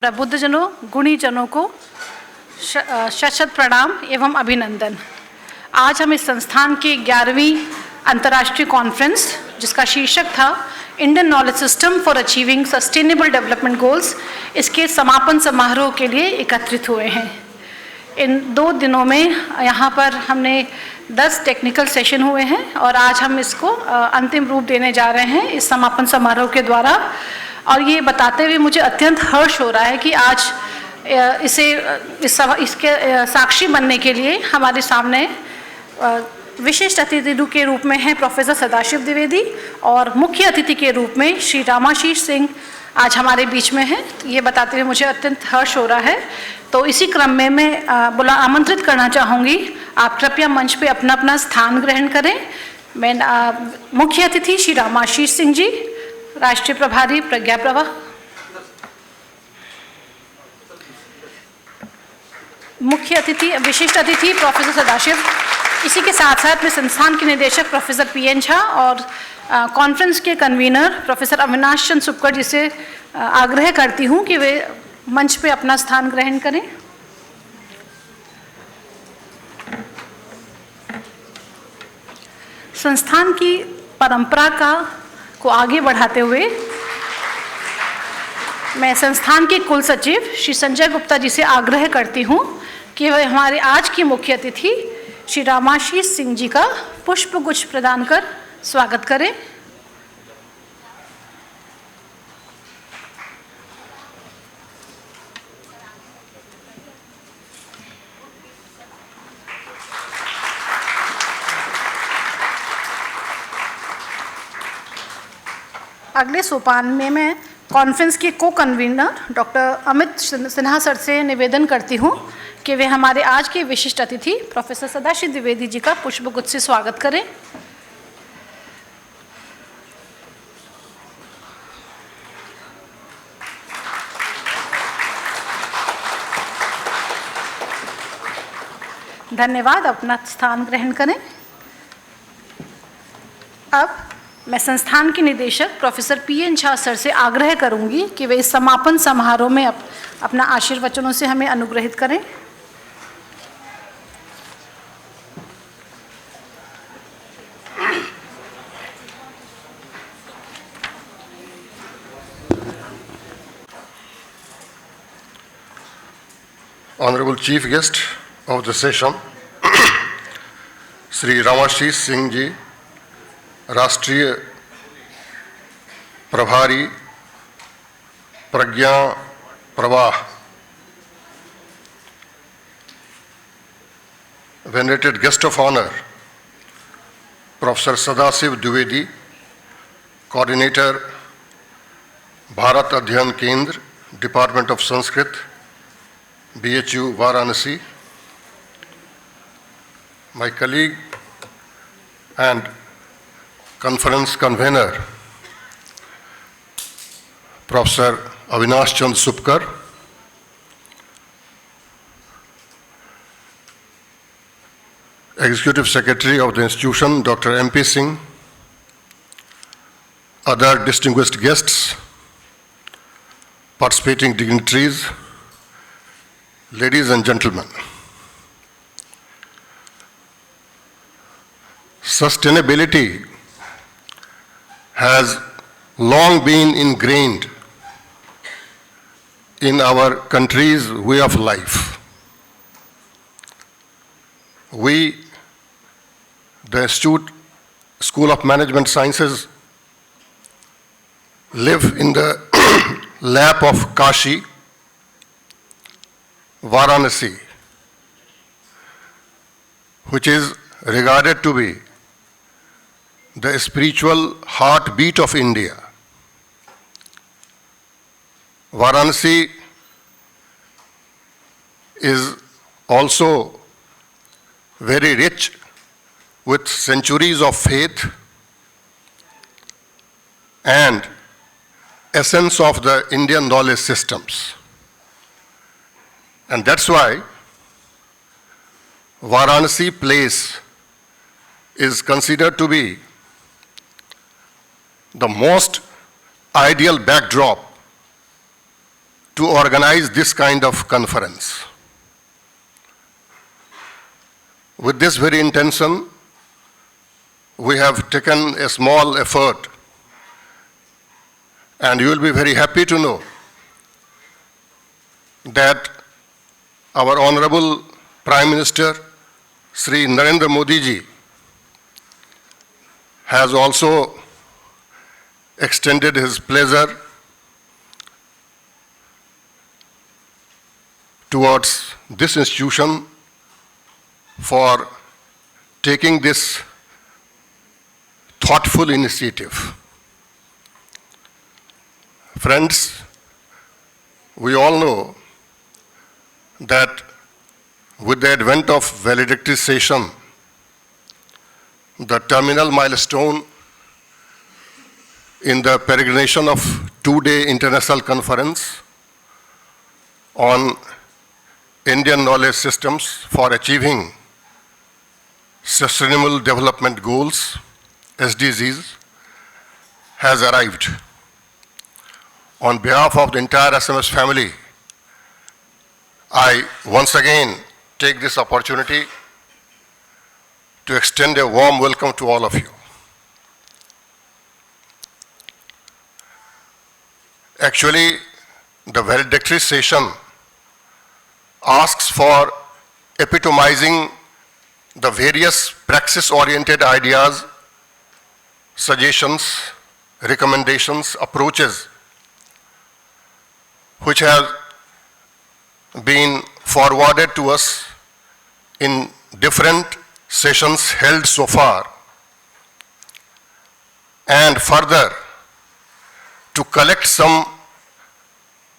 प्रबुद्धजनों, गुणीजनों को शत प्रणाम एवं अभिनंदन। आज हम इस संस्थान की 11वीं अंतर्राष्ट्रीय कॉन्फ्रेंस, जिसका शीर्षक था Indian knowledge system for achieving sustainable development goals, इसके समापन समारोह के लिए एकत्रित हुए हैं। इन 2 दिनों में यहाँ पर हमने 10 टेक्निकल सेशन हुए हैं और आज हम इसको अंतिम रूप देने जा रहे हैं इस समापन समारोह के द्वारा। और ये बताते हुए मुझे अत्यंत हर्ष हो रहा है कि आज इसके साक्षी बनने के लिए हमारे सामने विशिष्ट अतिथि के रूप में हैं प्रोफेसर सदाशिव द्विवेदी और मुख्य अतिथि के रूप में श्री रामाशीष सिंह आज हमारे बीच में हैं। ये बताते हुए मुझे अत्यंत हर्ष हो रहा है। तो इसी क्रम में मैं आमंत्रित करना चाहूँगी, आप कृपया मंच पे अपना अपना स्थान ग्रहण करें। मैं मुख्य अतिथि श्री रामाशीष सिंह जी, राष्ट्रीय प्रभारी प्रज्ञा प्रवाह, मुख्य अतिथि विशिष्ट अतिथि प्रोफेसर सदाशिव, इसी के साथ साथ में संस्थान के निदेशक प्रोफेसर पीएन झा और कॉन्फ्रेंस के कन्वीनर प्रोफेसर अविनाश चंद्र सुपकर जी से आग्रह करती हूं कि वे मंच पे अपना स्थान ग्रहण करें। संस्थान की परंपरा को आगे बढ़ाते हुए मैं संस्थान के कुल सचिव श्री संजय गुप्ता जी से आग्रह करती हूं कि वह हमारे आज की मुख्य अतिथि श्री रामाशीष सिंह जी का पुष्पगुच्छ प्रदान कर स्वागत करें। अगले सोपान में मैं कॉन्फ्रेंस के को convener doctor Amit Sinha sir से निवेदन करती हूं कि वे हमारे आज के विशिष्ट अतिथि प्रोफेसर सदाशिव द्विवेदी जी का पुष्पगुच्छ से स्वागत करें। धन्यवाद, अपना स्थान ग्रहण करें। अब मैं संस्थान के निदेशक प्रोफेसर पीएन झा सर से आग्रह करूंगी कि वे इस समापन समारोह में अपना आशीर्वचनों से हमें अनुग्रहित करें। Honorable Chief Guest of the session, Sri Ramashish Singh Ji, राष्ट्रीय प्रभारी प्रज्ञा प्रवाह, venerated guest of honor Professor Sadashiv Dwivedi, coordinator Bharat अध्ययन केंद्र, department of Sanskrit, BHU Varanasi, my colleague and conference convener Professor Avinash Chandra Supkar, Executive Secretary of the institution Dr. MP Singh, other distinguished guests, participating dignitaries, ladies and gentlemen. Sustainability has long been ingrained in our country's way of life. We, the Institute School of Management Sciences, live in the lap of Kashi, Varanasi, which is regarded to be the spiritual heartbeat of India. Varanasi is also very rich with centuries of faith and essence of the Indian knowledge systems. And that's why Varanasi place is considered to be the most ideal backdrop to organize this kind of conference. With this very intention, we have taken a small effort, and you will be very happy to know that our Honorable Prime Minister, Sri Narendra Modi ji, has also extended his pleasure towards this institution for taking this thoughtful initiative. Friends, we all know that with the advent of valedictory session, the terminal milestone in the peregrination of two-day international conference on Indian knowledge systems for achieving Sustainable Development Goals, SDGs, has arrived. On behalf of the entire SMS family, I once again take this opportunity to extend a warm welcome to all of you. Actually, the valedictory session asks for epitomizing the various praxis-oriented ideas, suggestions, recommendations, approaches which have been forwarded to us in different sessions held so far, and further to collect some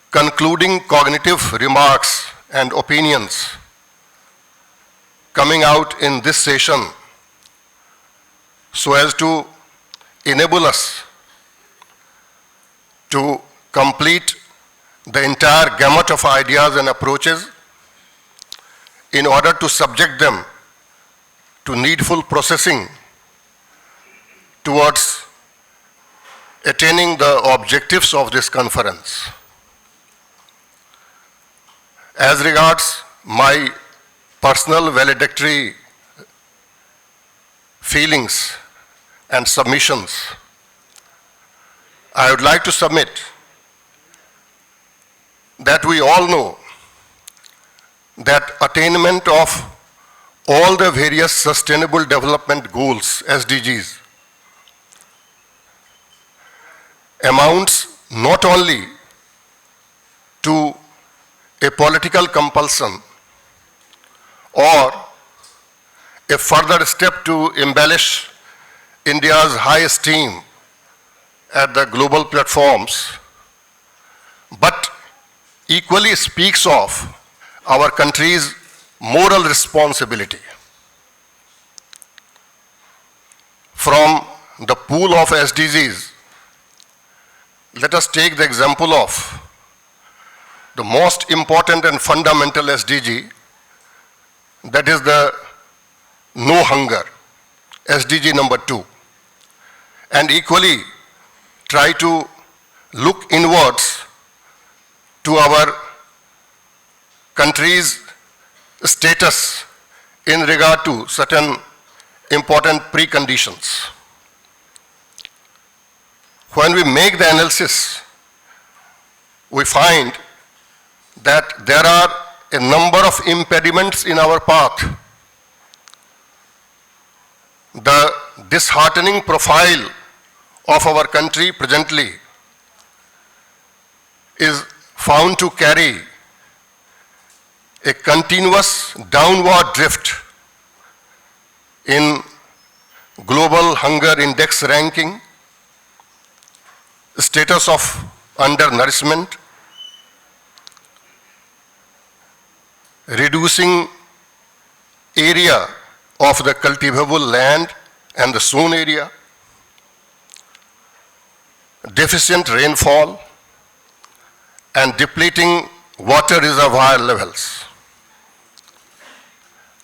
concluding cognitive remarks and opinions coming out in this session so as to enable us to complete the entire gamut of ideas and approaches in order to subject them to needful processing towards attaining the objectives of this conference. As regards my personal valedictory feelings and submissions, I would like to submit that we all know that attainment of all the various sustainable development goals, SDGs, amounts not only to a political compulsion or a further step to embellish India's high esteem at the global platforms, but equally speaks of our country's moral responsibility. From the pool of SDGs, let us take the example of the most important and fundamental SDG, that is the no hunger, SDG number 2, and equally try to look inwards to our country's status in regard to certain important preconditions. When we make the analysis, we find that there are a number of impediments in our path. The disheartening profile of our country presently is found to carry a continuous downward drift in global hunger index ranking, status of undernourishment, reducing area of the cultivable land and the sown area, deficient rainfall, and depleting water reservoir levels.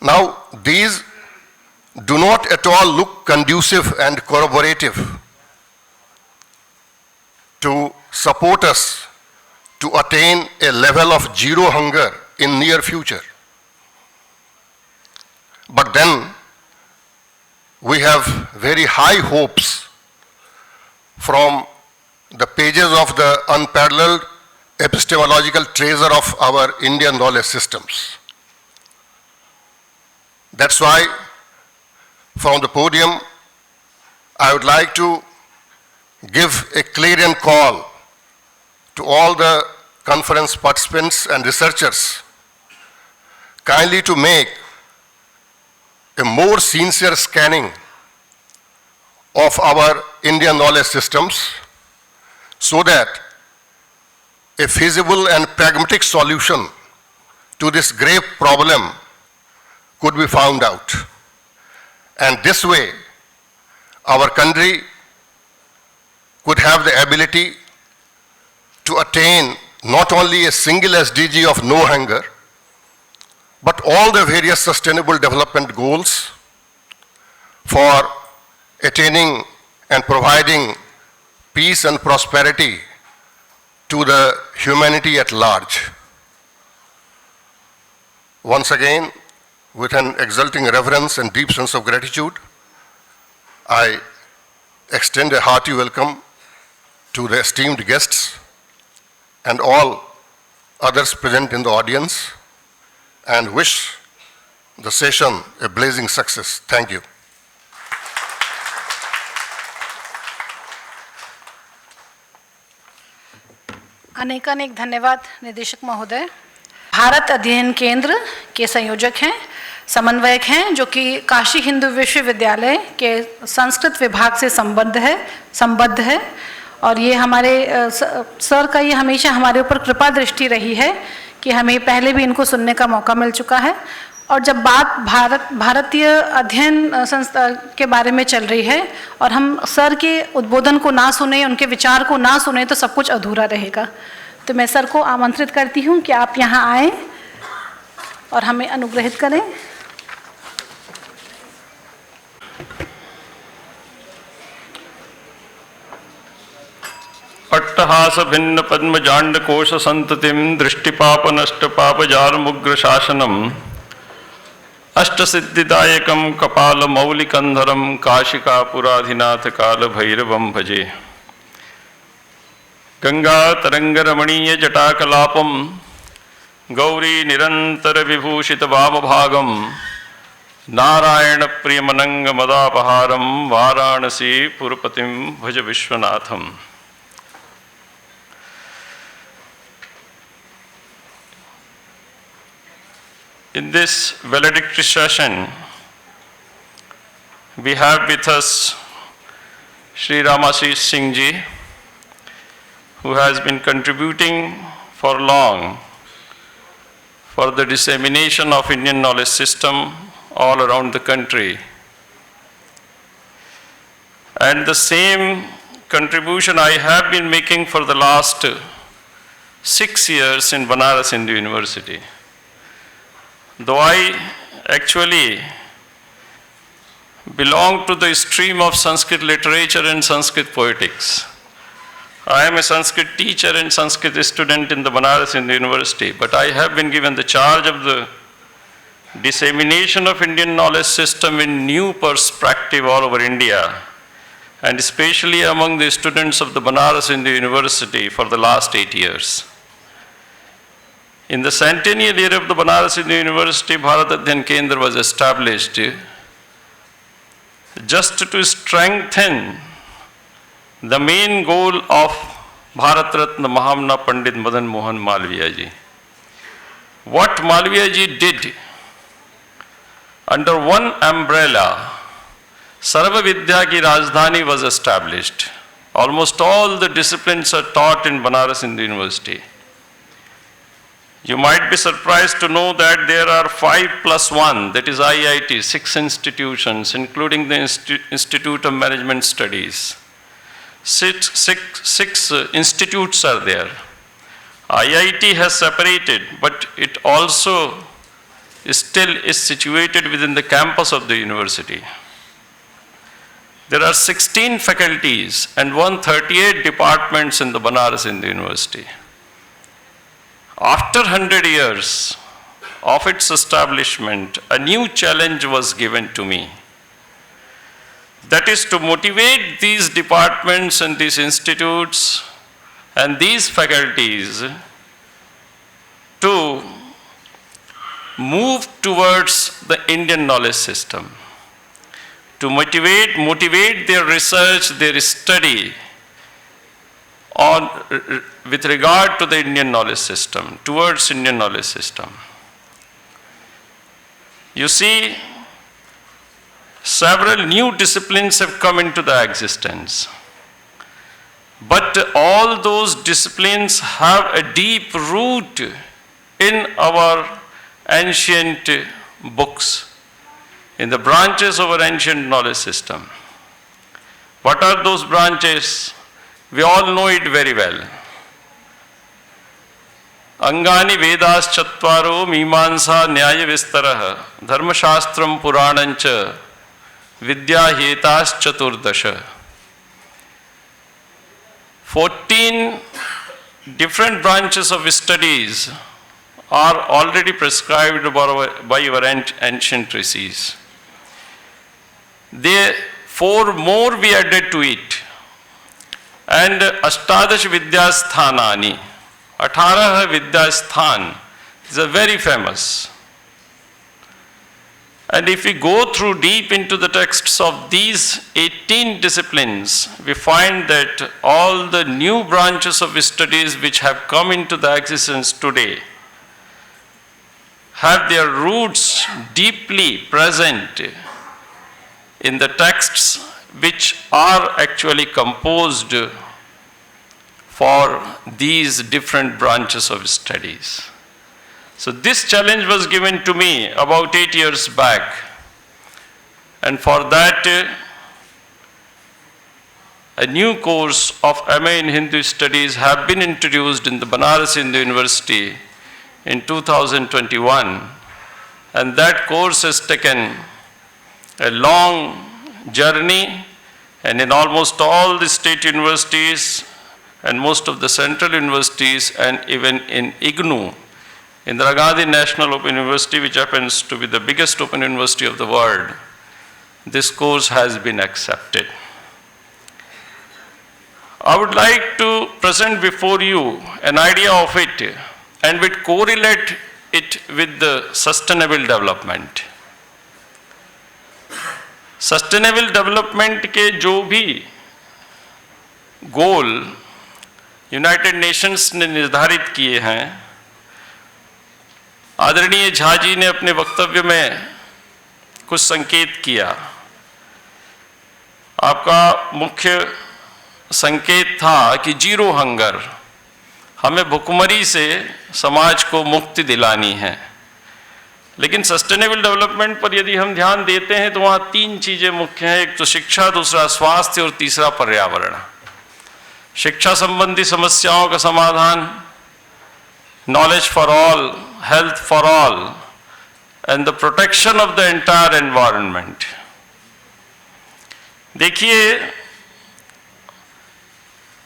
Now, these do not at all look conducive and corroborative to support us to attain a level of zero hunger in near future. But then we have very high hopes from the pages of the unparalleled epistemological treasure of our Indian knowledge systems. That's why from the podium I would like to give a clarion call to all the conference participants and researchers kindly to make a more sincere scanning of our Indian knowledge systems so that a feasible and pragmatic solution to this grave problem could be found out. And this way, our country could have the ability to attain not only a single SDG of no hunger, but all the various sustainable development goals for attaining and providing peace and prosperity to the humanity at large. Once again, with an exulting reverence and deep sense of gratitude, I extend a hearty welcome to the esteemed guests and all others present in the audience, and wish the session a blazing success. Thank you. अनेकानेक धन्यवाद निदेशक महोदय। भारत अध्ययन केंद्र के संयोजक हैं, समन्वयक हैं, जो कि काशी हिंदू विश्वविद्यालय के संस्कृत विभाग से संबद्ध है और ये हमारे सर का ये हमेशा हमारे ऊपर कृपा दृष्टि रही है कि हमें पहले भी इनको सुनने का मौका मिल चुका है। और जब बात भारतीय अध्ययन संस्था के बारे में चल रही है और हम सर के उद्बोधन को ना सुने, उनके विचार को ना सुने, तो सब कुछ अधूरा रहेगा। तो मैं सर को आमंत्रित करती हूँ कि आप यहाँ आएँ और हमें अनुग्रहित करें। अट्टहास भिन्न पद्म जांड कोश संततिम दृष्टिपाप नष्ट पाप जार मुग्र शासनम अष्ट सिद्धिदायकम कपाल मौलिकंधरम काशिका पुराधिनाथ काल भैरवम भजे गंगा तरंग रमणीय जटाकलापम गौरी निरंतर विभूषित वाम भागम नारायण प्रियमनंग मदापहारम वाराणसी पुरपतिम भज Vishwanatham. In this valedictory session, we have with us Sri Ramashish Singh Ji, who has been contributing for long for the dissemination of Indian knowledge system all around the country. And the same contribution I have been making for the last 6 years in Banaras Hindu University. Though I actually belong to the stream of Sanskrit literature and Sanskrit poetics. I am a Sanskrit teacher and Sanskrit student in the Banaras Hindu University, but I have been given the charge of the dissemination of Indian knowledge system in new perspective all over India, and especially among the students of the Banaras Hindu University for the last 8 years. In the centennial year of the Banaras Hindu University, Bharat Adhyan Kendra was established just to strengthen the main goal of Bharat Ratna Mahamna Pandit Madan Mohan Malviya ji. What Malviya ji did, under one umbrella, Sarva Vidya ki Rajdhani was established. Almost all the disciplines are taught in Banaras Hindu University. You might be surprised to know that there are 5+1, that is IIT, 6 institutions, including the Institute of Management Studies. Six institutes are there. IIT has separated, but it also still is situated within the campus of the university. There are 16 faculties and 138 departments in the Banaras Hindu University. After 100 years of its establishment, a new challenge was given to me. That is to motivate these departments and these institutes and these faculties to move towards the Indian knowledge system, to motivate their research, their study with regard to the Indian knowledge system, towards Indian knowledge system. You see, several new disciplines have come into the existence. But all those disciplines have a deep root in our ancient books, in the branches of our ancient knowledge system. What are those branches? We all know it very well. Angani Vedas Chatvaro Mimansa Nyaya Vistarah Dharmashastram Puranancha Vidya Hetas Chaturdasha. 14 different branches of studies are already prescribed by our ancient rishis. 4 more we added to it. And Ashtadash Vidyasthanani, 18 Vidyasthan, is a very famous. And if we go through deep into the texts of these 18 disciplines, we find that all the new branches of studies which have come into the existence today have their roots deeply present in the texts which are actually composed for these different branches of studies. So this challenge was given to me about 8 years back, and for that a new course of MA in Hindu Studies have been introduced in the Banaras Hindu University in 2021, and that course has taken a long journey, and in almost all the state universities and most of the central universities and even in IGNOU, Indira Gandhi National Open University, which happens to be the biggest open university of the world, this course has been accepted. I would like to present before you an idea of it and would correlate it with the sustainable development. Sustainable development के जो भी गोल United Nations ने निर्धारित किए हैं, आदरणीय झा जी ने अपने वक्तव्य में कुछ संकेत किया। आपका मुख्य संकेत था कि जीरो हंगर, हमें भुखमरी से समाज को मुक्ति दिलानी है। लेकिन सस्टेनेबल डेवलपमेंट पर यदि हम ध्यान देते हैं तो वहाँ 3 चीज़ें मुख्य हैं, एक तो शिक्षा, दूसरा स्वास्थ्य और तीसरा पर्यावरण। शिक्षा संबंधी समस्याओं का समाधान, knowledge for all, health for all and the protection of the entire environment. देखिए,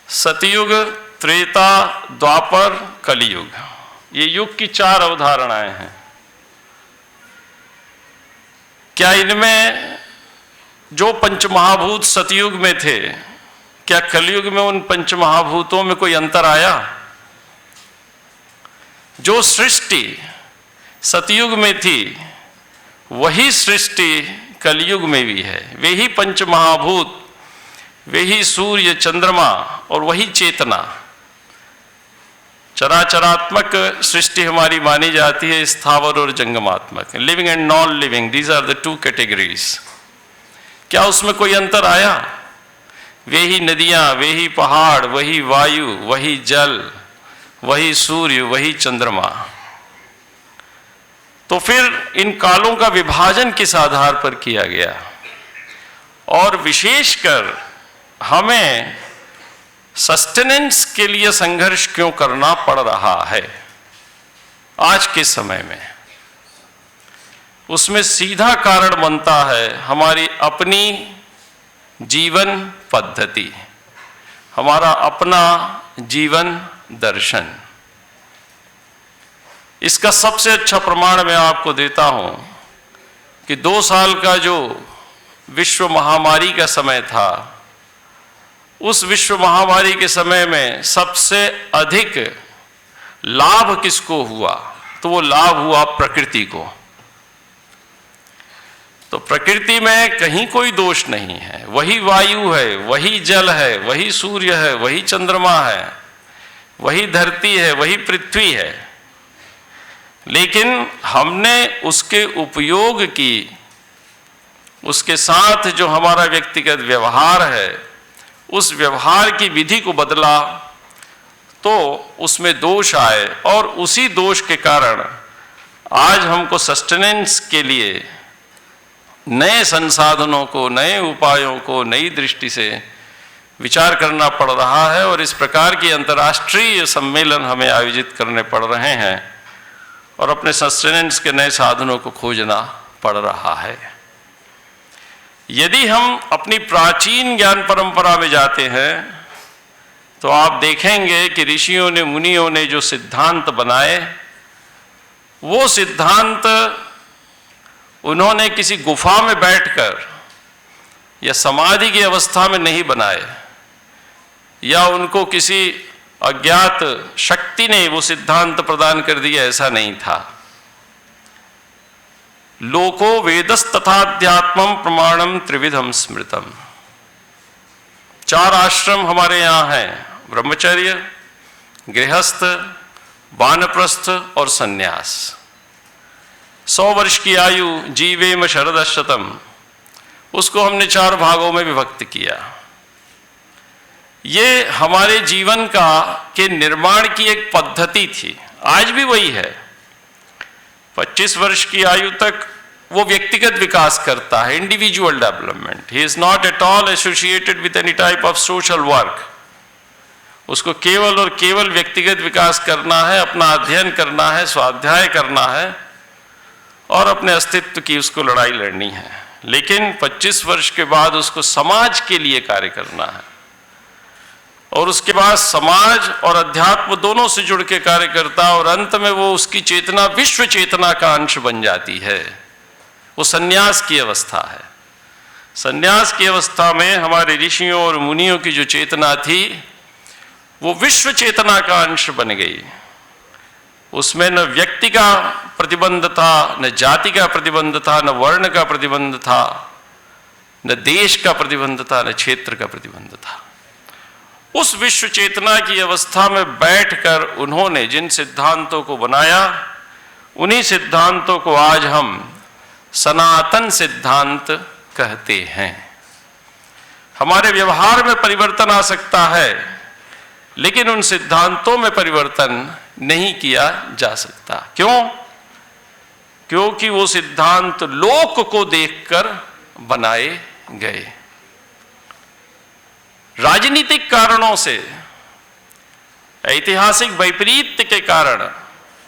सतयुग, त्रेता, द्वापर, कलियुग, ये युग की 4 अवधारणाएं हैं। क्या इनमें जो पंचमहाभूत सतयुग में थे, क्या कलयुग में उन पंचमहाभूतों में कोई अंतर आया? जो सृष्टि सतयुग में थी वही सृष्टि कलयुग में भी है। वे ही पंचमहाभूत, वे ही सूर्य, चंद्रमा और वही चेतना। चराचरात्मक सृष्टि हमारी मानी जाती है, स्थावर और जंगमात्मक, living and non living, these are the 2 categories. क्या उसमें कोई अंतर आया? वे ही नदियां, वे ही पहाड़, वही वायु, वही जल, वही सूर्य, वही चंद्रमा। तो फिर इन कालों का विभाजन किस आधार पर किया गया? और विशेषकर हमें सस्टेनेंस के लिए संघर्ष क्यों करना पड़ रहा है आज के समय में? उसमें सीधा कारण बनता है हमारी अपनी जीवन पद्धति, हमारा अपना जीवन दर्शन। इसका सबसे अच्छा प्रमाण मैं आपको देता हूं कि 2 साल का जो विश्व महामारी का समय था, उस विश्व महामारी के समय में सबसे अधिक लाभ किसको हुआ? तो वो लाभ हुआ प्रकृति को। तो प्रकृति में कहीं कोई दोष नहीं है, वही वायु है, वही जल है, वही सूर्य है, वही चंद्रमा है, वही धरती है, वही पृथ्वी है, लेकिन हमने उसके उपयोग की, उसके साथ जो हमारा व्यक्तिगत व्यवहार है, उस व्यवहार की विधि को बदला तो उसमें दोष आए, और उसी दोष के कारण आज हमको सस्टेनेंस के लिए नए संसाधनों को, नए उपायों को नई दृष्टि से विचार करना पड़ रहा है, और इस प्रकार की अंतर्राष्ट्रीय सम्मेलन हमें आयोजित करने पड़ रहे हैं, और अपने सस्टेनेंस के नए साधनों को खोजना पड़ रहा है। यदि हम अपनी प्राचीन ज्ञान परंपरा में जाते हैं तो आप देखेंगे कि ऋषियों ने, मुनियों ने जो सिद्धांत बनाए, वो सिद्धांत उन्होंने किसी गुफा में बैठकर या समाधि की अवस्था में नहीं बनाए, या उनको किसी अज्ञात शक्ति ने वो सिद्धांत प्रदान कर दिया, ऐसा नहीं था। लोको वेदस्तथाध्यात्मम प्रमाणम त्रिविधम स्मृतम। 4 आश्रम हमारे यहाँ हैं, ब्रह्मचर्य, गृहस्थ, वानप्रस्थ और सन्यास। 100 वर्ष की आयु, जीवेम शरदशतम, उसको हमने 4 भागों में विभक्त किया। ये हमारे जीवन के निर्माण की एक पद्धति थी, आज भी वही है। 25 वर्ष की आयु तक वो व्यक्तिगत विकास करता है, individual development. He is not at all associated with any type of social work. उसको केवल और केवल व्यक्तिगत विकास करना है, अपना अध्ययन करना है, स्वाध्याय करना है, और अपने अस्तित्व की उसको लड़ाई लड़नी है। लेकिन 25 वर्ष के बाद उसको समाज के लिए कार्य करना है, और उसके बाद समाज और अध्यात्म दोनों से जुड़ के कार्य करता, और अंत में वो उसकी चेतना विश्व चेतना का अंश बन जाती है। वो सन्यास की अवस्था है। सन्यास की अवस्था में हमारे ऋषियों और मुनियों की जो चेतना थी, वो विश्व चेतना का अंश बन गई। उसमें न व्यक्ति का प्रतिबंध था, न जाति का प्रतिबंध था, न वर्ण का प्रतिबंध था, न देश का प्रतिबंध था, न क्षेत्र का प्रतिबंध था। उस विश्व चेतना की अवस्था में बैठकर उन्होंने जिन सिद्धांतों को बनाया, उन्हीं सिद्धांतों को आज हम सनातन सिद्धांत कहते हैं। हमारे व्यवहार में परिवर्तन आ सकता है, लेकिन उन सिद्धांतों में परिवर्तन नहीं किया जा सकता। क्यों? क्योंकि वो सिद्धांत लोक को देखकर बनाए गए। राजनीतिक कारणों से, ऐतिहासिक वैपरीत्य के कारण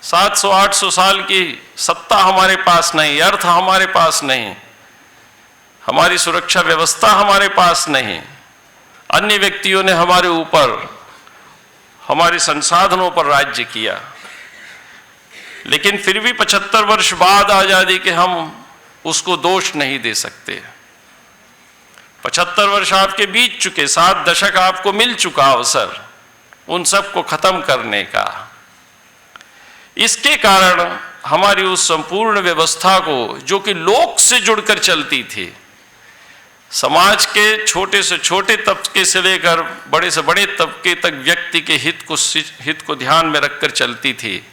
700-800 साल की सत्ता हमारे पास नहीं, अर्थ हमारे पास नहीं, हमारी सुरक्षा व्यवस्था हमारे पास नहीं, अन्य व्यक्तियों ने हमारे ऊपर, हमारे संसाधनों पर राज्य किया। लेकिन फिर भी 75 वर्ष बाद आजादी के हम उसको दोष नहीं दे सकते। 75 वर्ष आपके बीत चुके, 7 दशक आपको मिल चुका अवसर उन सब को खत्म करने का। इसके कारण हमारी उस संपूर्ण व्यवस्था को, जो कि लोक से जुड़कर चलती थी, समाज के छोटे से छोटे तबके से लेकर बड़े से बड़े तबके तक व्यक्ति के हित को ध्यान में रखकर चलती थी,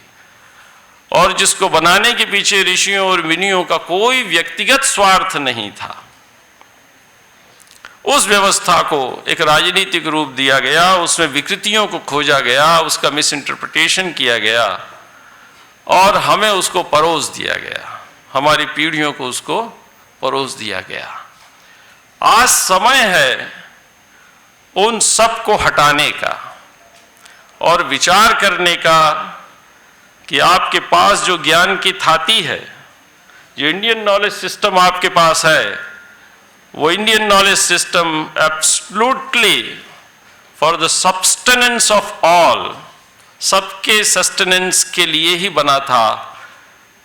और जिसको बनाने के पीछे ऋषियों और मुनियों का कोई व्यक्तिगत स्वार्थ नहीं था, उस व्यवस्था को एक राजनीतिक रूप दिया गया, उसमें विकृतियों को खोजा गया, उसका मिस इंटरप्रिटेशन किया गया, और हमें उसको परोस दिया गया, हमारी पीढ़ियों को उसको परोस दिया गया। आज समय है उन सब को हटाने का और विचार करने का कि आपके पास जो ज्ञान की थाती है, जो इंडियन नॉलेज सिस्टम आपके पास है, वो Indian knowledge system absolutely for the sustenance of all, सबके सस्टेनेंस के लिए ही बना था,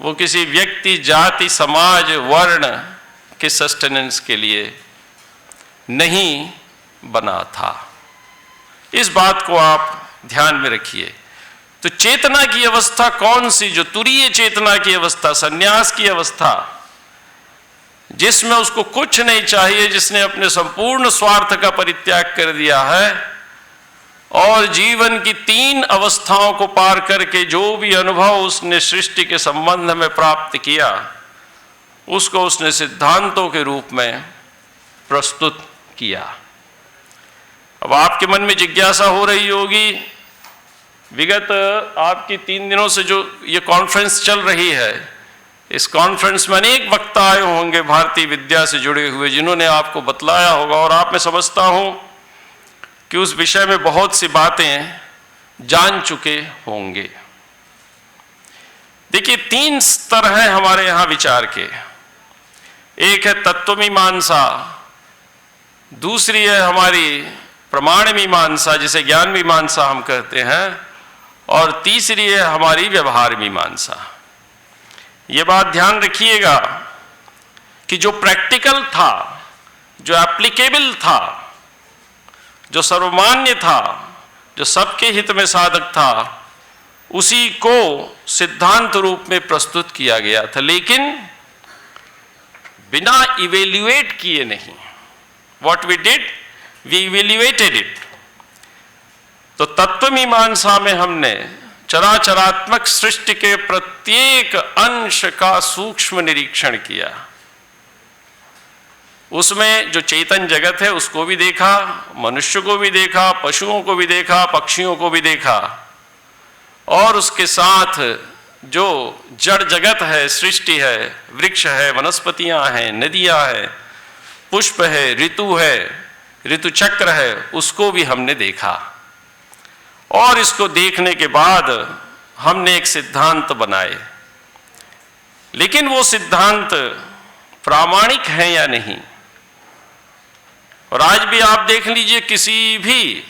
वो किसी व्यक्ति, जाति, समाज, वर्ण के सस्टेनेंस के लिए नहीं बना था। इस बात को आप ध्यान में रखिए। तो चेतना की अवस्था कौन सी? जो तुरीय चेतना की अवस्था, संन्यास की अवस्था, जिसमें उसको कुछ नहीं चाहिए, जिसने अपने संपूर्ण स्वार्थ का परित्याग कर दिया है और जीवन की 3 अवस्थाओं को पार करके जो भी अनुभव उसने सृष्टि के संबंध में प्राप्त किया, उसको उसने सिद्धांतों के रूप में प्रस्तुत किया। अब आपके मन में जिज्ञासा हो रही होगी, विगत आपकी 3 दिनों से जो ये कॉन्फ्रेंस चल रही है, इस कॉन्फ्रेंस में अनेक वक्ता आए होंगे भारतीय विद्या से जुड़े हुए, जिन्होंने आपको बतलाया होगा, और आप, मैं समझता हूं कि उस विषय में बहुत सी बातें जान चुके होंगे। देखिए, 3 स्तर हैं हमारे यहां विचार के। एक है तत्वमीमांसा, दूसरी है हमारी प्रमाण मीमांसा, जिसे ज्ञान मीमांसा हम कहते हैं, और तीसरी है हमारी व्यवहार मीमांसा। ये बात ध्यान रखिएगा कि जो प्रैक्टिकल था, जो एप्लीकेबल था, जो सर्वमान्य था, जो सबके हित में साधक था, उसी को सिद्धांत रूप में प्रस्तुत किया गया था, लेकिन बिना इवेल्युएट किए नहीं। What we did, we evaluated it. तो तत्वमीमांसा में हमने चराचरात्मक सृष्टि के प्रत्येक अंश का सूक्ष्म निरीक्षण किया। उसमें जो चेतन जगत है उसको भी देखा, मनुष्य को भी देखा, पशुओं को भी देखा, पक्षियों को भी देखा, और उसके साथ जो जड़ जगत है, सृष्टि है, वृक्ष है, वनस्पतियां हैं, नदियां हैं, पुष्प है, ऋतु है, ऋतु चक्र है, उसको भी हमने देखा। और इसको देखने के बाद हमने एक सिद्धांत बनाए। लेकिन वो सिद्धांत प्रामाणिक है या नहीं? और आज भी आप देख लीजिए, किसी भी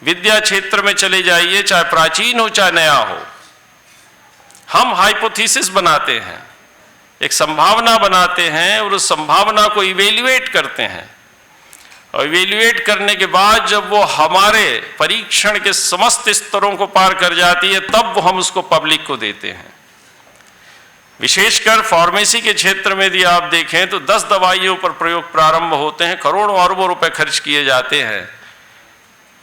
विद्या क्षेत्र में चले जाइए, चाहे प्राचीन हो चाहे नया हो, हम हाइपोथेसिस बनाते हैं, एक संभावना बनाते हैं, और उस संभावना को इवेल्युएट करते हैं, और इवेल्युएट करने के बाद जब वो हमारे परीक्षण के समस्त स्तरों को पार कर जाती है, तब वो हम उसको पब्लिक को देते हैं। विशेषकर फार्मेसी के क्षेत्र में यदि आप देखें तो 10 दवाइयों पर प्रयोग प्रारंभ होते हैं, करोड़ों अरबों रुपए खर्च किए जाते हैं,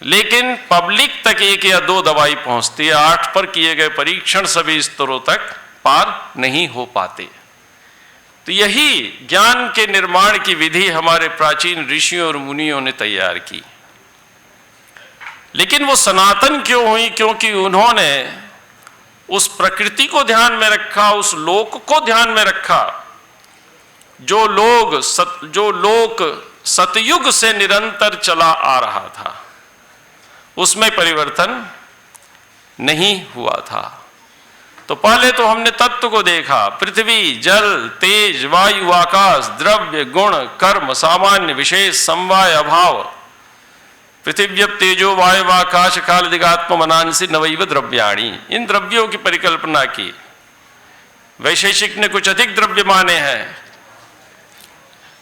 लेकिन पब्लिक तक 1 या 2 दवाई पहुंचती है। 8 पर किए गए परीक्षण सभी स्तरों तक पार नहीं हो पाते। तो यही ज्ञान के निर्माण की विधि हमारे प्राचीन ऋषियों और मुनियों ने तैयार की। लेकिन वो सनातन क्यों हुई? क्योंकि उन्होंने उस प्रकृति को ध्यान में रखा, उस लोक को ध्यान में रखा, जो लोक सतयुग से निरंतर चला आ रहा था, उसमें परिवर्तन नहीं हुआ था। तो पहले तो हमने तत्व को देखा, पृथ्वी, जल, तेज, वायु, आकाश, द्रव्य, गुण, कर्म, सामान्य, विशेष, समवाय, अभाव, पृथिव्यप तेजो वायु आकाश काल दिगात्म मनांसी नवैव द्रव्याणी। इन द्रव्यों की परिकल्पना की। वैशेषिक ने कुछ अधिक द्रव्य माने हैं,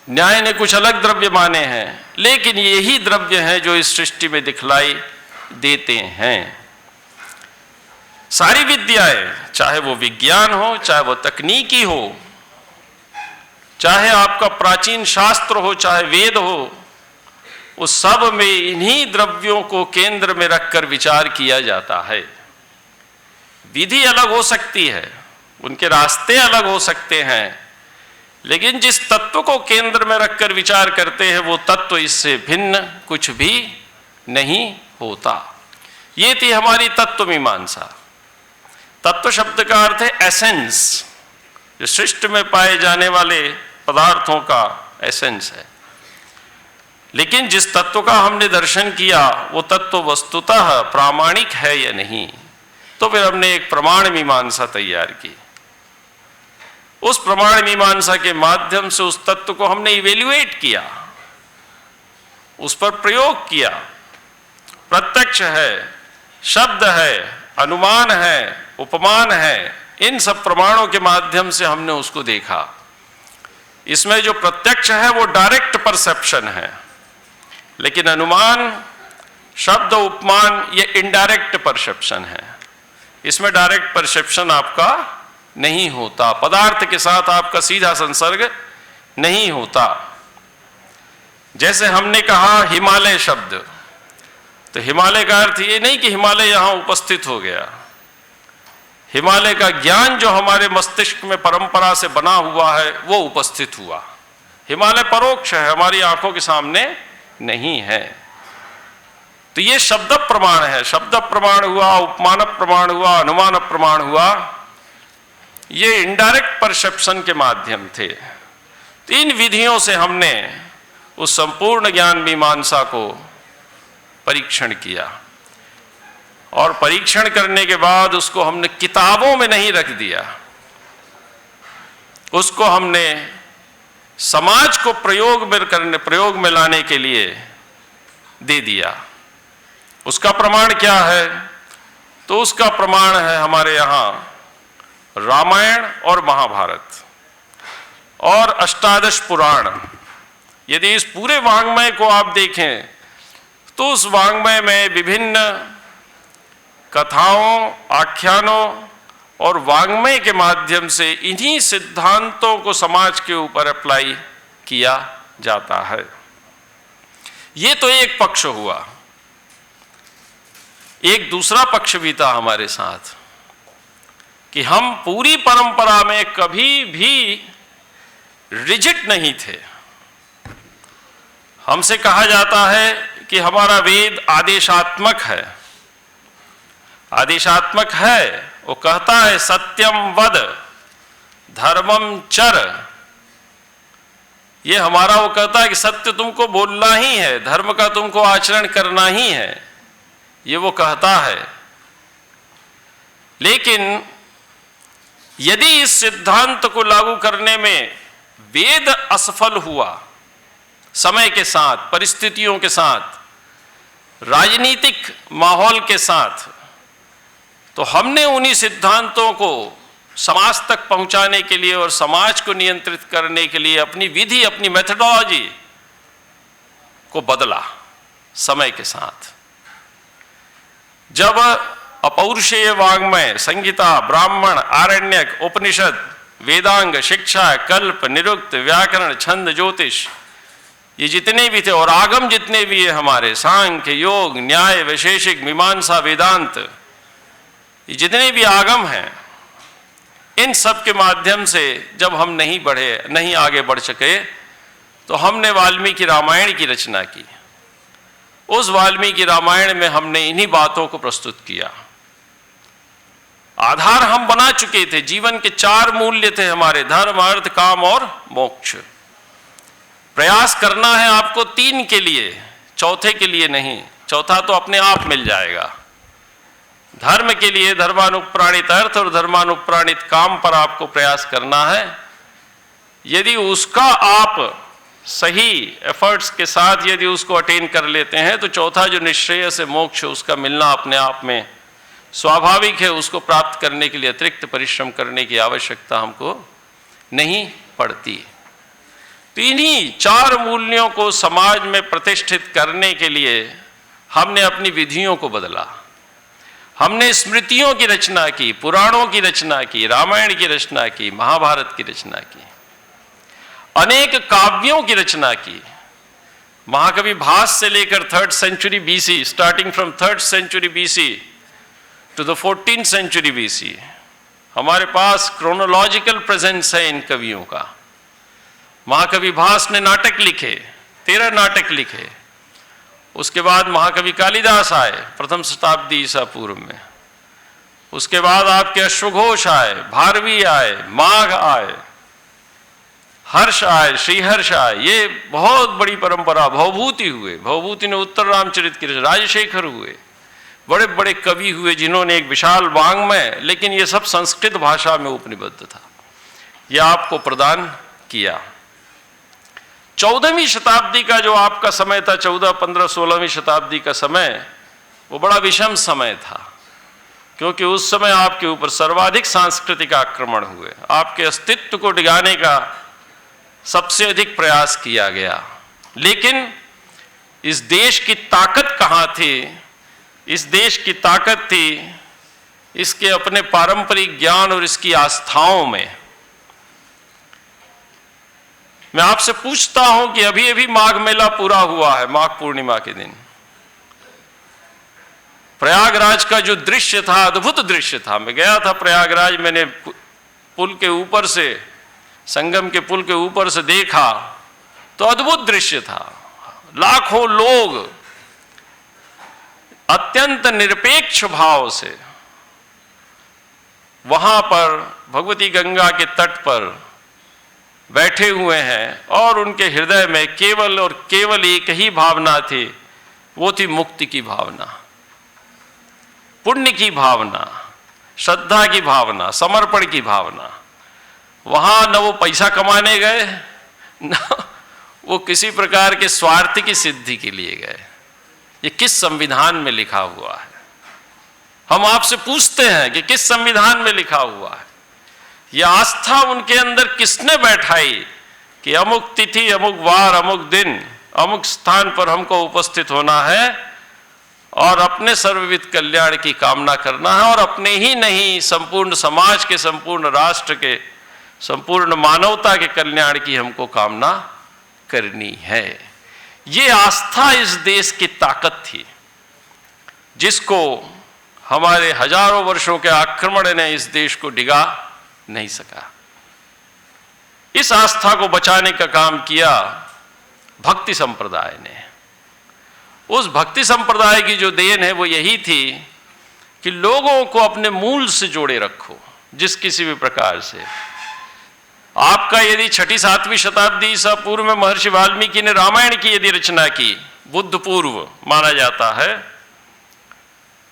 न्याय ने कुछ अलग द्रव्य माने हैं, लेकिन यही द्रव्य हैं जो इस सृष्टि में दिखलाई देते हैं। सारी विद्याएं, चाहे वो विज्ञान हो, चाहे वो तकनीकी हो, चाहे आपका प्राचीन शास्त्र हो, चाहे वेद हो, उस सब में इन्हीं द्रव्यों को केंद्र में रखकर विचार किया जाता है। विधि अलग हो सकती है, उनके रास्ते अलग हो सकते हैं, लेकिन जिस तत्व को केंद्र में रखकर विचार करते हैं वो तत्व इससे भिन्न कुछ भी नहीं होता। ये थी हमारी तत्व मीमांसा। तत्व शब्द का अर्थ है एसेंस, जो सृष्टि में पाए जाने वाले पदार्थों का एसेंस है। लेकिन जिस तत्व का हमने दर्शन किया वो तत्व वस्तुतः प्रामाणिक है या नहीं, तो फिर हमने एक प्रमाण मीमांसा तैयार की। उस प्रमाण मीमांसा के माध्यम से उस तत्व को हमने इवेल्युएट किया, उस पर प्रयोग किया। प्रत्यक्ष है, शब्द है, अनुमान है, उपमान है, इन सब प्रमाणों के माध्यम से हमने उसको देखा। इसमें जो प्रत्यक्ष है वो डायरेक्ट परसेप्शन है, लेकिन अनुमान, शब्द, उपमान ये इनडायरेक्ट परसेप्शन है। इसमें डायरेक्ट परसेप्शन आपका नहीं होता, पदार्थ के साथ आपका सीधा संसर्ग नहीं होता। जैसे हमने कहा हिमालय शब्द, तो हिमालय का अर्थ ये नहीं कि हिमालय यहां उपस्थित हो गया। हिमालय का ज्ञान जो हमारे मस्तिष्क में परंपरा से बना हुआ है वो उपस्थित हुआ। हिमालय परोक्ष है, हमारी आंखों के सामने नहीं है। तो ये शब्द प्रमाण है। शब्द प्रमाण हुआ, उपमान प्रमाण हुआ, अनुमान प्रमाण हुआ, ये इनडायरेक्ट परसेप्शन के माध्यम थे। तीन विधियों से हमने उस संपूर्ण ज्ञान मीमांसा को परीक्षण किया, और परीक्षण करने के बाद उसको हमने किताबों में नहीं रख दिया, उसको हमने समाज को प्रयोग में लाने के लिए दे दिया। उसका प्रमाण क्या है? तो उसका प्रमाण है हमारे यहाँ रामायण और महाभारत और अष्टादश पुराण। यदि इस पूरे वाङ्मय को आप देखें तो उस वाङ्मय में विभिन्न कथाओं, आख्यानों और वाङ्मय के माध्यम से इन्हीं सिद्धांतों को समाज के ऊपर अप्लाई किया जाता है। ये तो एक पक्ष हुआ। एक दूसरा पक्ष भी था हमारे साथ कि हम पूरी परंपरा में कभी भी रिजिड नहीं थे। हमसे कहा जाता है कि हमारा वेद आदेशात्मक है। आदेशात्मक है, वो कहता है सत्यम वद धर्मम चर। ये हमारा वो कहता है कि सत्य तुमको बोलना ही है, धर्म का तुमको आचरण करना ही है, ये वो कहता है। लेकिन यदि इस सिद्धांत को लागू करने में वेद असफल हुआ, समय के साथ, परिस्थितियों के साथ, राजनीतिक माहौल के साथ, तो हमने उन्हीं सिद्धांतों को समाज तक पहुंचाने के लिए और समाज को नियंत्रित करने के लिए अपनी विधि, अपनी मेथोडोलॉजी को बदला समय के साथ। जब अपौरुषेय वाङ्मय, संहिता, ब्राह्मण, आरण्यक, उपनिषद, वेदांग, शिक्षा, कल्प, निरुक्त, व्याकरण, छंद, ज्योतिष, ये जितने भी थे, और आगम जितने भी है हमारे, सांख्य, योग, न्याय, वैशेषिक, मीमांसा, वेदांत, ये जितने भी आगम हैं, इन सब के माध्यम से जब हम नहीं आगे बढ़ सके, तो हमने वाल्मीकि रामायण की रचना की। उस वाल्मीकि रामायण में हमने इन्हीं बातों को प्रस्तुत किया। आधार हम बना चुके थे। जीवन के 4 मूल्य थे हमारे, धर्म, अर्थ, काम और मोक्ष। प्रयास करना है आपको 3 के लिए, चौथे के लिए नहीं। चौथा तो अपने आप मिल जाएगा। धर्म के लिए धर्मानुप्राणित अर्थ और धर्मानुप्राणित काम पर आपको प्रयास करना है। यदि उसका आप सही एफर्ट्स के साथ यदि उसको अटेन कर लेते हैं, तो चौथा जो निश्चय से मोक्ष, उसका मिलना अपने आप में स्वाभाविक है। उसको प्राप्त करने के लिए अतिरिक्त परिश्रम करने की आवश्यकता हमको नहीं पड़ती। तो इन्हीं 4 मूल्यों को समाज में प्रतिष्ठित करने के लिए हमने अपनी विधियों को बदला। हमने स्मृतियों की रचना की, पुराणों की रचना की, रामायण की रचना की, महाभारत की रचना की, अनेक काव्यों की रचना की। महाकवि भास से लेकर 3rd century BC, starting from 3rd century BC to the 14th century BC, हमारे पास क्रोनोलॉजिकल प्रेजेंस है इन कवियों का। महाकवि भास ने नाटक लिखे, 13 नाटक लिखे। उसके बाद महाकवि कालिदास आए 1st शताब्दी ईसा पूर्व में। उसके बाद आपके अश्वघोष आए, भारवी आए, माघ आए, हर्ष आए, श्रीहर्ष आए। ये बहुत बड़ी परंपरा। भवभूति हुए, भवभूति ने उत्तर रामचरित की, राजशेखर हुए, बड़े बड़े कवि हुए जिन्होंने एक विशाल वाङ्मय, लेकिन ये सब संस्कृत भाषा में उपनिबद्ध था, यह आपको प्रदान किया। 14वीं शताब्दी का जो आपका समय था, 14, 15, 16वीं शताब्दी का समय, वो बड़ा विषम समय था, क्योंकि उस समय आपके ऊपर सर्वाधिक सांस्कृतिक आक्रमण हुए, आपके अस्तित्व को डिगाने का सबसे अधिक प्रयास किया गया। लेकिन इस देश की ताकत कहाँ थी? इस देश की ताकत थी इसके अपने पारंपरिक ज्ञान और इसकी आस्थाओं में। मैं आपसे पूछता हूं कि अभी अभी माघ मेला पूरा हुआ है, माघ पूर्णिमा के दिन प्रयागराज का जो दृश्य था, अद्भुत दृश्य था। मैं गया था प्रयागराज, मैंने पुल के ऊपर से, संगम के पुल के ऊपर से देखा तो अद्भुत दृश्य था। लाखों लोग अत्यंत निरपेक्ष भाव से वहां पर भगवती गंगा के तट पर बैठे हुए हैं और उनके हृदय में केवल और केवल एक ही भावना थी, वो थी मुक्ति की भावना, पुण्य की भावना, श्रद्धा की भावना, समर्पण की भावना। वहां न वो पैसा कमाने गए, न वो किसी प्रकार के स्वार्थ की सिद्धि के लिए गए। ये किस संविधान में लिखा हुआ है? हम आपसे पूछते हैं कि किस संविधान में लिखा हुआ है? यह आस्था उनके अंदर किसने बैठाई कि अमुक तिथि, अमुक वार, अमुक दिन, अमुक स्थान पर हमको उपस्थित होना है और अपने सर्वविध कल्याण की कामना करना है, और अपने ही नहीं संपूर्ण समाज के, संपूर्ण राष्ट्र के, संपूर्ण मानवता के कल्याण की हमको कामना करनी है। ये आस्था इस देश की ताकत थी, जिसको हमारे हजारों वर्षों के आक्रमण ने इस देश को डिगा नहीं सका। इस आस्था को बचाने का काम किया भक्ति संप्रदाय ने। उस भक्ति संप्रदाय की जो देन है वो यही थी कि लोगों को अपने मूल से जोड़े रखो, जिस किसी भी प्रकार से। आपका यदि 6ठी 7वीं शताब्दी ईसा पूर्व में महर्षि वाल्मीकि ने रामायण की यदि रचना की, बुद्ध पूर्व माना जाता है,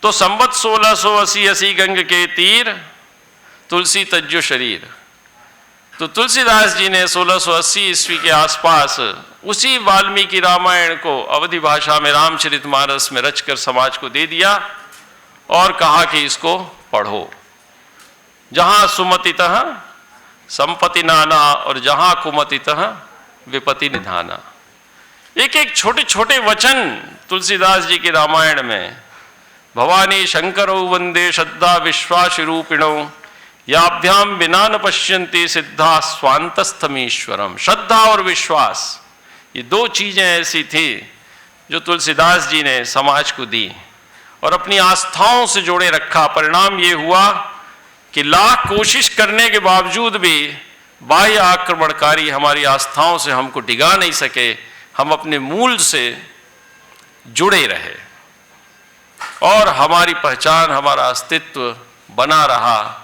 तो संवत 1680 गंग के तीर तुलसी तज्जो शरीर। तो तुलसीदास जी ने 1680 ईस्वी के आसपास उसी वाल्मीकि रामायण को अवधि भाषा में रामचरितमानस में रचकर समाज को दे दिया और कहा कि इसको पढ़ो। जहां सुमतितः संपत्ति नाना और जहां कुमतितः विपत्ति निधाना। एक एक छोटे छोटे वचन तुलसीदास जी के रामायण में, भवानी शंकरौ वंदे श्रद्धा विश्वास रूपिणौ याभ्याम विना न पश्यन्ति सिद्धा स्वांतस्थमीश्वरम। श्रद्धा और विश्वास, ये दो चीजें ऐसी थी जो तुलसीदास जी ने समाज को दी और अपनी आस्थाओं से जोड़े रखा। परिणाम ये हुआ कि लाख कोशिश करने के बावजूद भी बाह्य आक्रमणकारी हमारी आस्थाओं से हमको डिगा नहीं सके। हम अपने मूल से जुड़े रहे और हमारी पहचान, हमारा अस्तित्व बना रहा।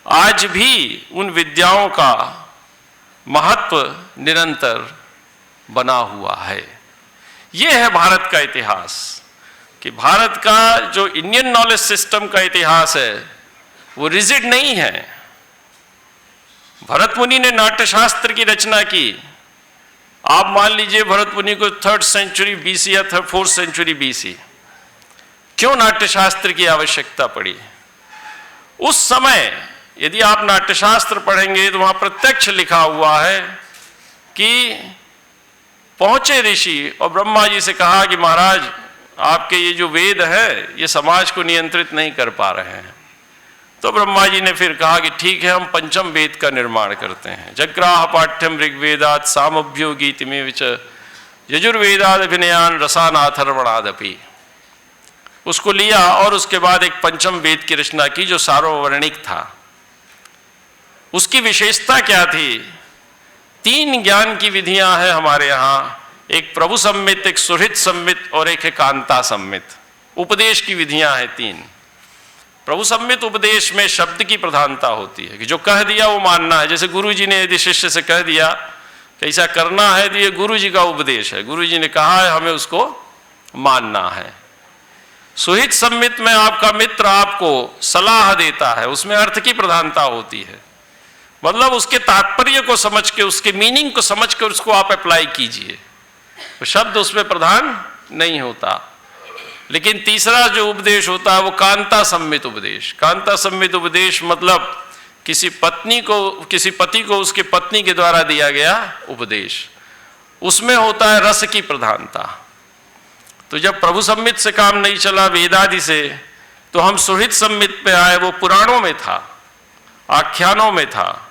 आज भी उन विद्याओं का महत्व निरंतर बना हुआ है। ये है भारत का इतिहास, कि भारत का जो इंडियन नॉलेज सिस्टम का इतिहास है वो रिजिड नहीं है। भरत मुनि ने नाट्यशास्त्र की रचना की। आप मान लीजिए भरत मुनि को 3rd सेंचुरी बीसी या 4th सेंचुरी बीसी। क्यों नाट्यशास्त्र की आवश्यकता पड़ी? उस समय यदि आप नाट्यशास्त्र पढ़ेंगे तो वहां प्रत्यक्ष लिखा हुआ है कि पहुंचे ऋषि और ब्रह्मा जी से कहा कि महाराज आपके ये जो वेद है ये समाज को नियंत्रित नहीं कर पा रहे हैं। तो ब्रह्मा जी ने फिर कहा कि ठीक है, हम पंचम वेद का निर्माण करते हैं। जग्राह पाठ्यम ऋग्वेदात सामभ्यो गीतिमेव च यजुर्वेदाद अभिनयान रसानाथर्वणादपि। उसको लिया और उसके बाद एक पंचम वेद की रचना की जो सार्ववर्णिक था। उसकी विशेषता क्या थी? 3 ज्ञान की विधियां हैं हमारे यहाँ, एक प्रभु सम्मित, एक सुहृद सम्मित और एक है कांता सम्मित। उपदेश की विधियां हैं 3। प्रभु सम्मित उपदेश में शब्द की प्रधानता होती है कि जो कह दिया वो मानना है। जैसे गुरु जी ने यदि शिष्य से कह दिया कि ऐसा करना है तो ये गुरु जी का उपदेश है, गुरु जी ने कहा है, हमें उसको मानना है। सुहित सम्मित में आपका मित्र आपको सलाह देता है, उसमें अर्थ की प्रधानता होती है, मतलब उसके तात्पर्य को समझ के, उसके मीनिंग को समझ कर उसको आप अप्लाई कीजिए, तो शब्द उसमें प्रधान नहीं होता। लेकिन तीसरा जो उपदेश होता है वो कांता सम्मित उपदेश। कांता सम्मित उपदेश मतलब किसी पति को उसके पत्नी के द्वारा दिया गया उपदेश, उसमें होता है रस की प्रधानता। तो जब प्रभु सम्मित से काम नहीं चला वेदादि से, तो हम सुहृद सम्मित पे आए, वो पुराणों में था, आख्यानों में था।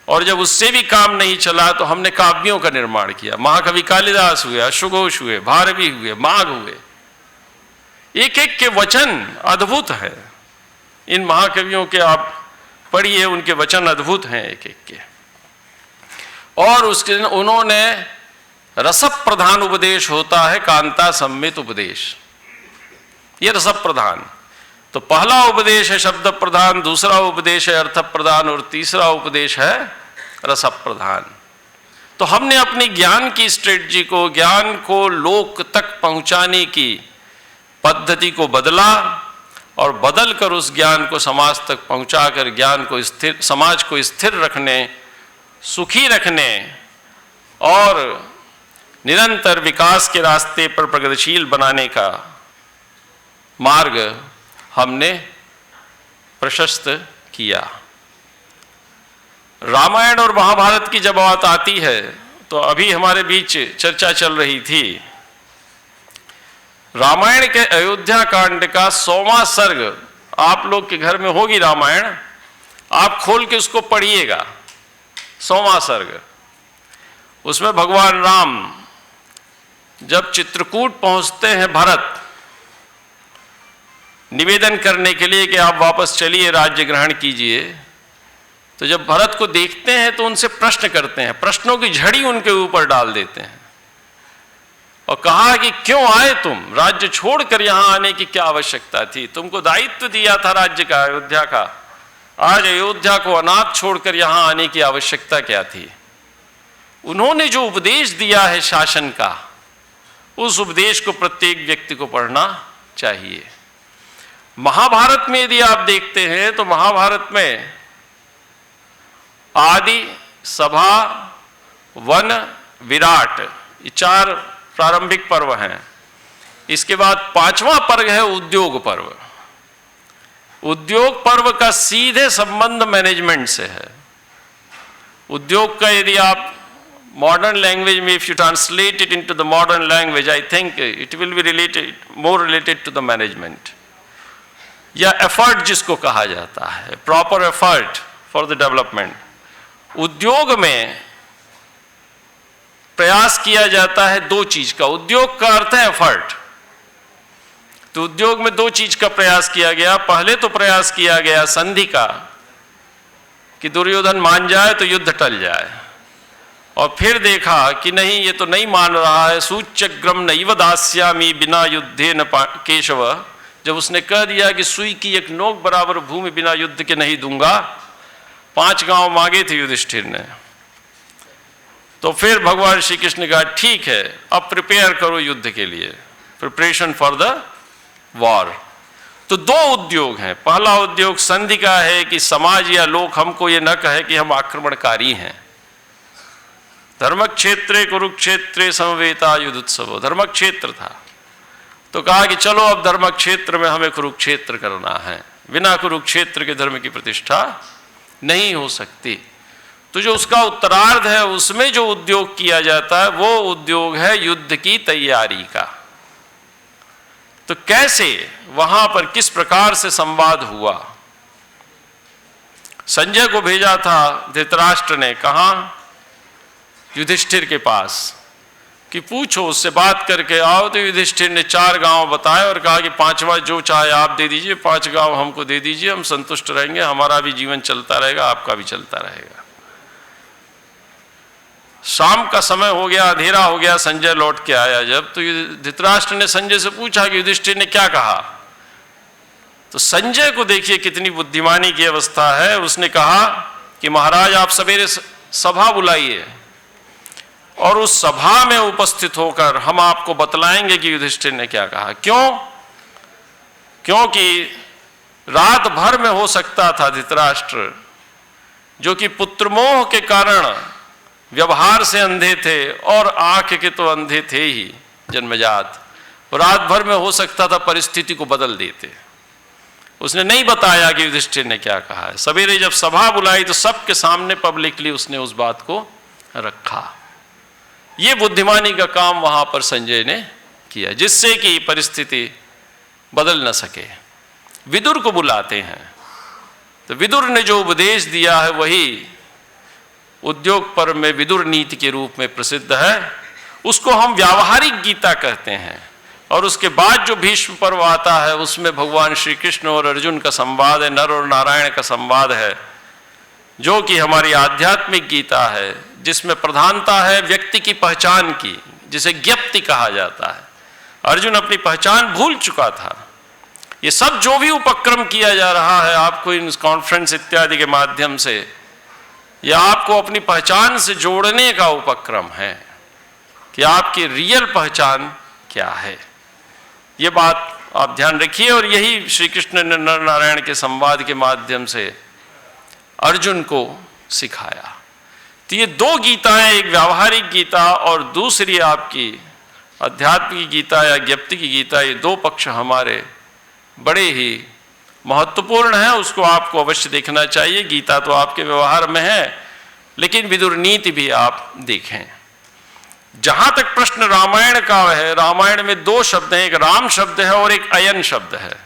और जब उससे भी काम नहीं चला तो हमने काव्यों का निर्माण किया। महाकवि कालिदास हुए, अश्वघोष हुए, भारवी हुए, माघ हुए। एक एक के वचन अद्भुत है। इन महाकवियों के आप पढ़िए, उनके वचन अद्भुत हैं एक एक के। और उसके उन्होंने रस प्रधान उपदेश होता है कांता सम्मित उपदेश, ये रस प्रधान। तो पहला उपदेश है शब्द प्रधान, दूसरा उपदेश है अर्थ प्रधान और तीसरा उपदेश है रस प्रधान। तो हमने अपनी ज्ञान की स्ट्रेटजी को, ज्ञान को लोक तक पहुंचाने की पद्धति को बदला और बदल कर उस ज्ञान को समाज तक पहुंचाकर ज्ञान को स्थिर, समाज को स्थिर रखने, सुखी रखने और निरंतर विकास के रास्ते पर प्रगतिशील बनाने का मार्ग हमने प्रशस्त किया। रामायण और महाभारत की जब बात आती है तो अभी हमारे बीच चर्चा चल रही थी, रामायण के अयोध्या कांड का 100वां सर्ग आप लोग के घर में होगी रामायण, आप खोल के उसको पढ़िएगा। 100वां सर्ग, उसमें भगवान राम जब चित्रकूट पहुंचते हैं भरत निवेदन करने के लिए कि आप वापस चलिए, राज्य ग्रहण कीजिए, तो जब भरत को देखते हैं तो उनसे प्रश्न करते हैं, प्रश्नों की झड़ी उनके ऊपर डाल देते हैं और कहा कि क्यों आए तुम, राज्य छोड़कर यहां आने की क्या आवश्यकता थी, तुमको दायित्व दिया था राज्य का, अयोध्या का, आज अयोध्या को अनाथ छोड़कर यहां आने की आवश्यकता क्या थी। उन्होंने जो उपदेश दिया है शासन का, उस उपदेश को प्रत्येक व्यक्ति को पढ़ना चाहिए। महाभारत में यदि आप देखते हैं तो महाभारत में आदि, सभा, वन, विराट, ये 4 प्रारंभिक पर्व हैं। इसके बाद 5वां पर्व है उद्योग पर्व। उद्योग पर्व का सीधे संबंध मैनेजमेंट से है। उद्योग का यदि आप मॉडर्न लैंग्वेज में if you translate it into the modern language, I think it will be related, more related to the management या एफर्ट जिसको कहा जाता है, proper effort for the development. उद्योग में प्रयास किया जाता है 2 चीज का। उद्योग का अर्थ है एफर्ट। तो उद्योग में 2 चीज का प्रयास किया गया। पहले तो प्रयास किया गया संधि का कि दुर्योधन मान जाए तो युद्ध टल जाए, और फिर देखा कि नहीं, ये तो नहीं मान रहा है, सूच्यग्रम नैव दास्यामि बिना युद्धे न केशव। जब उसने कह दिया कि सुई की एक नोक बराबर भूमि बिना युद्ध के नहीं दूंगा, 5 गांव मांगे थे युधिष्ठिर ने, तो फिर भगवान श्री कृष्ण ने कहा ठीक है, अब प्रिपेयर करो युद्ध के लिए, प्रिपरेशन फॉर द वॉर। तो 2 उद्योग हैं। पहला उद्योग संधि का है कि समाज या लोग हमको ये न कहे कि हम आक्रमणकारी हैं। धर्मक्षेत्रे कुरुक्षेत्रे समवेता युद्धोत्सव, धर्मक्षेत्र था, तो कहा कि चलो अब धर्मक्षेत्र में हमें कुरुक्षेत्र करना है, बिना कुरुक्षेत्र के धर्म की प्रतिष्ठा नहीं हो सकती। तो जो उसका उत्तरार्ध है उसमें जो उद्योग किया जाता है वो उद्योग है युद्ध की तैयारी का। तो कैसे वहां पर किस प्रकार से संवाद हुआ। संजय को भेजा था धृतराष्ट्र ने, कहा युधिष्ठिर के पास कि पूछो, उससे बात करके आओ। तो युधिष्ठिर ने 4 गांव बताए और कहा कि 5वां जो चाहे आप दे दीजिए, 5 गांव हमको दे दीजिए, हम संतुष्ट रहेंगे, हमारा भी जीवन चलता रहेगा, आपका भी चलता रहेगा। शाम का समय हो गया, अंधेरा हो गया, संजय लौट के आया जब, तो धृतराष्ट्र ने संजय से पूछा कि युधिष्ठिर ने क्या कहा। तो संजय को देखिए कितनी बुद्धिमानी की अवस्था है। उसने कहा कि महाराज आप सवेरे सभा बुलाइए और उस सभा में उपस्थित होकर हम आपको बतलाएंगे कि युधिष्ठिर ने क्या कहा। क्यों? क्योंकि रात भर में हो सकता था धृतराष्ट्र, जो कि पुत्रमोह के कारण व्यवहार से अंधे थे और आंख के तो अंधे थे ही जन्मजात, रात भर में हो सकता था परिस्थिति को बदल देते। उसने नहीं बताया कि युधिष्ठिर ने क्या कहा है। सवेरे जब सभा बुलाई तो सबके सामने पब्लिकली उसने उस बात को रखा। ये बुद्धिमानी का काम वहां पर संजय ने किया, जिससे कि परिस्थिति बदल न सके। विदुर को बुलाते हैं, तो विदुर ने जो उपदेश दिया है वही उद्योग पर्व में विदुर नीति के रूप में प्रसिद्ध है। उसको हम व्यावहारिक गीता कहते हैं। और उसके बाद जो भीष्म पर्व आता है उसमें भगवान श्री कृष्ण और अर्जुन का संवाद है, नर और नारायण का संवाद है, जो कि हमारी आध्यात्मिक गीता है, जिसमें प्रधानता है व्यक्ति की पहचान की, जिसे ज्ञप्ति कहा जाता है। अर्जुन अपनी पहचान भूल चुका था। ये सब जो भी उपक्रम किया जा रहा है आपको इन कॉन्फ्रेंस इत्यादि के माध्यम से, यह आपको अपनी पहचान से जोड़ने का उपक्रम है कि आपकी रियल पहचान क्या है। ये बात आप ध्यान रखिए। और यही श्री कृष्ण ने नर नारायण के संवाद के माध्यम से अर्जुन को सिखाया। तो ये दो गीताएं, एक व्यावहारिक गीता और दूसरी आपकी आध्यात्मिक गीता या ज्ञप्ति की गीता, ये दो पक्ष हमारे बड़े ही महत्वपूर्ण है। उसको आपको अवश्य देखना चाहिए। गीता तो आपके व्यवहार में है, लेकिन विदुर नीति भी आप देखें। जहां तक प्रश्न रामायण का है, रामायण में दो शब्द हैं, एक राम शब्द है और एक अयन शब्द है।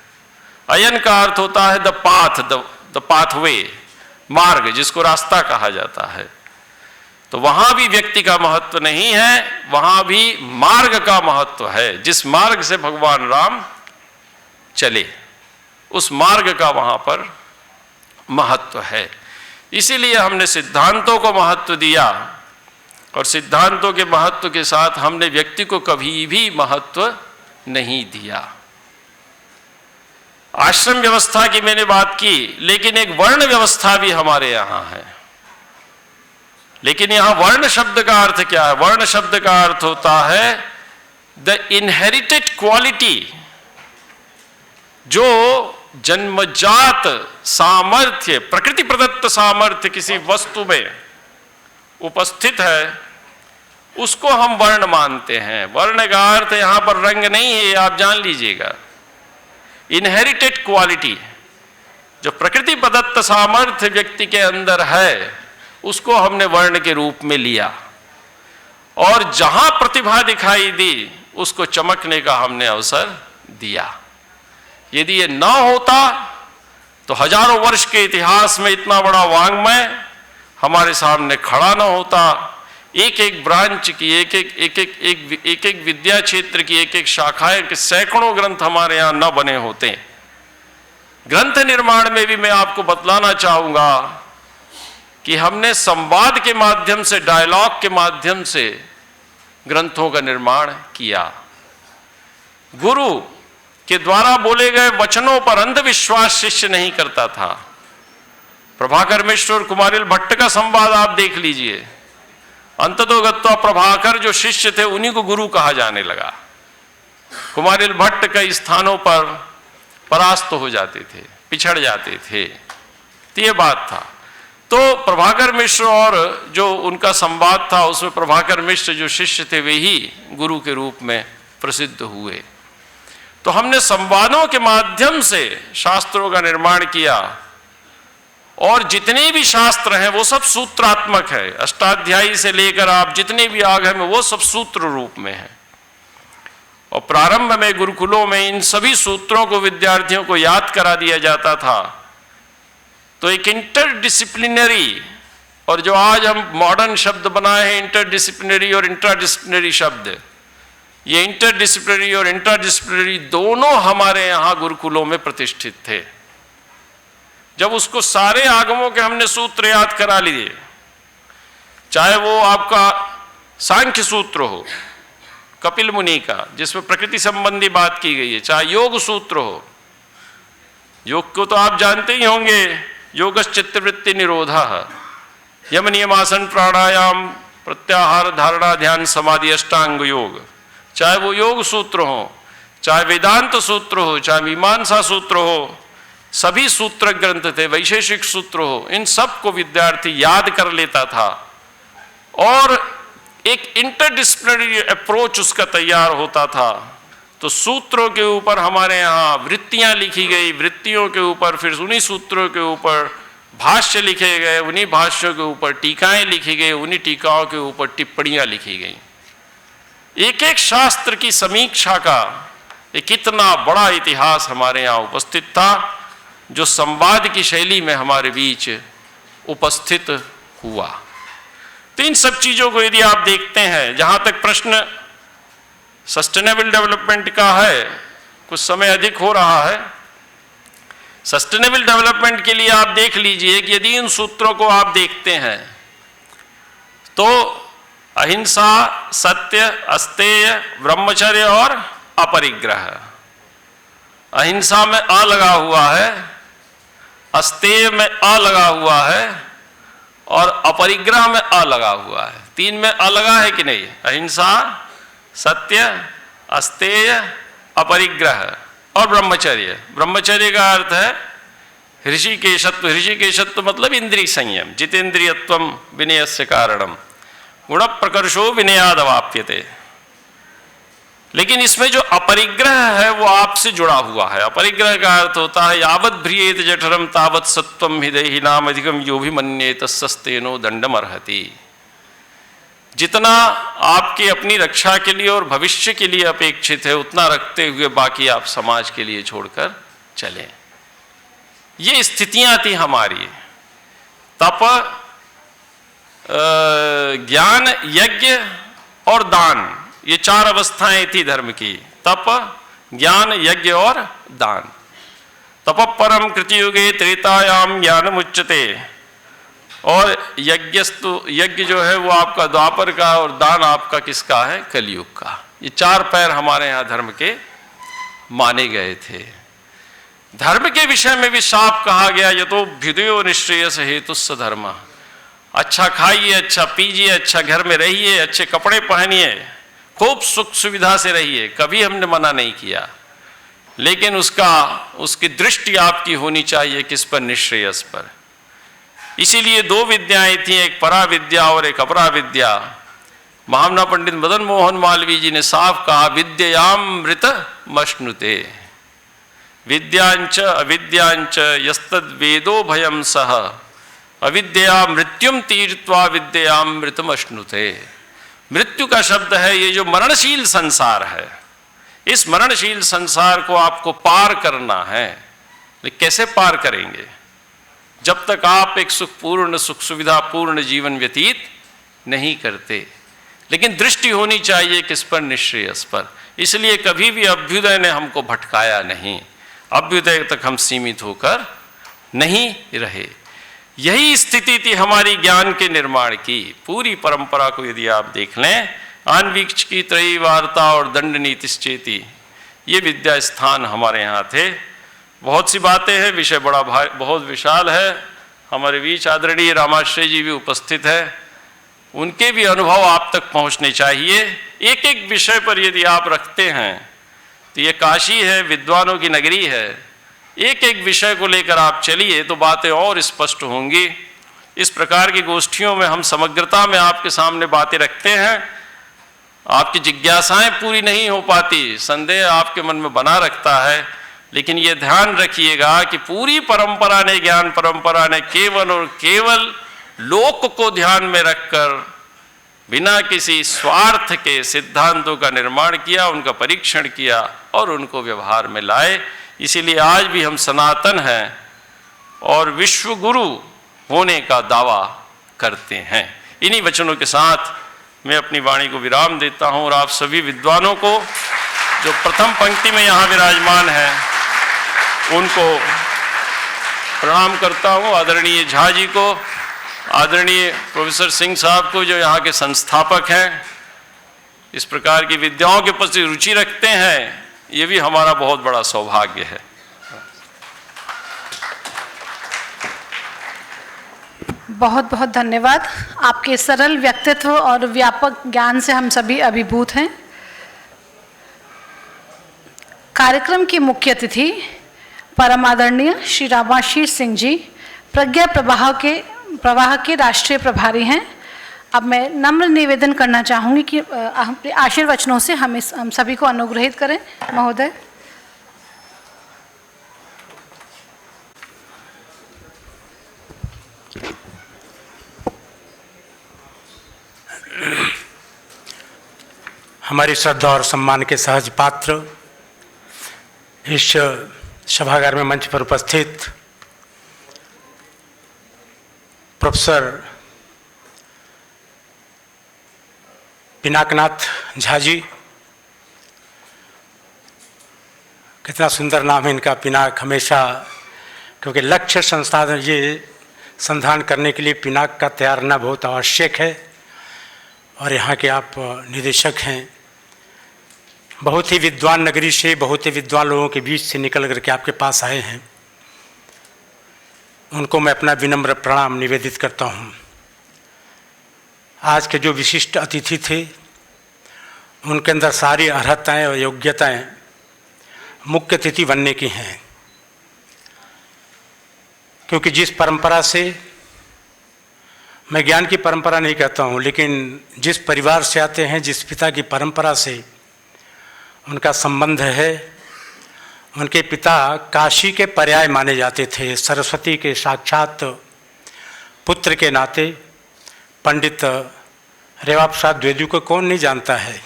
अयन का अर्थ होता है द पाथ, द पाथवे, मार्ग, जिसको रास्ता कहा जाता है। तो वहां भी व्यक्ति का महत्व नहीं है, वहां भी मार्ग का महत्व है। जिस मार्ग से भगवान राम चले उस मार्ग का वहां पर महत्व है। इसीलिए हमने सिद्धांतों को महत्व दिया और सिद्धांतों के महत्व के साथ हमने व्यक्ति को कभी भी महत्व नहीं दिया। आश्रम व्यवस्था की मैंने बात की, लेकिन एक वर्ण व्यवस्था भी हमारे यहां है। लेकिन यहां वर्ण शब्द का अर्थ क्या है? वर्ण शब्द का अर्थ होता है द इनहेरिटेड क्वालिटी, जो जन्मजात सामर्थ्य, प्रकृति प्रदत्त सामर्थ्य किसी वस्तु में उपस्थित है, उसको हम वर्ण मानते हैं। वर्ण का अर्थ यहां पर रंग नहीं है, आप जान लीजिएगा। इनहेरिटेड क्वालिटी, जो प्रकृति प्रदत्त सामर्थ्य व्यक्ति के अंदर है, उसको हमने वर्ण के रूप में लिया। और जहां प्रतिभा दिखाई दी उसको चमकने का हमने अवसर दिया। यदि ये ना होता तो हजारों वर्ष के इतिहास में इतना बड़ा वाङ्मय हमारे सामने खड़ा ना होता। एक एक ब्रांच की, एक एक विद्या क्षेत्र की एक एक शाखाएं के सैकड़ों ग्रंथ हमारे यहाँ न बने होते। ग्रंथ निर्माण में भी मैं आपको बतलाना चाहूंगा कि हमने संवाद के माध्यम से, डायलॉग के माध्यम से ग्रंथों का निर्माण किया। गुरु के द्वारा बोले गए वचनों पर अंधविश्वास शिष्य नहीं करता था। प्रभाकर मिश्र और कुमारिल भट्ट का संवाद आप देख लीजिए। अंततोगत्वा प्रभाकर जो शिष्य थे उन्हीं को गुरु कहा जाने लगा। कुमारिल भट्ट कई स्थानों पर परास्त हो जाते थे, पिछड़ जाते थे। तो ये बात था। तो प्रभाकर मिश्र और जो उनका संवाद था उसमें प्रभाकर मिश्र जो शिष्य थे वे ही गुरु के रूप में प्रसिद्ध हुए। तो हमने संवादों के माध्यम से शास्त्रों का निर्माण किया। और जितने भी शास्त्र हैं वो सब सूत्रात्मक है। अष्टाध्यायी से लेकर आप जितने भी आग हैं वो सब सूत्र रूप में है। और प्रारंभ में गुरुकुलों में इन सभी सूत्रों को विद्यार्थियों को याद करा दिया जाता था। तो एक इंटरडिसिप्लिनरी, और जो आज हम मॉडर्न शब्द बनाए हैं इंटरडिसिप्लिनरी और इंट्राडिसिप्लिनरी शब्द, ये इंटरडिसिप्लिनरी और इंट्राडिसिप्लिनरी दोनों हमारे यहाँ गुरुकुलों में प्रतिष्ठित थे। जब उसको सारे आगमों के हमने सूत्र याद करा लिए, चाहे वो आपका सांख्य सूत्र हो कपिल मुनि का जिसमें प्रकृति संबंधी बात की गई है, चाहे योग सूत्र हो, योग को तो आप जानते ही होंगे, योगश्चित्तवृत्ति निरोधः, यम नियमासन प्राणायाम प्रत्याहार धारणा ध्यान समाधि अष्टांग योग, चाहे वो योग सूत्र हो, चाहे वेदांत सूत्र हो, चाहे मीमांसा सूत्र हो, सभी सूत्र ग्रंथ थे, वैशेषिक सूत्र हो, इन सब को विद्यार्थी याद कर लेता था और एक इंटरडिसिप्लिनरी अप्रोच उसका तैयार होता था। तो सूत्रों के ऊपर हमारे यहाँ वृत्तियाँ लिखी गई, वृत्तियों के ऊपर फिर उन्हीं सूत्रों के ऊपर भाष्य लिखे गए, उन्हीं भाष्यों के ऊपर टीकाएं लिखी गई, उन्हीं टीकाओं के ऊपर टिप्पणियाँ लिखी गई। एक एक शास्त्र की समीक्षा का एक इतना बड़ा इतिहास हमारे यहाँ उपस्थित था, जो संवाद की शैली में हमारे बीच उपस्थित हुआ। तो इन सब चीज़ों को यदि आप देखते हैं, जहाँ तक प्रश्न सस्टेनेबल डेवलपमेंट का है, कुछ समय अधिक हो रहा है। सस्टेनेबल डेवलपमेंट के लिए आप देख लीजिए कि यदि इन सूत्रों को आप देखते हैं तो अहिंसा, सत्य, अस्तेय, ब्रह्मचर्य और अपरिग्रह। अहिंसा में अ लगा हुआ है, अस्तेय में अ लगा हुआ है और अपरिग्रह में अ लगा हुआ है। तीन में अ लगा है कि नहीं? अहिंसा, सत्य, अस्तेय, अपरिग्रह और ब्रह्मचर्य। ब्रह्मचर्य का अर्थ है ऋषिकेशत्व। ऋषिकेशत्व मतलब इंद्रिय संयम, जितेंद्रियत्वम विनयस्य कारणम, गुण प्रकर्षो विनयादवाप्यते। लेकिन इसमें जो अपरिग्रह है वो आपसे जुड़ा हुआ है। अपरिग्रह का अर्थ होता है यावत भ्रियेत जठरम तावत सत्वम हृदय नाम अधिकम यो भी मन्येत सस्तेनो दंडम अर्हति। जितना आपके अपनी रक्षा के लिए और भविष्य के लिए अपेक्षित है उतना रखते हुए बाकी आप समाज के लिए छोड़कर चलें। ये स्थितियां थी हमारी। तप, ज्ञान, यज्ञ और दान, ये चार अवस्थाएं थी धर्म की। तप, ज्ञान, यज्ञ और दान। तप परम कृतियुगे त्रेतायाम ज्ञानम उच्यते। और यज्ञ जो है वो आपका द्वापर का और दान आपका किसका है? कलयुग का। ये चार पैर हमारे यहाँ धर्म के माने गए थे। धर्म के विषय में भी साफ कहा गया यतोभ्युदयो निश्रेयस हेतुस्स धर्म। अच्छा खाइए, अच्छा पीजिए, अच्छा घर में रहिए, अच्छे कपड़े पहनिए, खूब सुख सुविधा से रहिए, कभी हमने मना नहीं किया। लेकिन उसकी दृष्टि आपकी होनी चाहिए किस पर? निश्रेयस पर। इसीलिए दो विद्याएं थी, एक परा विद्या और एक अपरा विद्या। महामना पंडित मदन मोहन मालवीय जी ने साफ कहा विद्यामृत मश्नुते। विद्यांच अविद्यांच यस्तद वेदो भयम सह अविद्या मृत्युम तीर्त्वा विद्यामृतम अश्नुते। मृत्यु का शब्द है ये जो मरणशील संसार है। इस मरणशील संसार को आपको पार करना है। लेकिन कैसे पार करेंगे? जब तक आप एक सुखपूर्ण, सुख सुविधा पूर्ण जीवन व्यतीत नहीं करते। लेकिन दृष्टि होनी चाहिए किस पर? निश्रेयस पर। इसलिए कभी भी अभ्युदय ने हमको भटकाया नहीं। अभ्युदय तक हम सीमित होकर नहीं रहे। यही स्थिति थी हमारी ज्ञान के निर्माण की। पूरी परंपरा को यदि आप देख लें, आन्वीक्ष की त्रयी वार्ता और दंड नीतिश्चेति, ये विद्या स्थान हमारे यहाँ थे। बहुत सी बातें हैं, विषय बहुत विशाल है। हमारे बीच आदरणीय रामाश्रय जी भी उपस्थित है, उनके भी अनुभव आप तक पहुँचने चाहिए। एक एक विषय पर यदि आप रखते हैं तो ये काशी है, विद्वानों की नगरी है। एक एक विषय को लेकर आप चलिए तो बातें और स्पष्ट होंगी। इस प्रकार की गोष्ठियों में हम समग्रता में आपके सामने बातें रखते हैं। आपकी जिज्ञासाएं पूरी नहीं हो पाती, संदेह आपके मन में बना रखता है। लेकिन ये ध्यान रखिएगा कि पूरी परंपरा ने, ज्ञान परंपरा ने केवल और केवल लोक को ध्यान में रखकर बिना किसी स्वार्थ के सिद्धांतों का निर्माण किया, उनका परीक्षण किया और उनको व्यवहार में लाए। इसीलिए आज भी हम सनातन हैं और विश्व गुरु होने का दावा करते हैं। इन्हीं वचनों के साथ मैं अपनी वाणी को विराम देता हूं और आप सभी विद्वानों को जो प्रथम पंक्ति में यहाँ विराजमान हैं उनको प्रणाम करता हूँ। आदरणीय झा जी को, आदरणीय प्रोफेसर सिंह साहब को जो यहाँ के संस्थापक हैं, इस प्रकार की विद्याओं के प्रति रुचि रखते हैं, ये भी हमारा बहुत बड़ा सौभाग्य है। बहुत बहुत धन्यवाद। आपके सरल व्यक्तित्व और व्यापक ज्ञान से हम सभी अभिभूत हैं। कार्यक्रम की मुख्य अतिथि परमादरणीय श्री रामाशीष सिंह जी प्रज्ञा प्रवाह के राष्ट्रीय प्रभारी हैं। अब मैं नम्र निवेदन करना चाहूँगी कि अपने आशीर्वचनों से हम सभी को अनुग्रहित करें। महोदय। हमारी श्रद्धा और सम्मान के सहज पात्र, इस सभागार में मंच पर उपस्थित प्रोफेसर पिनाकनाथ झा जी, कितना सुंदर नाम है इनका, पिनाक। हमेशा क्योंकि लक्ष्य संसाधन ये संधान करने के लिए पिनाक का तैयार रहना बहुत आवश्यक है, और यहाँ के आप निदेशक हैं। बहुत ही विद्वान नगरी से, बहुत ही विद्वान लोगों के बीच से निकल करके आपके पास आए हैं, उनको मैं अपना विनम्र प्रणाम निवेदित करता हूँ। आज के जो विशिष्ट अतिथि थे, उनके अंदर सारी अर्हताएँ और योग्यताएँ मुख्य अतिथि बनने की हैं, क्योंकि जिस परंपरा से, मैं ज्ञान की परंपरा नहीं कहता हूँ, लेकिन जिस परिवार से आते हैं, जिस पिता की परंपरा से उनका संबंध है, उनके पिता काशी के पर्याय माने जाते थे, सरस्वती के साक्षात पुत्र के नाते। पंडित रेवा प्रसाद द्विवेदी को कौन नहीं जानता है,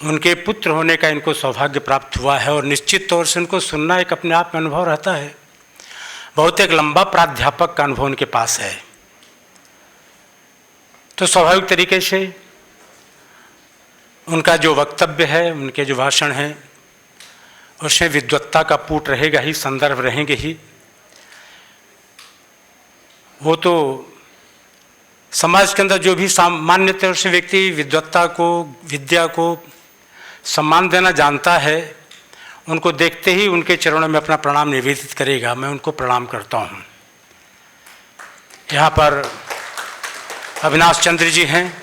उनके पुत्र होने का इनको सौभाग्य प्राप्त हुआ है, और निश्चित तौर से उनको सुनना एक अपने आप में अनुभव रहता है। बहुत एक लंबा प्राध्यापक का अनुभव उनके पास है, तो स्वाभाविक तरीके से उनका जो वक्तव्य है, उनके जो भाषण हैं, उसमें विद्वत्ता का पूट रहेगा ही, संदर्भ रहेंगे ही। वो तो समाज के अंदर जो भी सामान्य तौर से व्यक्ति विद्वत्ता को, विद्या को सम्मान देना जानता है, उनको देखते ही उनके चरणों में अपना प्रणाम निवेदित करेगा। मैं उनको प्रणाम करता हूँ। यहाँ पर अविनाश चंद्र जी हैं,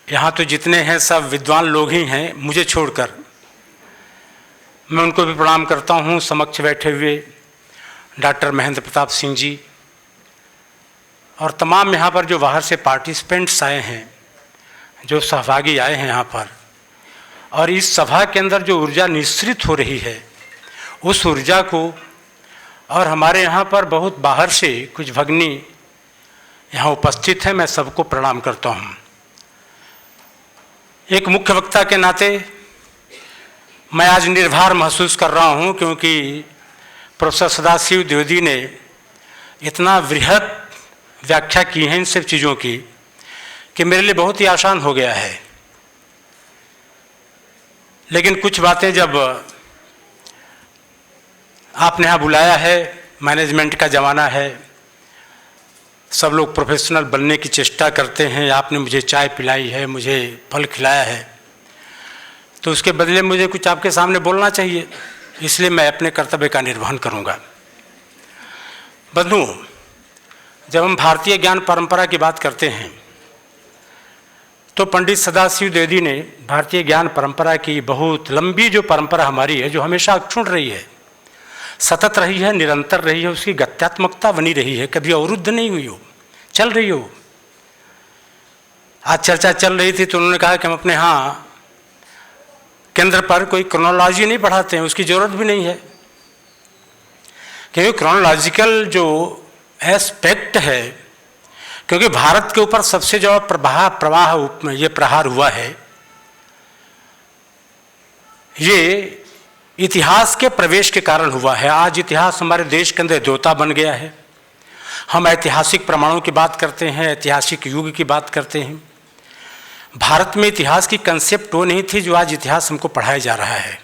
यहाँ तो जितने हैं सब विद्वान लोग ही हैं मुझे छोड़कर। मैं उनको भी प्रणाम करता हूँ। समक्ष बैठे हुए डॉक्टर महेंद्र प्रताप सिंह जी और तमाम यहाँ पर जो बाहर से पार्टिसिपेंट्स आए हैं, जो सहभागी आए हैं यहाँ पर, और इस सभा के अंदर जो ऊर्जा निश्रित हो रही है, उस ऊर्जा को, और हमारे यहाँ पर बहुत बाहर से कुछ भगनी यहाँ उपस्थित हैं, मैं सबको प्रणाम करता हूँ। एक मुख्य वक्ता के नाते मैं आज निर्भर महसूस कर रहा हूँ, क्योंकि प्रोफेसर सदाशिव द्विवेदी ने इतना वृहद व्याख्या की है इन सब चीज़ों की कि मेरे लिए बहुत ही आसान हो गया है। लेकिन कुछ बातें जब आपने यहाँ बुलाया है, मैनेजमेंट का ज़माना है, सब लोग प्रोफेशनल बनने की चेष्टा करते हैं, आपने मुझे चाय पिलाई है, मुझे फल खिलाया है, तो उसके बदले मुझे कुछ आपके सामने बोलना चाहिए, इसलिए मैं अपने कर्तव्य का निर्वहन करूँगा। बंधुओं, जब हम भारतीय ज्ञान परंपरा की बात करते हैं तो पंडित सदाशिव द्विवेदी ने भारतीय ज्ञान परंपरा की बहुत लंबी जो परंपरा हमारी है, जो हमेशा अक्षुण्ण रही है, सतत रही है, निरंतर रही है, उसकी गत्यात्मकता बनी रही है, कभी अवरुद्ध नहीं हुई हो, चल रही हो। आज चर्चा चल रही थी तो उन्होंने कहा कि हम अपने यहाँ केंद्र पर कोई क्रोनोलॉजी नहीं पढ़ाते हैं, उसकी ज़रूरत भी नहीं है, क्योंकि क्रोनोलॉजिकल जो एस्पेक्ट है, क्योंकि भारत के ऊपर सबसे जो प्रवाह ये प्रहार हुआ है, ये इतिहास के प्रवेश के कारण हुआ है। आज इतिहास हमारे देश के अंदर देवता बन गया है। हम ऐतिहासिक प्रमाणों की बात करते हैं, ऐतिहासिक युग की बात करते हैं। भारत में इतिहास की कंसेप्ट वो नहीं थी जो आज इतिहास हमको पढ़ाया जा रहा है,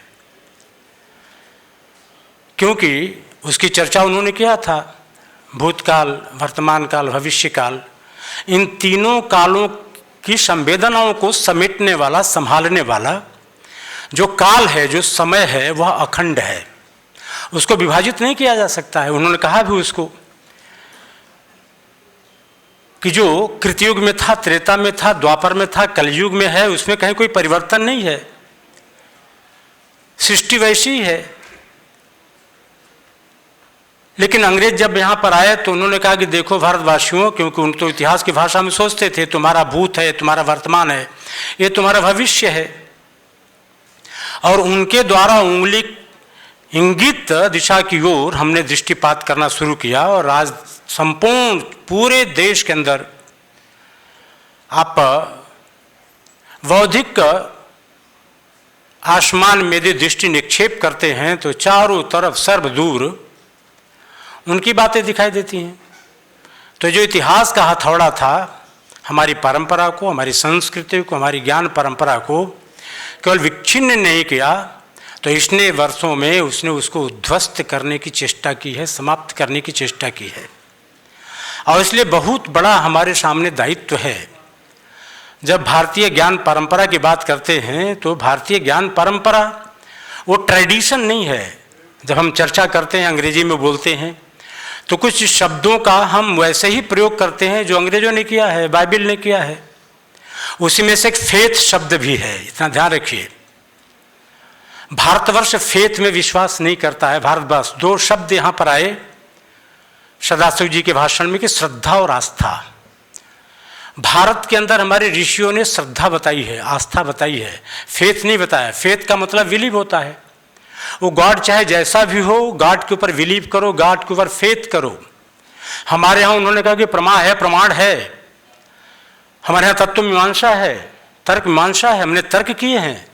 क्योंकि उसकी चर्चा उन्होंने किया था। भूतकाल, वर्तमान काल, भविष्य काल, इन तीनों कालों की संवेदनाओं को समेटने वाला, संभालने वाला जो काल है, जो समय है, वह अखंड है, उसको विभाजित नहीं किया जा सकता है। उन्होंने कहा भी उसको कि जो कृतयुग में था, त्रेता में था, द्वापर में था, कलयुग में है, उसमें कहीं कोई परिवर्तन नहीं है, सृष्टि वैसी ही है। लेकिन अंग्रेज जब यहाँ पर आए तो उन्होंने कहा कि देखो भारतवासियों, क्योंकि उन तो इतिहास की भाषा में सोचते थे, तुम्हारा भूत है, तुम्हारा वर्तमान है, ये तुम्हारा भविष्य है। और उनके द्वारा उंगली इंगित दिशा की ओर हमने दृष्टिपात करना शुरू किया और आज संपूर्ण पूरे देश के अंदर आप बौद्धिक आसमान में यदि दृष्टि निक्षेप करते हैं तो चारों तरफ सर्वदूर उनकी बातें दिखाई देती हैं। तो जो इतिहास का हथौड़ा था हमारी परंपरा को, हमारी संस्कृति को, हमारी ज्ञान परंपरा को केवल विच्छिन्न नहीं किया, तो इतने वर्षों में उसने उसको ध्वस्त करने की चेष्टा की है, समाप्त करने की चेष्टा की है। और इसलिए बहुत बड़ा हमारे सामने दायित्व है। जब भारतीय ज्ञान परंपरा की बात करते हैं तो भारतीय ज्ञान परंपरा वो ट्रेडिशन नहीं है। जब हम चर्चा करते हैं, अंग्रेजी में बोलते हैं, तो कुछ शब्दों का हम वैसे ही प्रयोग करते हैं जो अंग्रेजों ने किया है, बाइबल ने किया है। उसी में से एक फेथ शब्द भी है, इतना ध्यान रखिए। भारतवर्ष फेथ में विश्वास नहीं करता है, भारतवर्ष। दो शब्द यहाँ पर आए सदाशिव जी के भाषण में कि श्रद्धा और आस्था। भारत के अंदर हमारे ऋषियों ने श्रद्धा बताई है, आस्था बताई है, फेथ नहीं बताया। फेथ का मतलब बिलीव होता है। वो गॉड चाहे जैसा भी हो, गॉड के ऊपर बिलीव करो, गॉड के ऊपर फेथ करो। हमारे यहाँ उन्होंने कहा कि प्रमा है, प्रमाण है। हमारे यहाँ तत्व मीमांसा है, तर्क मीमांसा है, हमने तर्क किए हैं।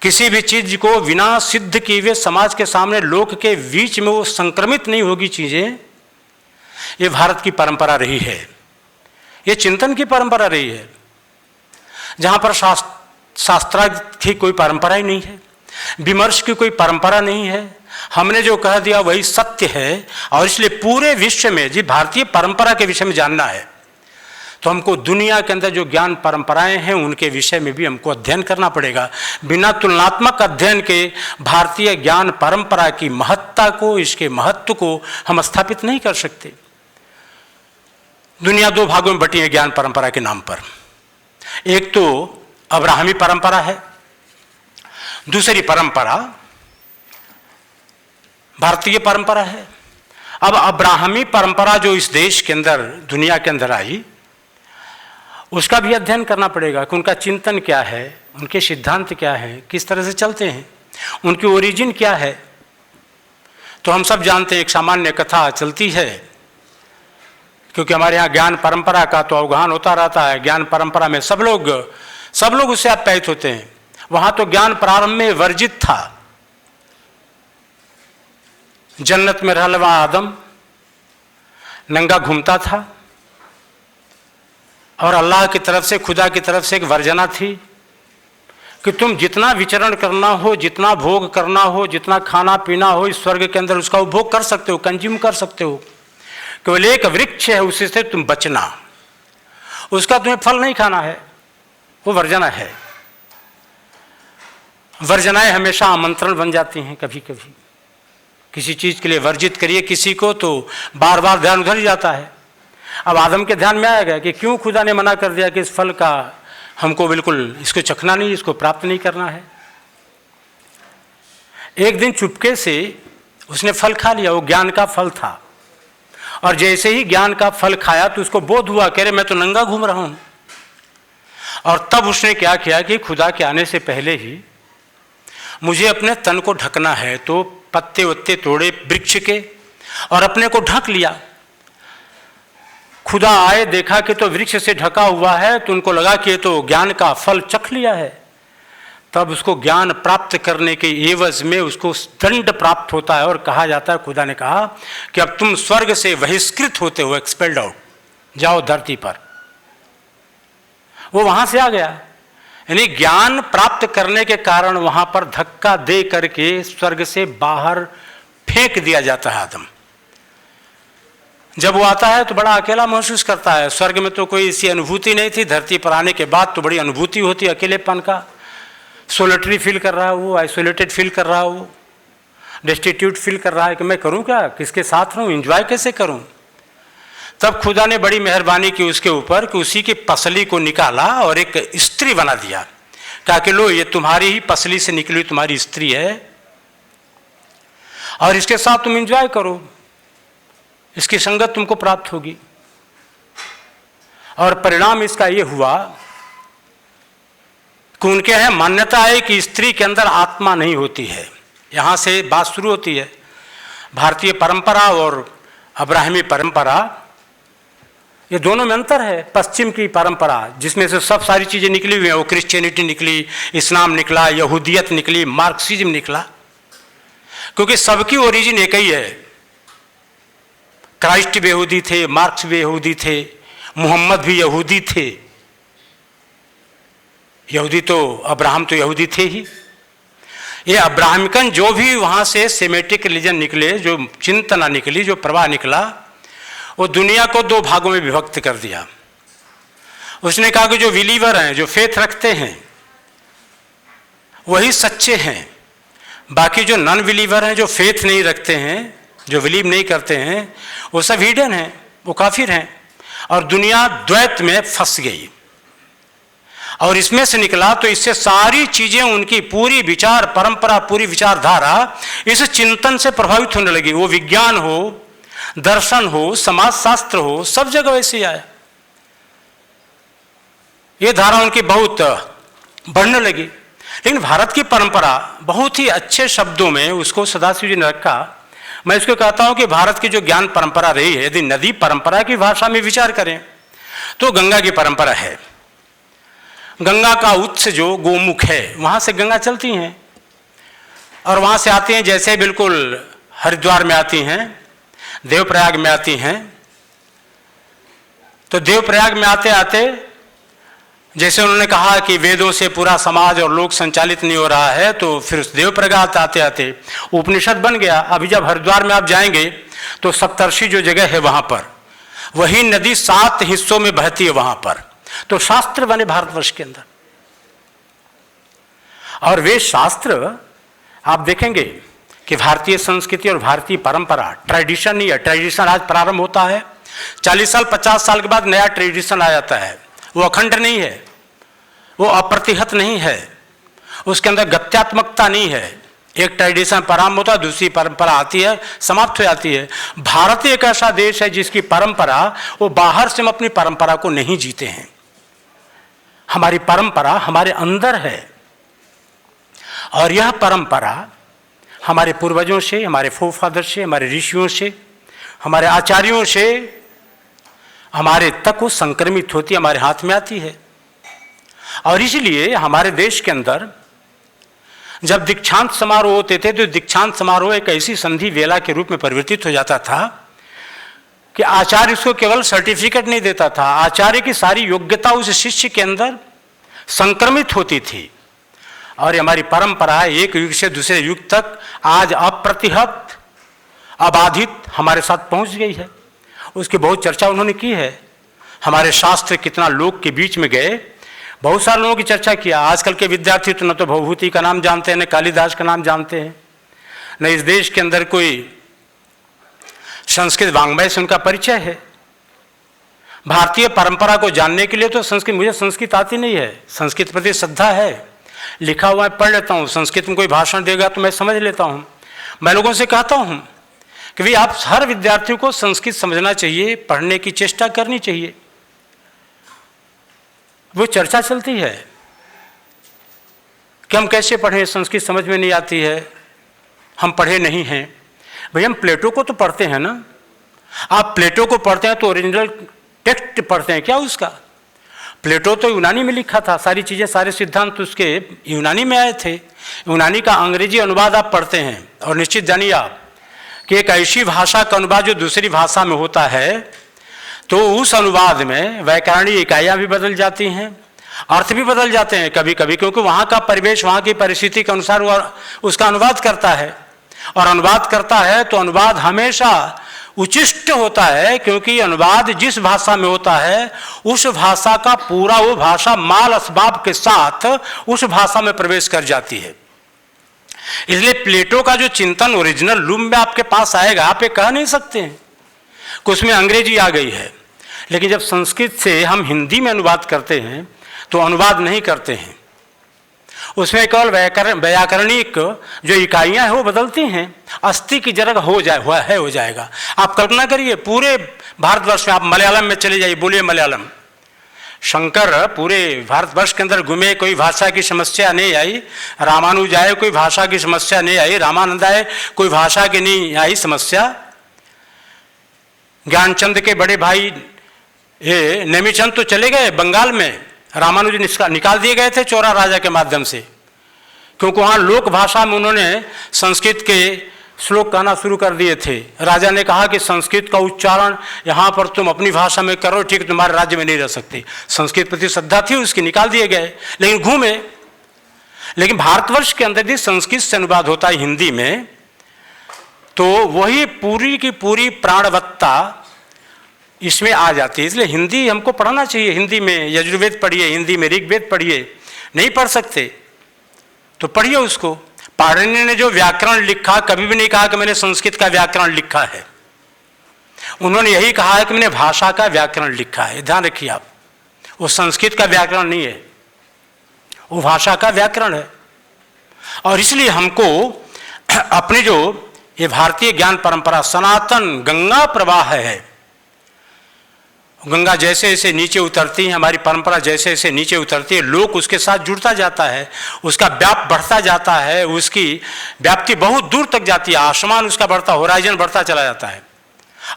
किसी भी चीज को बिना सिद्ध किए हुए समाज के सामने, लोक के बीच में वो संक्रमित नहीं होगी चीजें। ये भारत की परंपरा रही है, ये चिंतन की परंपरा रही है, जहां पर शास्त्रार्थ की कोई परंपरा ही नहीं है, विमर्श की कोई परंपरा नहीं है। हमने जो कह दिया वही सत्य है। और इसलिए पूरे विश्व में जी भारतीय परंपरा के विषय में जानना है तो हमको दुनिया के अंदर जो ज्ञान परंपराएं हैं उनके विषय में भी हमको अध्ययन करना पड़ेगा। बिना तुलनात्मक अध्ययन के भारतीय ज्ञान परंपरा की महत्ता को, इसके महत्व को हम स्थापित नहीं कर सकते। दुनिया दो भागों में बटी है ज्ञान परंपरा के नाम पर। एक तो अब्राहमी परंपरा है, दूसरी परंपरा भारतीय परंपरा है। अब अब्राहमी परंपरा जो इस देश के अंदर, दुनिया के अंदर आई, उसका भी अध्ययन करना पड़ेगा कि उनका चिंतन क्या है, उनके सिद्धांत क्या है, किस तरह से चलते हैं, उनकी ओरिजिन क्या है। तो हम सब जानते हैं, एक सामान्य कथा चलती है, क्योंकि हमारे यहाँ ज्ञान परंपरा का तो अवगाहन होता रहता है। ज्ञान परंपरा में सब लोग उससे आप्यायित होते हैं। वहां तो ज्ञान प्रारंभ में वर्जित था। जन्नत में रहलवा आदम नंगा घूमता था और अल्लाह की तरफ से, खुदा की तरफ से एक वर्जना थी कि तुम जितना विचरण करना हो, जितना भोग करना हो, जितना खाना पीना हो इस स्वर्ग के अंदर, उसका उपभोग कर सकते हो, कंज्यूम कर सकते हो। केवल एक वृक्ष है, उसी से तुम बचना, उसका तुम्हें फल नहीं खाना है। वो वर्जना है। वर्जनाएं हमेशा आमंत्रण बन जाती हैं। कभी कभी किसी चीज के लिए वर्जित करिए किसी को तो बार बार ध्यान उधर ही जाता है। अब आदम के ध्यान में आएगा कि क्यों खुदा ने मना कर दिया कि इस फल का हमको बिल्कुल इसको चखना नहीं, इसको प्राप्त नहीं करना है। एक दिन चुपके से उसने फल खा लिया, वो ज्ञान का फल था। और जैसे ही ज्ञान का फल खाया तो उसको बोध हुआ, कह रहे मैं तो नंगा घूम रहा हूं। और तब उसने क्या किया कि खुदा के आने से पहले ही मुझे अपने तन को ढकना है, तो पत्ते वत्ते तोड़े वृक्ष के और अपने को ढक लिया। खुदा आए, देखा कि तो वृक्ष से ढका हुआ है, तो उनको लगा कि ये तो ज्ञान का फल चख लिया है। तब उसको ज्ञान प्राप्त करने के एवज में उसको दंड प्राप्त होता है और कहा जाता है, खुदा ने कहा कि अब तुम स्वर्ग से बहिष्कृत होते हो, एक्सपेल्ड आउट, जाओ धरती पर। वो वहां से आ गया। यानी ज्ञान प्राप्त करने के कारण वहां पर धक्का दे करके स्वर्ग से बाहर फेंक दिया जाता है आदम। जब वो आता है तो बड़ा अकेला महसूस करता है। स्वर्ग में तो कोई ऐसी अनुभूति नहीं थी, धरती पर आने के बाद तो बड़ी अनुभूति होती है अकेलेपन का। सोलिटरी फील कर रहा है वो, आइसोलेटेड फील कर रहा है वो, डेस्टिट्यूट फील कर रहा है कि मैं करूं क्या, किसके साथ रहूं, एंजॉय कैसे करूं। तब खुदा ने बड़ी मेहरबानी की उसके ऊपर कि उसी की पसली को निकाला और एक स्त्री बना दिया। कहा कि लो, ये तुम्हारी ही पसली से निकली तुम्हारी स्त्री है। और इसके साथ तुम एंजॉय करो, इसकी संगत तुमको प्राप्त होगी। और परिणाम इसका ये हुआ कि उनके यहाँ मान्यता है कि स्त्री के अंदर आत्मा नहीं होती है। यहाँ से बात शुरू होती है। भारतीय परंपरा और अब्राहमी परंपरा, ये दोनों में अंतर है। पश्चिम की परंपरा जिसमें से सब सारी चीज़ें निकली हुई हैं, वो क्रिश्चियनिटी निकली, इस्लाम निकला, यहूदियत निकली, मार्क्सिज्म निकला, क्योंकि सबकी ओरिजिन एक ही है। क्राइस्ट भी यहूदी थे, मार्क्स भी यहूदी थे, मोहम्मद भी यहूदी थे। यहूदी तो अब्राहम तो यहूदी थे ही। ये अब्राहमिकन जो भी वहाँ से सेमेटिक रिलीजन निकले, जो चिंतना निकली, जो प्रवाह निकला, वो दुनिया को दो भागों में विभक्त कर दिया। उसने कहा कि जो बिलीवर हैं, जो फेथ रखते हैं, वही सच्चे हैं। बाकी जो नॉन बिलीवर हैं, जो फेथ नहीं रखते हैं, जो बिलीव नहीं करते हैं, वो सब हिडन हैं, वो काफिर हैं। और दुनिया द्वैत में फंस गई और इसमें से निकला तो इससे सारी चीजें, उनकी पूरी विचार परंपरा, पूरी विचारधारा इस चिंतन से प्रभावित होने लगी। वो विज्ञान हो, दर्शन हो, समाजशास्त्र हो, सब जगह वैसे ही आया। ये धारा उनकी बहुत बढ़ने लगी। लेकिन भारत की परंपरा बहुत ही अच्छे शब्दों में उसको सदाशिव जी ने रखा। मैं इसको कहता हूं कि भारत की जो ज्ञान परंपरा रही है, यदि नदी परंपरा की भाषा में विचार करें तो गंगा की परंपरा है। गंगा का उत्स जो गोमुख है, वहां से गंगा चलती हैं और वहां से आती हैं, जैसे बिल्कुल हरिद्वार में आती हैं, देवप्रयाग में आती हैं। तो देवप्रयाग में आते आते जैसे उन्होंने कहा कि वेदों से पूरा समाज और लोक संचालित नहीं हो रहा है, तो फिर उस देवप्रयाग आते आते उपनिषद बन गया। अभी जब हरिद्वार में आप जाएंगे तो सप्तर्षि जो जगह है वहां पर वही नदी 7 हिस्सों में बहती है वहां पर। तो शास्त्र बने भारतवर्ष के अंदर, और वे शास्त्र आप देखेंगे कि भारतीय संस्कृति और भारतीय परंपरा ट्रेडिशन नहीं है। ट्रेडिशन आज प्रारंभ होता है, 40 साल 50 साल के बाद नया ट्रेडिशन आ जाता है। वो अखंड नहीं है, वो अप्रतिहत नहीं है, उसके अंदर गत्यात्मकता नहीं है। एक ट्रेडिशन प्रारंभ होता है, दूसरी परंपरा आती है, समाप्त हो जाती है। भारत एक ऐसा देश है जिसकी परंपरा, वो बाहर से हम अपनी परंपरा को नहीं जीते हैं। हमारी परंपरा हमारे अंदर है, और यह परंपरा हमारे पूर्वजों से, हमारे फोरफादर से, हमारे ऋषियों से, हमारे आचार्यों से हमारे तक वो संक्रमित होती, हमारे हाथ में आती है। और इसलिए हमारे देश के अंदर जब दीक्षांत समारोह होते थे तो दीक्षांत समारोह एक ऐसी संधि वेला के रूप में परिवर्तित हो जाता था कि आचार्य उसको केवल सर्टिफिकेट नहीं देता था, आचार्य की सारी योग्यता उस शिष्य के अंदर संक्रमित होती थी। और हमारी परंपरा एक युग से दूसरे युग तक आज अप्रतिहत, अबाधित हमारे साथ पहुंच गई है। उसकी बहुत चर्चा उन्होंने की है। हमारे शास्त्र कितना लोग के बीच में गए, बहुत सारे लोगों की चर्चा किया। आजकल के विद्यार्थी तो न तो भवभूति का नाम जानते हैं, न कालिदास का नाम जानते हैं, न इस देश के अंदर कोई संस्कृत वाङ्मय से उनका परिचय है। भारतीय परंपरा को जानने के लिए तो संस्कृत, मुझे संस्कृत आती नहीं है, संस्कृत प्रति श्रद्धा है, लिखा हुआ पढ़ लेता हूँ, संस्कृत में कोई भाषण देगा तो मैं समझ लेता हूँ। मैं लोगों से कहता हूँ कि भाई आप हर विद्यार्थियों को संस्कृत समझना चाहिए, पढ़ने की चेष्टा करनी चाहिए। वो चर्चा चलती है कि हम कैसे पढ़ें, संस्कृत समझ में नहीं आती है, हम पढ़े नहीं हैं। भाई हम प्लेटो को तो पढ़ते हैं ना, आप प्लेटो को पढ़ते हैं तो ओरिजिनल टेक्स्ट पढ़ते हैं क्या उसका? प्लेटो तो यूनानी में लिखा था, सारी चीज़ें, सारे सिद्धांत उसके यूनानी में आए थे। यूनानी का अंग्रेजी अनुवाद आप पढ़ते हैं, और निश्चित जानिए आप कि एक ऐसी भाषा का अनुवाद जो दूसरी भाषा में होता है तो उस अनुवाद में व्याकरणीय इकाइयाँ भी बदल जाती हैं, अर्थ भी बदल जाते हैं कभी कभी, क्योंकि वहाँ का परिवेश, वहाँ की परिस्थिति के अनुसार वो उसका अनुवाद करता है। और अनुवाद करता है तो अनुवाद हमेशा उचिष्ट होता है, क्योंकि अनुवाद जिस भाषा में होता है उस भाषा का पूरा वो भाषा माल असबाब के साथ उस भाषा में प्रवेश कर जाती है। इसलिए प्लेटो का जो चिंतन ओरिजिनल रूप में आपके पास आएगा, आप ये कह नहीं सकते हैं कि उसमें अंग्रेजी आ गई है। लेकिन जब संस्कृत से हम हिंदी में अनुवाद करते हैं तो अनुवाद नहीं करते हैं, उसमें केवल व्याकरणिक जो इकाइयां हैं वो बदलती हैं, अस्थि की जगह हो जाएगा। आप कल्पना करिए पूरे भारतवर्ष में, आप मलयालम में चले जाइए, बोलिए मलयालम। शंकर पूरे भारतवर्ष के अंदर घूमे, कोई भाषा की समस्या नहीं आई। रामानुज आए, कोई भाषा की समस्या नहीं आई। रामानंद आए, कोई भाषा की नहीं आई समस्या। ज्ञानचंद के बड़े भाई ये नेमिचंद तो चले गए बंगाल में, रामानुज निकाल दिए गए थे चोरा राजा के माध्यम से, क्योंकि वहाँ लोक भाषा में उन्होंने संस्कृत के श्लोक कहना शुरू कर दिए थे। राजा ने कहा कि संस्कृत का उच्चारण यहाँ पर तुम अपनी भाषा में करो, ठीक, तुम्हारे राज्य में नहीं रह सकते। संस्कृत प्रति श्रद्धा थी उसकी, निकाल दिए गए, लेकिन घूमे। लेकिन भारतवर्ष के अंदर यदि संस्कृत से अनुवाद होता है हिंदी में, तो वही पूरी की पूरी प्राणवत्ता इसमें आ जाती है। इसलिए हिंदी हमको पढ़ना चाहिए। हिंदी में यजुर्वेद पढ़िए, हिंदी में ऋग्वेद पढ़िए। नहीं पढ़ सकते तो पढ़िए उसको। पाणिनि ने जो व्याकरण लिखा, कभी भी नहीं कहा कि मैंने संस्कृत का व्याकरण लिखा है। उन्होंने यही कहा है कि मैंने भाषा का व्याकरण लिखा है। ध्यान रखिए आप, वो संस्कृत का व्याकरण नहीं है, वो भाषा का व्याकरण है। और इसलिए हमको अपनी जो ये भारतीय ज्ञान परंपरा सनातन गंगा प्रवाह है, गंगा जैसे जैसे नीचे उतरती है, हमारी परंपरा जैसे जैसे नीचे उतरती है, लोक उसके साथ जुड़ता जाता है, उसका व्याप बढ़ता जाता है, उसकी व्याप्ति बहुत दूर तक जाती है, आसमान उसका बढ़ता, होराइजन बढ़ता चला जाता है,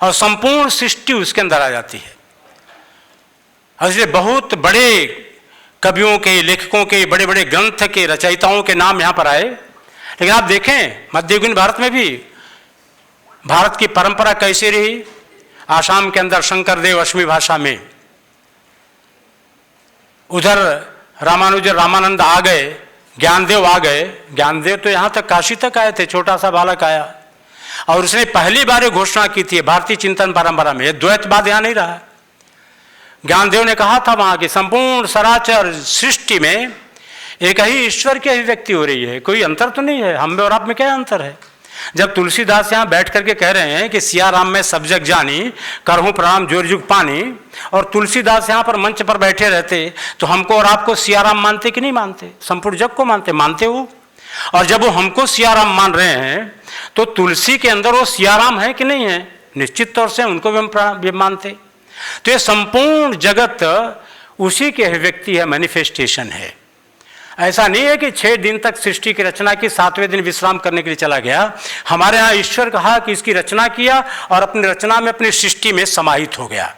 और संपूर्ण सृष्टि उसके अंदर आ जाती है। और इसलिए बहुत बड़े कवियों के, लेखकों के, बड़े बड़े ग्रंथ के रचयिताओं के नाम यहाँ पर आए। लेकिन आप देखें मध्ययुगीन भारत में भी भारत की परंपरा कैसे रही। आसाम के अंदर शंकरदेव असमी भाषा में, उधर रामानुज रामानंद आ गए, ज्ञानदेव आ गए। ज्ञानदेव तो यहाँ तक काशी तक आए थे, छोटा सा बालक आया, और उसने पहली बार ये घोषणा की थी भारतीय चिंतन परंपरा में, द्वैतवाद यहाँ नहीं रहा। ज्ञानदेव ने कहा था वहाँ की संपूर्ण सराचर सृष्टि में एक ही ईश्वर की अभिव्यक्ति हो रही है, कोई अंतर तो नहीं है, हम में और आप में क्या अंतर है। जब तुलसीदास यहाँ बैठ करके कह रहे हैं कि सिया राम में सब जग जानी, करहूँ प्रणाम जोर जुग पानी, और तुलसीदास यहाँ पर मंच पर बैठे रहते तो हमको और आपको सिया राम मानते कि नहीं मानते? संपूर्ण जग को मानते हो। और जब वो हमको सिया राम मान रहे हैं तो तुलसी के अंदर वो सिया राम है कि नहीं है? निश्चित तौर से उनको भी हम मानते। तो ये संपूर्ण जगत उसी की अभिव्यक्ति है, मैनिफेस्टेशन है। ऐसा नहीं है कि 6 दिन तक सृष्टि की रचना की, 7वें दिन विश्राम करने के लिए चला गया। हमारे यहाँ ईश्वर कहा कि इसकी रचना किया और अपनी रचना में, अपनी सृष्टि में समाहित हो गया।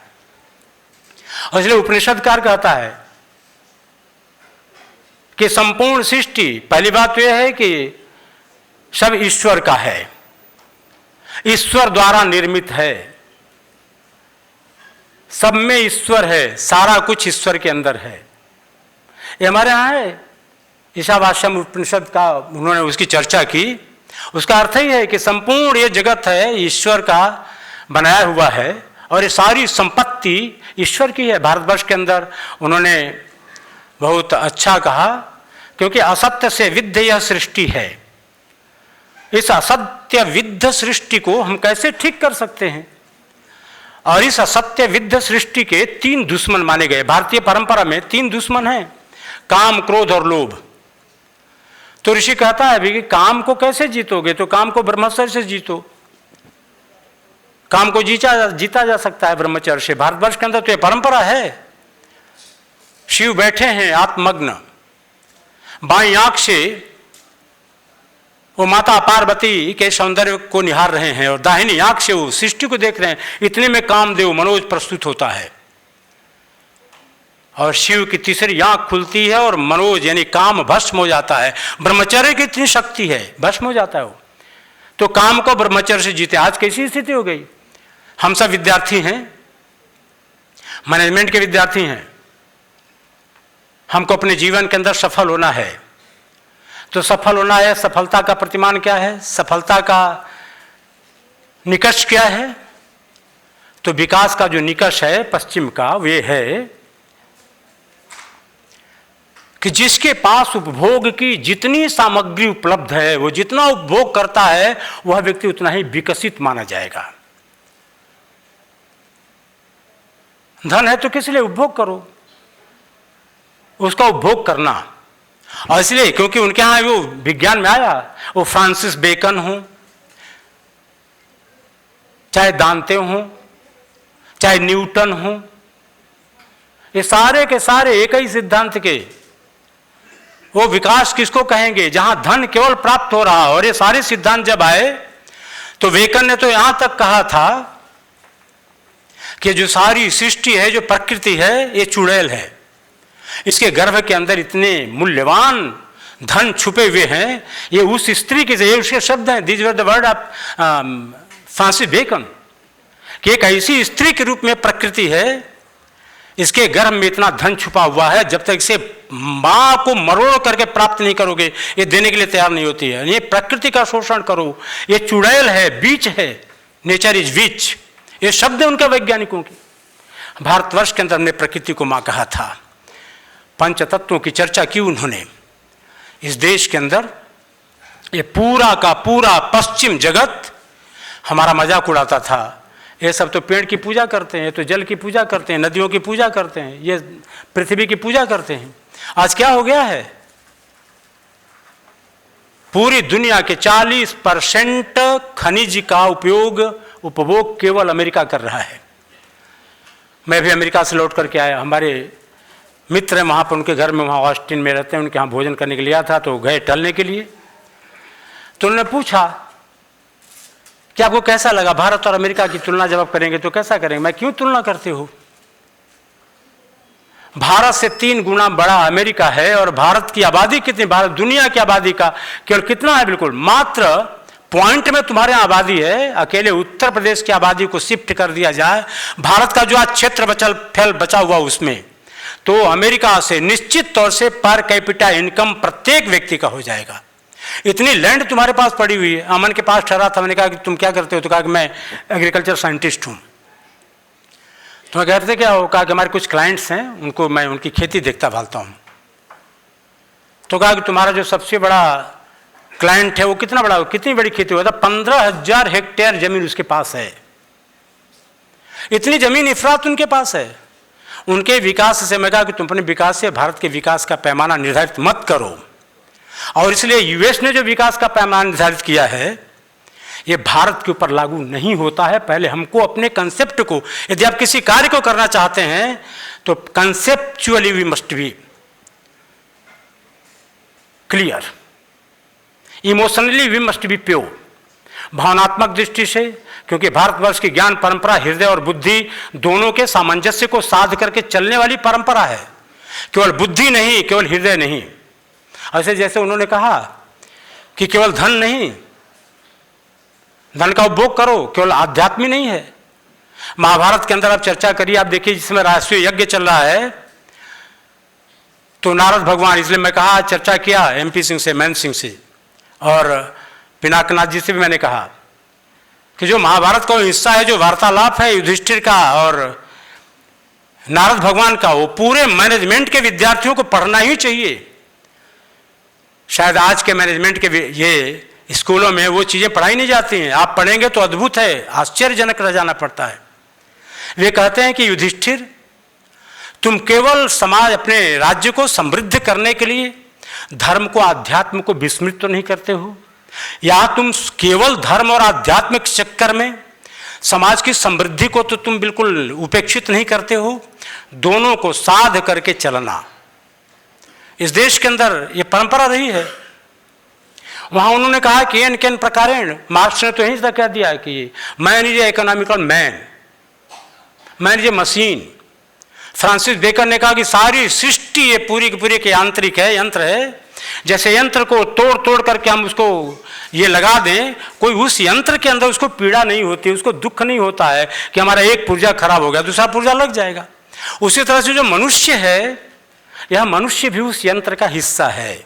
और इसलिए उपनिषदकार कहता है कि संपूर्ण सृष्टि, पहली बात तो यह है कि सब ईश्वर का है, ईश्वर द्वारा निर्मित है, सब में ईश्वर है, सारा कुछ ईश्वर के अंदर है। ये हमारे यहाँ है, ईशावास्यम उपनिषद का उन्होंने उसकी चर्चा की। उसका अर्थ ही है कि संपूर्ण ये जगत है ईश्वर का बनाया हुआ है, और ये सारी संपत्ति ईश्वर की है। भारतवर्ष के अंदर उन्होंने बहुत अच्छा कहा, क्योंकि असत्य से विद्ध यह सृष्टि है। इस असत्य विद्ध सृष्टि को हम कैसे ठीक कर सकते हैं? और इस असत्य विद्ध सृष्टि के 3 दुश्मन माने गए। भारतीय परंपरा में 3 दुश्मन हैं, काम, क्रोध और लोभ। तो ऋषि कहता है भी कि काम को कैसे जीतोगे? तो काम को ब्रह्मचर्य से जीतो। काम को जीता जा सकता है ब्रह्मचर्य से। भारतवर्ष के अंदर तो ये परंपरा है। शिव बैठे हैं आत्मग्न, बाईं आंख से वो माता पार्वती के सौंदर्य को निहार रहे हैं, और दाहिनी आंख से वो सृष्टि को देख रहे हैं। इतने में कामदेव मनोज प्रस्तुत होता है, और शिव की तीसरी आंख खुलती है और मनोज यानी काम भस्म हो जाता है। ब्रह्मचर्य की इतनी शक्ति है, भस्म हो जाता है वो। तो काम को ब्रह्मचर्य से जीते। आज कैसी स्थिति हो गई? हम सब विद्यार्थी हैं, मैनेजमेंट के विद्यार्थी हैं, हमको अपने जीवन के अंदर सफल होना है। तो सफल होना है, सफलता का प्रतिमान क्या है? सफलता का निकष क्या है? तो विकास का जो निकष है पश्चिम का, वे है कि जिसके पास उपभोग की जितनी सामग्री उपलब्ध है, वो जितना उपभोग करता है, वह व्यक्ति उतना ही विकसित माना जाएगा। धन है तो किस लिए? उपभोग करो, उसका उपभोग करना। और इसलिए क्योंकि उनके यहाँ वो विज्ञान में आया, वो फ्रांसिस बेकन हो, चाहे दांते हो, चाहे न्यूटन हो, ये सारे के सारे एक ही सिद्धांत के। वो विकास किसको कहेंगे जहां धन केवल प्राप्त हो रहा। और ये सारे सिद्धांत जब आए तो बेकन ने तो यहां तक कहा था कि जो सारी सृष्टि है, जो प्रकृति है, ये चुड़ैल है, इसके गर्भ के अंदर इतने मूल्यवान धन छुपे हुए हैं। ये उस स्त्री के, ये उसके शब्द हैं, this were the word of Francis Bacon, कि एक ऐसी स्त्री के रूप में प्रकृति है, इसके गर्भ में इतना धन छुपा हुआ है, जब तक इसे मां को मरोड़ करके प्राप्त नहीं करोगे, ये देने के लिए तैयार नहीं होती है। ये प्रकृति का शोषण करो, ये चुड़ैल है, बीच है, नेचर इज विच, ये शब्द है उनके वैज्ञानिकों की। भारतवर्ष के अंदर हमने प्रकृति को मां कहा था। पंच तत्वों की चर्चा की उन्होंने। इस देश के अंदर ये पूरा का पूरा पश्चिम जगत हमारा मजाक उड़ाता था, ये सब तो पेड़ की पूजा करते हैं, ये तो जल की पूजा करते हैं, नदियों की पूजा करते हैं, ये पृथ्वी की पूजा करते हैं। आज क्या हो गया है, पूरी दुनिया के 40% खनिज का उपभोग केवल अमेरिका कर रहा है। मैं भी अमेरिका से लौट करके आया, हमारे मित्र हैं वहाँ पर, उनके घर में, वहाँ ऑस्टिन में रहते हैं, उनके यहाँ भोजन करने के लिए आया था, तो गए टहलने के लिए। तो उन्होंने पूछा कि आपको कैसा लगा, भारत और अमेरिका की तुलना जब आप करेंगे तो कैसा करेंगे। मैं, क्यों तुलना करते हो, भारत से 3 गुना बड़ा अमेरिका है, और भारत की आबादी कितनी, भारत दुनिया की आबादी का केवल कितना है, बिल्कुल मात्र पॉइंट में तुम्हारे यहाँ आबादी है। अकेले उत्तर प्रदेश की आबादी को शिफ्ट कर दिया जाए, भारत का जो आज क्षेत्र बचा हुआ उसमें, तो अमेरिका से निश्चित तौर से पर कैपिटा इनकम प्रत्येक व्यक्ति का हो जाएगा। इतनी लैंड तुम्हारे पास पड़ी हुई है। अमन के पास ठहरा था, मैंने कहा कि तुम क्या करते हो, तो कहा कि मैं एग्रीकल्चर साइंटिस्ट हूँ। तो मैं कहते क्या हो, कहा कि हमारे कुछ क्लाइंट्स हैं, उनको मैं उनकी खेती देखता भालता हूँ। तो कहा कि तुम्हारा जो सबसे बड़ा क्लाइंट है वो कितना बड़ा, कितनी बड़ी खेती हुआ था, 15,000 हेक्टेयर जमीन उसके पास है। इतनी जमीन इफरात उनके पास है। उनके विकास से, मैं कहा कि तुम अपने विकास से भारत के विकास का पैमाना निर्धारित मत करो। और इसलिए यूएस ने जो विकास का पैमाना निर्धारित किया है, ये भारत के ऊपर लागू नहीं होता है। पहले हमको अपने कंसेप्ट को, यदि आप किसी कार्य को करना चाहते हैं तो conceptually we must be clear, emotionally we must be pure. भावनात्मक दृष्टि से, क्योंकि भारतवर्ष की ज्ञान परंपरा हृदय और बुद्धि दोनों के सामंजस्य को साध करके चलने वाली परंपरा है, केवल बुद्धि नहीं, केवल हृदय नहीं। ऐसे जैसे उन्होंने कहा कि केवल धन नहीं, धन का उपभोग करो, केवल आध्यात्म नहीं है। महाभारत के अंदर आप चर्चा करिए, आप देखिए जिसमें राष्ट्रीय यज्ञ चल रहा है, तो नारद भगवान, इसलिए मैं कहा, चर्चा किया MP सिंह से, मैन सिंह से, और पिनाकनाथ जी से भी मैंने कहा कि जो महाभारत का हिस्सा है, जो वार्तालाप है युधिष्ठिर का और नारद भगवान का, वो पूरे मैनेजमेंट के विद्यार्थियों को पढ़ना ही चाहिए। शायद आज के मैनेजमेंट के ये स्कूलों में वो चीज़ें पढ़ाई नहीं जाती हैं। आप पढ़ेंगे तो अद्भुत है, आश्चर्यजनक रह जाना पड़ता है। वे कहते हैं कि युधिष्ठिर, तुम केवल समाज, अपने राज्य को समृद्ध करने के लिए धर्म को, आध्यात्म को विस्मृत तो नहीं करते हो, या तुम केवल धर्म और आध्यात्मिक चक्कर में समाज की समृद्धि को तो तुम बिल्कुल उपेक्षित नहीं करते हो। दोनों को साध करके चलना इस देश के अंदर ये परंपरा रही है। वहां उन्होंने कहा कि एन केन प्रकारेण, मार्क्स ने तो यही तक कह दिया कि man is economical man, man is a machine. Francis Bacon ने कहा कि सारी सृष्टि ये पूरी की पूरी के यांत्रिक है, यंत्र है। जैसे यंत्र को तोड़ तोड़ करके हम उसको ये लगा दें, कोई उस यंत्र के अंदर उसको पीड़ा नहीं होती, उसको दुख नहीं होता है कि हमारा एक पुर्जा खराब हो गया, दूसरा पुर्जा लग जाएगा। उसी तरह से जो मनुष्य है, यह मनुष्य भी उस यंत्र का हिस्सा है।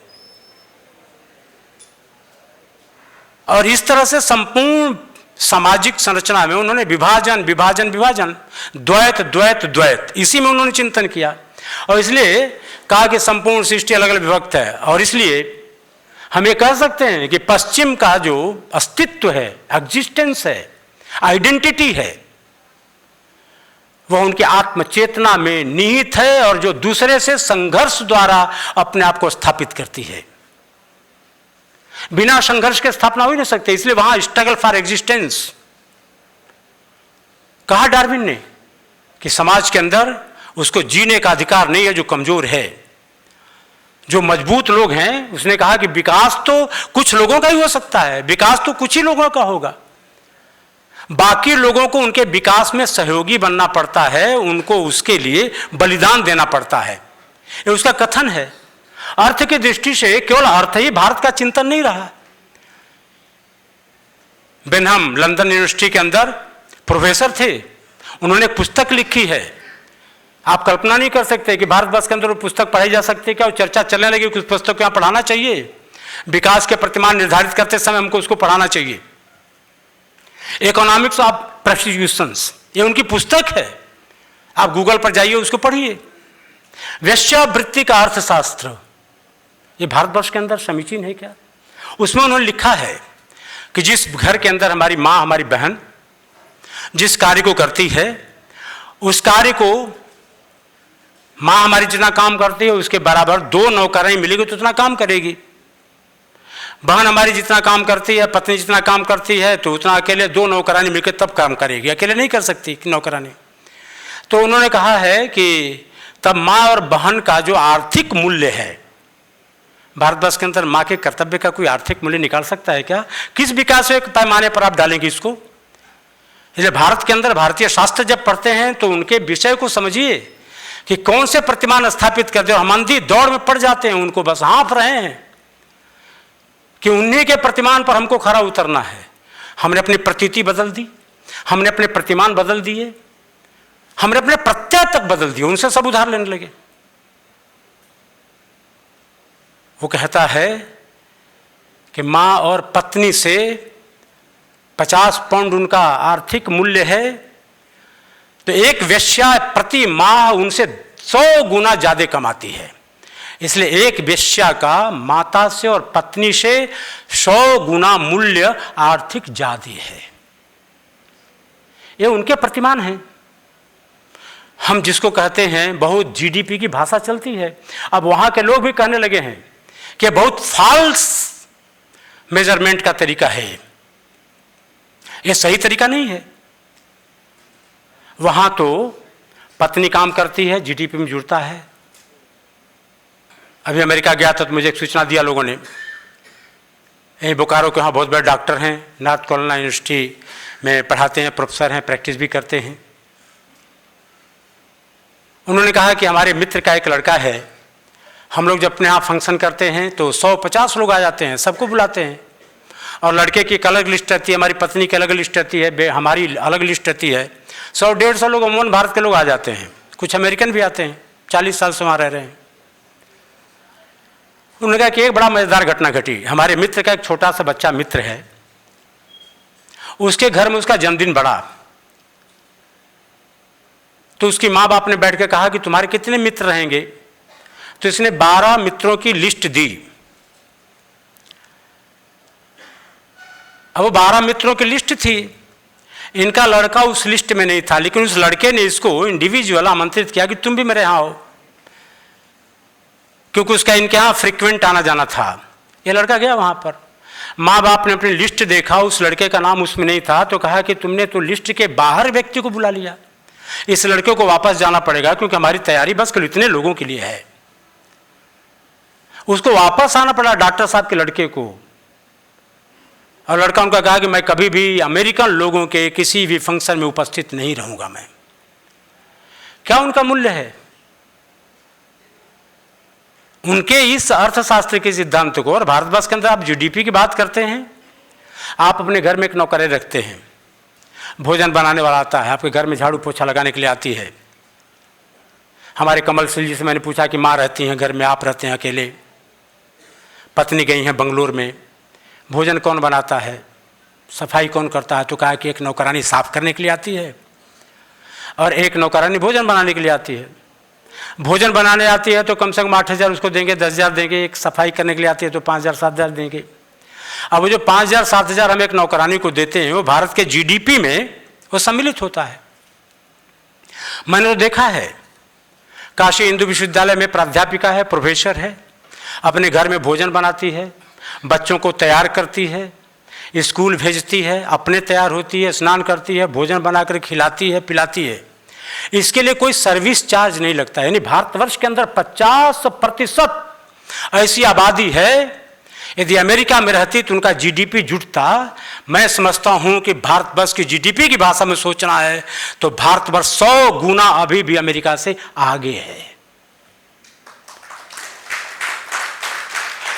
और इस तरह से संपूर्ण सामाजिक संरचना में उन्होंने विभाजन विभाजन विभाजन, द्वैत द्वैत द्वैत, इसी में उन्होंने चिंतन किया। और इसलिए कहा कि संपूर्ण सृष्टि अलग अलग विभक्त है। और इसलिए हम ये कह सकते हैं कि पश्चिम का जो अस्तित्व है, एग्जिस्टेंस है, आइडेंटिटी है, वह उनकी आत्मचेतना में निहित है और जो दूसरे से संघर्ष द्वारा अपने आप को स्थापित करती है। बिना संघर्ष के स्थापना हो ही नहीं सकती, इसलिए वहां स्ट्रगल फॉर एग्जिस्टेंस। कहा डार्विन ने कि समाज के अंदर उसको जीने का अधिकार नहीं है जो कमजोर है। जो मजबूत लोग हैं, उसने कहा कि विकास तो कुछ लोगों का ही हो सकता है, विकास तो कुछ ही लोगों का होगा, बाकी लोगों को उनके विकास में सहयोगी बनना पड़ता है, उनको उसके लिए बलिदान देना पड़ता है। ये उसका कथन है। अर्थ की दृष्टि से केवल अर्थ ही भारत का चिंतन नहीं रहा। बेनहम लंदन यूनिवर्सिटी के अंदर प्रोफेसर थे, उन्होंने एक पुस्तक लिखी है। आप कल्पना नहीं कर सकते कि भारतवर्ष के अंदर वो पुस्तक पढ़ाई जा सकती है क्या? वो चर्चा चलने लगी कि उस पुस्तक को यहाँ पढ़ाना चाहिए, विकास के प्रतिमान निर्धारित करते समय हमको उसको पढ़ाना चाहिए। इकोनॉमिक्स ऑफ प्रोस्टिट्यूशंस, ये उनकी पुस्तक है, आप गूगल पर जाइए उसको पढ़िए। वेश्यावृत्ति का अर्थशास्त्र, ये भारतवर्ष के अंदर समीचीन है क्या? उसमें उन्होंने लिखा है कि जिस घर के अंदर हमारी माँ, हमारी बहन जिस कार्य को करती है, उस कार्य को माँ हमारी जितना काम करती है उसके बराबर 2 नौकरानी मिलेगी तो उतना काम करेगी। बहन हमारी जितना काम करती है, पत्नी जितना काम करती है, तो उतना अकेले 2 नौकरानी मिलकर तब काम करेगी, अकेले नहीं कर सकती नौकरानी। तो उन्होंने कहा है कि तब माँ और बहन का जो आर्थिक मूल्य है, भारतवर्ष के अंदर माँ के कर्तव्य का कोई आर्थिक मूल्य निकाल सकता है क्या? किस विकास के पैमाने पर आप डालेंगे इसको? इसलिए भारत के अंदर भारतीय शास्त्र जब पढ़ते हैं तो उनके विषय को समझिए कि कौन से प्रतिमान स्थापित करते हैं। हम अंधी दौड़ में पड़ जाते हैं, उनको बस हाँफ रहे हैं कि उन्हीं के प्रतिमान पर हमको खरा उतरना है। हमने अपनी प्रतीति बदल दी, हमने अपने प्रतिमान बदल दिए, हमने अपने प्रत्यय तक बदल दिए, उनसे सब उधार लेने लगे। वो कहता है कि माँ और पत्नी से 50 पाउंड उनका आर्थिक मूल्य है, तो एक वेश्या प्रति माह उनसे 100 गुना ज्यादा कमाती है। इसलिए एक वेश्या का माता से और पत्नी से 100 गुना मूल्य आर्थिक ज्यादा है। ये उनके प्रतिमान हैं। हम जिसको कहते हैं बहुत जीडीपी की भाषा चलती है, अब वहां के लोग भी कहने लगे हैं कि बहुत फॉल्स मेजरमेंट का तरीका है, ये सही तरीका नहीं है। वहां तो पत्नी काम करती है, जीडीपी में जुड़ता है। अभी अमेरिका गया था तो मुझे एक सूचना दिया लोगों ने, यहीं बोकारो के वहाँ बहुत बड़े डॉक्टर हैं, नॉर्थ कैरोलिना यूनिवर्सिटी में पढ़ाते हैं, प्रोफेसर हैं, प्रैक्टिस भी करते हैं। उन्होंने कहा कि हमारे मित्र का एक लड़का है, हम लोग जब अपने यहाँ फंक्शन करते हैं तो 150 लोग आ जाते हैं, सबको बुलाते हैं, और लड़के की एक अलग लिस्ट रहती है, हमारी पत्नी की अलग लिस्ट रहती है, हमारी अलग लिस्ट रहती है। 100-150 लोग अमूमन भारत के लोग आ जाते हैं, कुछ अमेरिकन भी आते हैं, 40 साल से वहाँ रह रहे हैं। उन्होंने कहा कि एक बड़ा मजेदार घटना घटी। हमारे मित्र का एक छोटा सा बच्चा मित्र है, उसके घर में उसका जन्मदिन बढ़ा, तो उसकी माँ बाप ने बैठ के कहा कि तुम्हारे कितने मित्र रहेंगे? तो इसने 12 मित्रों की लिस्ट दी। अब वो 12 मित्रों की लिस्ट थी, इनका लड़का उस लिस्ट में नहीं था, लेकिन उस लड़के ने इसको इंडिविजुअल आमंत्रित किया कि तुम भी मेरे यहाँ आओ, क्योंकि उसका इनके यहाँ फ्रिक्वेंट आना जाना था। ये लड़का गया वहाँ पर, माँ बाप ने अपनी लिस्ट देखा, उस लड़के का नाम उसमें नहीं था, तो कहा कि तुमने तो लिस्ट के बाहर व्यक्ति को बुला लिया, इस लड़के को वापस जाना पड़ेगा, क्योंकि हमारी तैयारी बस केवल इतने लोगों के लिए है। उसको वापस आना पड़ा डॉक्टर साहब के लड़के को, और लड़का उनका कहा कि मैं कभी भी अमेरिकन लोगों के किसी भी फंक्शन में उपस्थित नहीं रहूंगा मैं। क्या उनका मूल्य है? उनके इस अर्थशास्त्र के सिद्धांत को, और भारतवर्ष के अंदर आप जीडीपी की बात करते हैं, आप अपने घर में एक नौकरें रखते हैं, भोजन बनाने वाला आता है, आपके घर में झाड़ू पोछा लगाने के लिए आती है। हमारे कमल सिंह जी से मैंने पूछा कि माँ रहती हैं घर में, आप रहते हैं अकेले, पत्नी गई हैं बंगलोर में, भोजन कौन बनाता है, सफाई कौन करता है? तो कहा कि एक नौकरानी साफ करने के लिए आती है और एक नौकरानी भोजन बनाने के लिए आती है। भोजन बनाने आती है तो कम से कम 8,000 उसको देंगे, 10,000 देंगे, एक सफाई करने के लिए आती है तो 5,000-7,000 देंगे। अब वो जो 5,000-7,000 हम एक नौकरानी को देते हैं, वो भारत के जीडीपी में वो सम्मिलित होता है। मैंने तो देखा है, काशी हिंदू विश्वविद्यालय में प्राध्यापिका है, प्रोफेसर है, अपने घर में भोजन बनाती है, बच्चों को तैयार करती है, स्कूल भेजती है, अपने तैयार होती है, स्नान करती है, भोजन बनाकर खिलाती है, पिलाती है। इसके लिए कोई सर्विस चार्ज नहीं लगता। यानी भारतवर्ष के अंदर 50% ऐसी आबादी है, यदि अमेरिका में रहती तो उनका जीडीपी जुटता। मैं समझता हूं कि भारतवर्ष की जीडीपी की भाषा में सोचना है तो भारतवर्ष 100 गुना अभी भी अमेरिका से आगे है।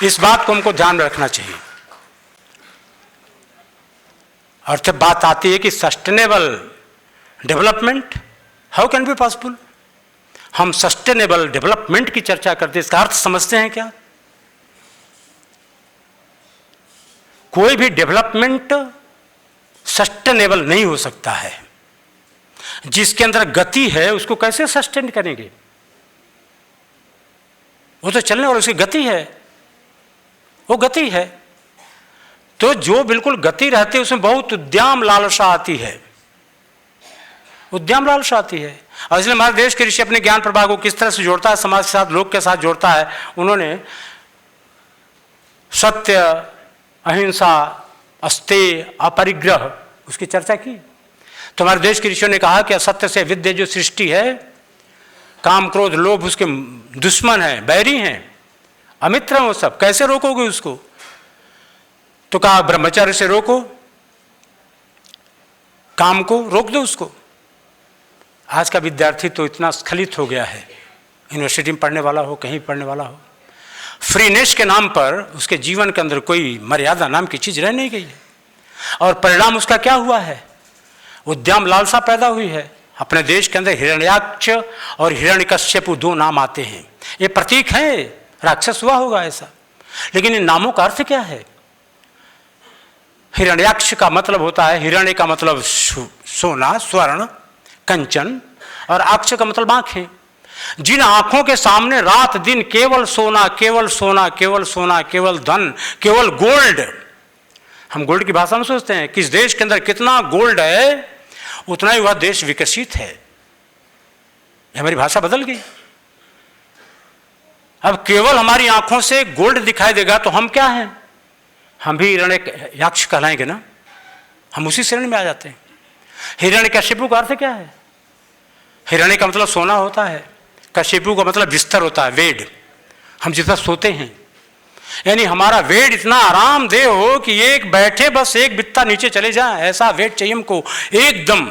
इस बात को हमको ध्यान में रखना चाहिए। और जब बात आती है कि sustainable development, how can be possible, हम सस्टेनेबल डेवलपमेंट की चर्चा करते हैं, इसका अर्थ समझते हैं क्या? कोई भी डेवलपमेंट सस्टेनेबल नहीं हो सकता है। जिसके अंदर गति है उसको कैसे सस्टेन करेंगे? वो तो चलने वाला, उसकी गति है, वो गति है। तो जो बिल्कुल गति रहती है उसमें बहुत उद्यम लालसा आती है, उद्यम लालसा आती है। और इसलिए हमारे देश के ऋषि अपने ज्ञान प्रवाह को किस तरह से जोड़ता है, समाज के साथ, लोग के साथ जोड़ता है। उन्होंने सत्य, अहिंसा, अस्तेय, अपरिग्रह, उसकी चर्चा की। तो हमारे देश के ऋषियों ने कहा कि असत्य से विद्य जो सृष्टि है, काम क्रोध लोभ उसके दुश्मन हैं, बैरी हैं, अमित्र हैं वो सब। कैसे रोकोगे उसको? तो कहा ब्रह्मचर्य से रोको, काम को रोक दो उसको। आज का विद्यार्थी तो इतना स्खलित हो गया है, यूनिवर्सिटी में पढ़ने वाला हो, कहीं पढ़ने वाला हो, फ्रीनेस के नाम पर उसके जीवन के अंदर कोई मर्यादा नाम की चीज रह नहीं गई है। और परिणाम उसका क्या हुआ है? उद्यम लालसा पैदा हुई है। अपने देश के अंदर हिरण्याक्ष और हिरण्यकश्यपु 2 नाम आते हैं। ये प्रतीक है, राक्षस हुआ होगा ऐसा, लेकिन इन नामों का अर्थ क्या है? हिरण्याक्ष का मतलब होता है, हिरण्य का मतलब सोना, स्वर्ण, कंचन, और अक्ष का मतलब आंखें। जिन आंखों के सामने रात दिन केवल सोना, केवल सोना, केवल सोना, केवल धन, केवल गोल्ड। हम गोल्ड की भाषा में सोचते हैं, किस देश के अंदर कितना गोल्ड है उतना ही वह देश विकसित है। हमारी भाषा बदल गई। अब केवल हमारी आंखों से गोल्ड दिखाई देगा तो हम क्या हैं? हम भी हिरण्ययाक्ष कहलाएंगे ना, हम उसी श्रेणी में आ जाते हैं। हिरण्यकश्यपु का अर्थ क्या है? हिरण्य का मतलब सोना होता है, कश्यपु का मतलब बिस्तर होता है, बेड, हम जिस पर सोते हैं। यानी हमारा बेड इतना आरामदेह हो कि एक बैठे बस एक बित्ता नीचे चले जाए, ऐसा बेड चाहिए हमको। एकदम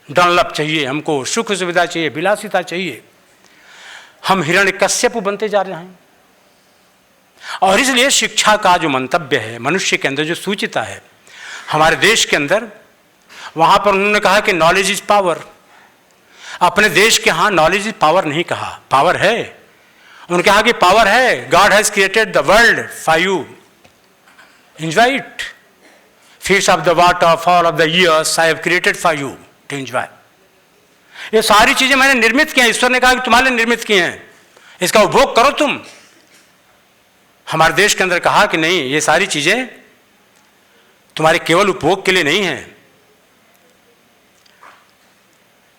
डनलप चाहिए हमको, सुख सुविधा चाहिए, विलासिता चाहिए। हम हिरण्यकश्यपु बनते जा रहे हैं। और इसलिए शिक्षा का जो मंतव्य है, मनुष्य के अंदर जो सूचिता है हमारे देश के अंदर, वहां पर उन्होंने कहा कि नॉलेज इज पावर। अपने देश के यहां नॉलेज इज पावर नहीं कहा, पावर है। उन्होंने कहा कि पावर है, God has created the world for you, enjoy it. Fish of the water, fall of the years I have created for you to enjoy. ये सारी चीजें मैंने निर्मित की हैं, ईश्वर ने कहा कि तुम्हारे लिए निर्मित की हैं, इसका उपभोग करो तुम। हमारे देश के अंदर कहा कि नहीं, ये सारी चीजें तुम्हारे केवल उपभोग के लिए नहीं है।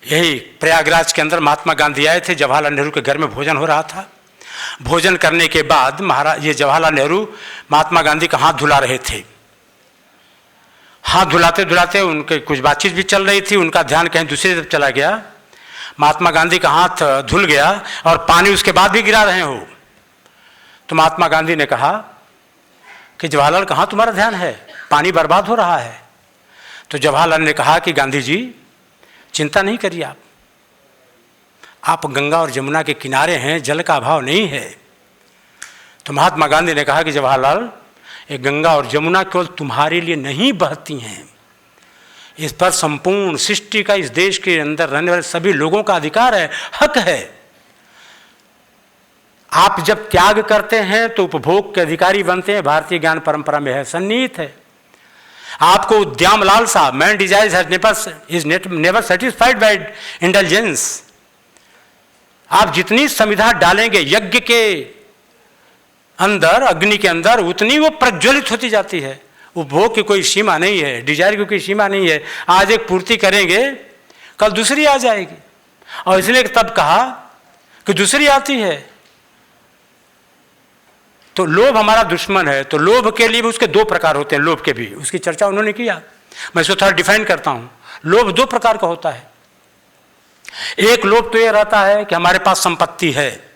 यही प्रयागराज के अंदर महात्मा गांधी आए थे, जवाहरलाल नेहरू के घर में भोजन हो रहा था। भोजन करने के बाद महाराज ये जवाहरलाल नेहरू महात्मा गांधी का हाथ धुला रहे थे। हाथ धुलाते धुलाते उनके कुछ बातचीत भी चल रही थी, उनका ध्यान कहीं दूसरी तरफ चला गया। महात्मा गांधी का हाथ धुल गया और पानी उसके बाद भी गिरा रहे हो। तो महात्मा गांधी ने कहा कि जवाहरलाल कहाँ तुम्हारा ध्यान है, पानी बर्बाद हो रहा है। तो जवाहरलाल ने कहा कि गांधी जी चिंता नहीं करिए, आप गंगा और यमुना के किनारे हैं, जल का अभाव नहीं है। तो महात्मा गांधी ने कहा कि जवाहरलाल, ये गंगा और यमुना केवल तुम्हारे लिए नहीं बहती हैं, इस पर संपूर्ण सृष्टि का, इस देश के अंदर रहने वाले सभी लोगों का अधिकार है, हक है। आप जब त्याग करते हैं तो उपभोग के अधिकारी बनते हैं, भारतीय ज्ञान परंपरा में है, सन्निहित है। आपको उद्यम लालसा, man desires is never satisfied by intelligence. आप जितनी समिधा डालेंगे यज्ञ के अंदर, अग्नि के अंदर, उतनी वो प्रज्वलित होती जाती है। उपभोग की कोई सीमा नहीं है, डिजायर की कोई सीमा नहीं है। आज एक पूर्ति करेंगे, कल दूसरी आ जाएगी। और इसलिए तब कहा कि दूसरी आती है। तो लोभ हमारा दुश्मन है, तो लोभ के लिए भी उसके दो प्रकार होते हैं, लोभ के भी, उसकी चर्चा उन्होंने किया। मैं इसको थोड़ा डिफाइन करता हूं। लोभ दो प्रकार का होता है। एक लोभ तो यह रहता है कि हमारे पास संपत्ति है,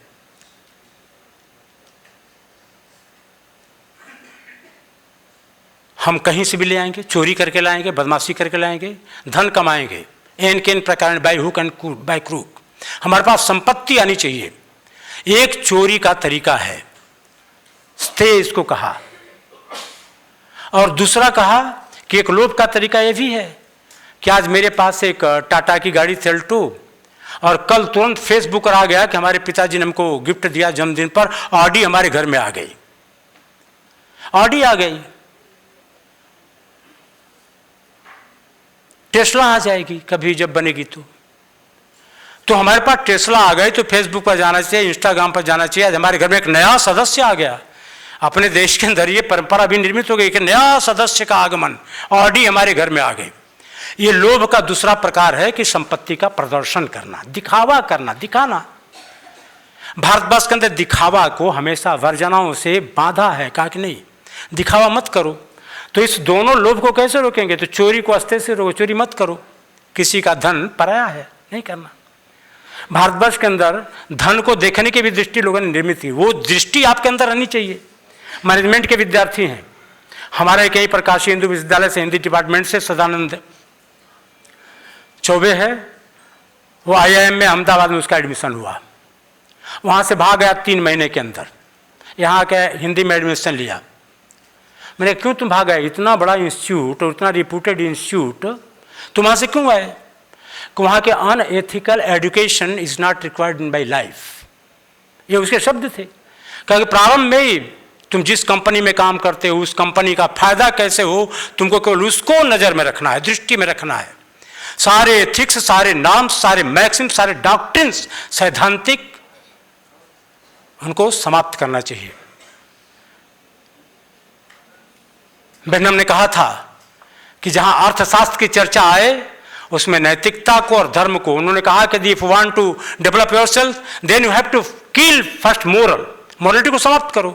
हम कहीं से भी ले आएंगे, चोरी करके लाएंगे, बदमाशी करके लाएंगे, धन कमाएंगे, एन के इन प्रकार, by hook and by crook. हमारे पास संपत्ति आनी चाहिए। एक चोरी का तरीका है, स्ते इसको कहा। और दूसरा कहा कि एक लोभ का तरीका यह भी है कि आज मेरे पास एक टाटा की गाड़ी सेल्टो, और कल तुरंत फेसबुक पर आ गया कि हमारे पिताजी ने हमको गिफ्ट दिया जन्मदिन पर, ऑडी हमारे घर में आ गई, ऑडी आ गई, टेस्ला आ जाएगी कभी जब बनेगी तो हमारे पास टेस्ला आ गई तो फेसबुक पर जाना चाहिए, इंस्टाग्राम पर जाना चाहिए। आज हमारे घर में एक नया सदस्य आ गया। अपने देश के अंदर ये परंपरा भी निर्मित हो गई कि नया सदस्य का आगमन, ऑडी हमारे घर में आ गई। ये लोभ का दूसरा प्रकार है कि संपत्ति का प्रदर्शन करना, दिखावा करना, दिखाना। भारतवर्ष के अंदर दिखावा को हमेशा वर्जनाओं से बांधा है, कहा कि नहीं दिखावा मत करो। तो इस दोनों लोभ को कैसे रोकेंगे? तो चोरी को अस्ते से रोको, चोरी मत करो, किसी का धन पराया है, नहीं करना। भारतवर्ष के अंदर धन को देखने की भी दृष्टि लोगों ने निर्मित की, वो दृष्टि आपके अंदर रहनी चाहिए। मैनेजमेंट के विद्यार्थी हैं हमारे, कई प्रकाशी हिंदू विश्वविद्यालय से, हिंदी डिपार्टमेंट से सदानंद चौबे है, वो IIM में अहमदाबाद में उसका एडमिशन हुआ, वहाँ से भाग गया 3 महीने के अंदर, यहाँ के हिंदी में एडमिशन लिया। मैंने क्यों तुम भाग गए? इतना बड़ा इंस्टीट्यूट और इतना रिप्यूटेड इंस्टीट्यूट, तुम वहाँ से क्यों आए? कि वहाँ के unethical education is not required in by life, ये उसके शब्द थे। क्योंकि प्रारंभ में ही तुम जिस कंपनी में काम करते हो उस कंपनी का फायदा कैसे हो, तुमको केवल उसको नज़र में रखना है, दृष्टि में रखना है। सारे एथिक्स, सारे नाम, सारे मैक्सिम, सारे डॉक्ट्रिन्स, सैद्धांतिक, उनको समाप्त करना चाहिए। बेनम ने कहा था कि जहां अर्थशास्त्र की चर्चा आए उसमें नैतिकता को और धर्म को, उन्होंने कहा कि if you want to develop yourself then you have to kill first morality को समाप्त करो।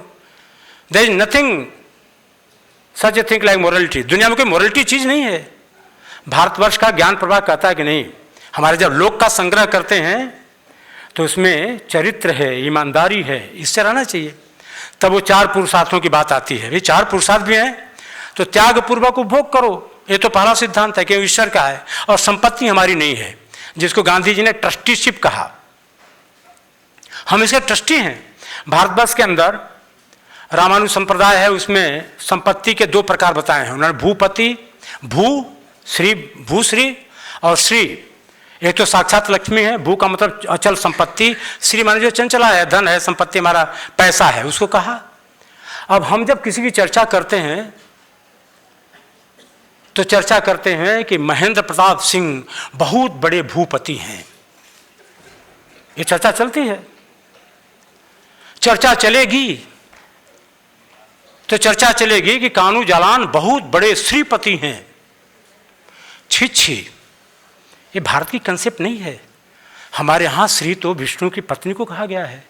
There is nothing such a thing like morality. दुनिया में कोई मोरलिटी चीज नहीं है। भारतवर्ष का ज्ञान प्रवाह कहता है कि नहीं, हमारे जब लोक का संग्रह करते हैं तो उसमें चरित्र है, ईमानदारी है, इससे रहना चाहिए। तब वो 4 पुरुषार्थों की बात आती है। भाई 4 पुरुषार्थ भी हैं तो त्याग पूर्वक उपभोग करो, ये तो पहला सिद्धांत है कि ईश्वर का है और संपत्ति हमारी नहीं है, जिसको गांधी जी ने ट्रस्टीशिप कहा। हम इसके ट्रस्टी हैं। भारतवर्ष के अंदर रामानुज संप्रदाय है, उसमें संपत्ति के 2 प्रकार बताए हैं उन्होंने, भूपति, भूश्री और श्री। एक तो साक्षात लक्ष्मी है, भू का मतलब अचल संपत्ति, श्री माने जो चंचला है, धन है, संपत्ति हमारा पैसा है, उसको कहा। अब हम जब किसी की चर्चा करते हैं तो चर्चा करते हैं कि महेंद्र प्रताप सिंह बहुत बड़े भूपति हैं, ये चर्चा चलती है। चर्चा चलेगी तो चर्चा चलेगी कि कानू जालान बहुत बड़े श्रीपति हैं। छी, ये भारत की कंसेप्ट नहीं है। हमारे यहाँ श्री तो विष्णु की पत्नी को कहा गया है,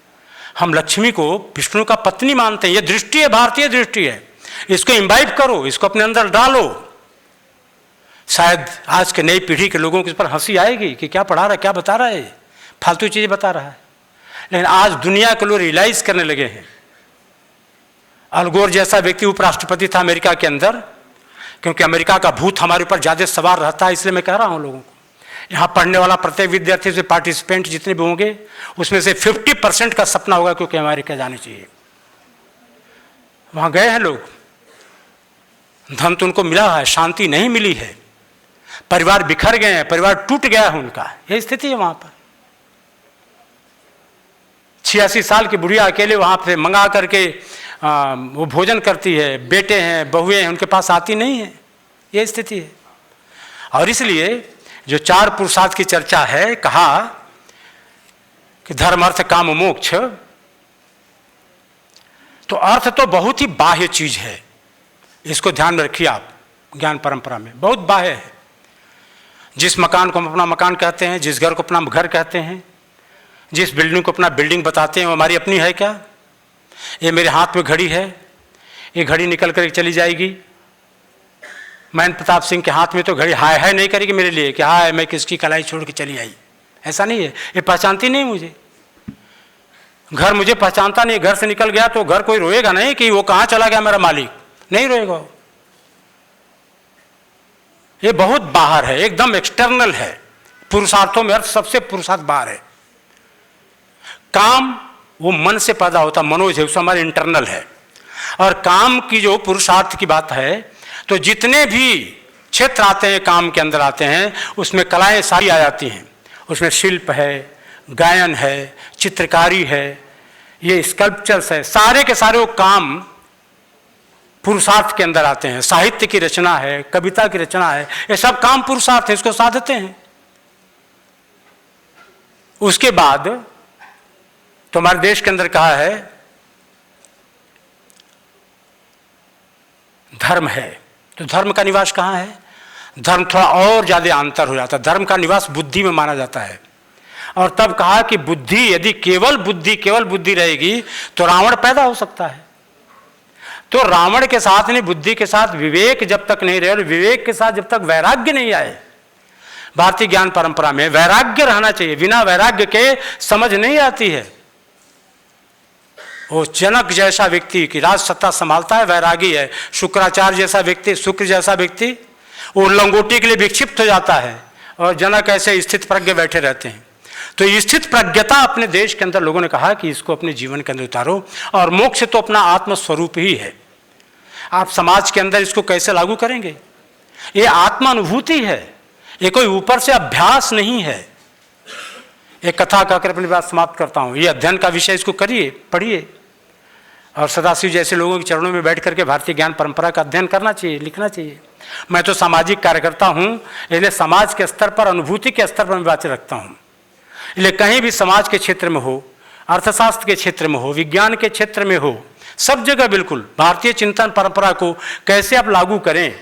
हम लक्ष्मी को विष्णु का पत्नी मानते हैं। ये दृष्टि है, भारतीय दृष्टि है, इसको इम्बाइब करो, इसको अपने अंदर डालो। शायद आज के नई पीढ़ी के लोगों के इस पर हंसी आएगी कि क्या पढ़ा रहा है, क्या बता रहा है, फालतू चीज़ें बता रहा है। लेकिन आज दुनिया के लोग रियलाइज करने लगे हैं। अल गोर जैसा व्यक्ति उपराष्ट्रपति था अमेरिका के अंदर, क्योंकि अमेरिका का भूत हमारे ऊपर ज़्यादा सवार रहता है, इसलिए मैं कह रहा हूँ लोगों को, यहाँ पढ़ने वाला प्रत्येक विद्यार्थी से पार्टिसिपेंट जितने भी होंगे उसमें से 50% का सपना होगा क्योंकि अमेरिका जाने चाहिए। वहाँ गए हैं लोग, धन तो उनको मिला है, शांति नहीं मिली है, परिवार बिखर गए हैं, परिवार टूट गया है उनका, यह स्थिति है वहाँ पर। 86 साल की बुढ़िया अकेले वहाँ पे मंगा करके वो भोजन करती है, बेटे हैं, बहुएं हैं, उनके पास आती नहीं है, ये स्थिति है। और इसलिए जो 4 पुरुषार्थ की चर्चा है, कहा कि धर्म अर्थ काम मोक्ष, तो अर्थ तो बहुत ही बाह्य चीज है, इसको ध्यान में रखिए आप। ज्ञान परंपरा में बहुत बाह्य है। जिस मकान को हम अपना मकान कहते हैं, जिस घर को अपना घर कहते हैं, जिस बिल्डिंग को अपना बिल्डिंग बताते हैं, वो हमारी अपनी है क्या? ये मेरे हाथ में घड़ी है, ये घड़ी निकल कर चली जाएगी। महेंद्र प्रताप सिंह के हाथ में तो घड़ी हाय हाय नहीं करेगी मेरे लिए कि हाय मैं किसकी कलाई छोड़ के चली आई, ऐसा नहीं है। ये पहचानती नहीं मुझे, घर मुझे पहचानता नहीं। घर से निकल गया तो घर कोई रोएगा नहीं कि वो कहाँ चला गया मेरा मालिक, नहीं रोएगा। ये बहुत बाहर है, एकदम एक्सटर्नल है। पुरुषार्थों में अर्थ सबसे पुरुषार्थ बाहर है। काम वो मन से पैदा होता, मनोज है, उसमें हमारे इंटरनल है। और काम की जो पुरुषार्थ की बात है, तो जितने भी क्षेत्र आते हैं काम के अंदर आते हैं, उसमें कलाएं सारी आ जाती हैं। उसमें शिल्प है, गायन है, चित्रकारी है, ये स्कल्पचर्स है, सारे के सारे वो काम पुरुषार्थ के अंदर आते हैं। साहित्य की रचना है, कविता की रचना है, ये सब काम पुरुषार्थ है, इसको साधते हैं। उसके बाद तो हमारे देश के अंदर कहा है धर्म है, तो धर्म का निवास कहाँ है? धर्म थोड़ा और ज्यादा अंतर हो जाता है। धर्म का निवास बुद्धि में माना जाता है। और तब कहा कि बुद्धि, यदि केवल बुद्धि रहेगी तो रावण पैदा हो सकता है। तो रावण के साथ नहीं, बुद्धि के साथ विवेक जब तक नहीं रहे, और विवेक के साथ जब तक वैराग्य नहीं आए। भारतीय ज्ञान परंपरा में वैराग्य रहना चाहिए, बिना वैराग्य के समझ नहीं आती है। वो जनक जैसा व्यक्ति की राज सत्ता संभालता है, वैरागी है। शुक्राचार्य जैसा व्यक्ति, शुक्र जैसा व्यक्ति, वो लंगोटी के लिए विक्षिप्त हो जाता है, और जनक ऐसे स्थित प्रज्ञ बैठे रहते हैं। तो स्थित प्रज्ञता अपने देश के अंदर लोगों ने कहा कि इसको अपने जीवन के अंदर उतारो। और मोक्ष तो अपना आत्मस्वरूप ही है। आप समाज के अंदर इसको कैसे लागू करेंगे? ये आत्मानुभूति है, ये कोई ऊपर से अभ्यास नहीं है। एक कथा कहकर अपनी बात समाप्त करता हूँ। ये अध्ययन का विषय, इसको करिए, पढ़िए, और सदाशिव जैसे लोगों के चरणों में बैठ करके भारतीय ज्ञान परंपरा का अध्ययन करना चाहिए, लिखना चाहिए। मैं तो सामाजिक कार्यकर्ता हूँ, इसलिए समाज के स्तर पर, अनुभूति के स्तर पर मैं बातें रखता हूँ। इसलिए कहीं भी समाज के क्षेत्र में हो, अर्थशास्त्र के क्षेत्र में हो, विज्ञान के क्षेत्र में हो, सब जगह बिल्कुल भारतीय चिंतन परंपरा को कैसे आप लागू करें।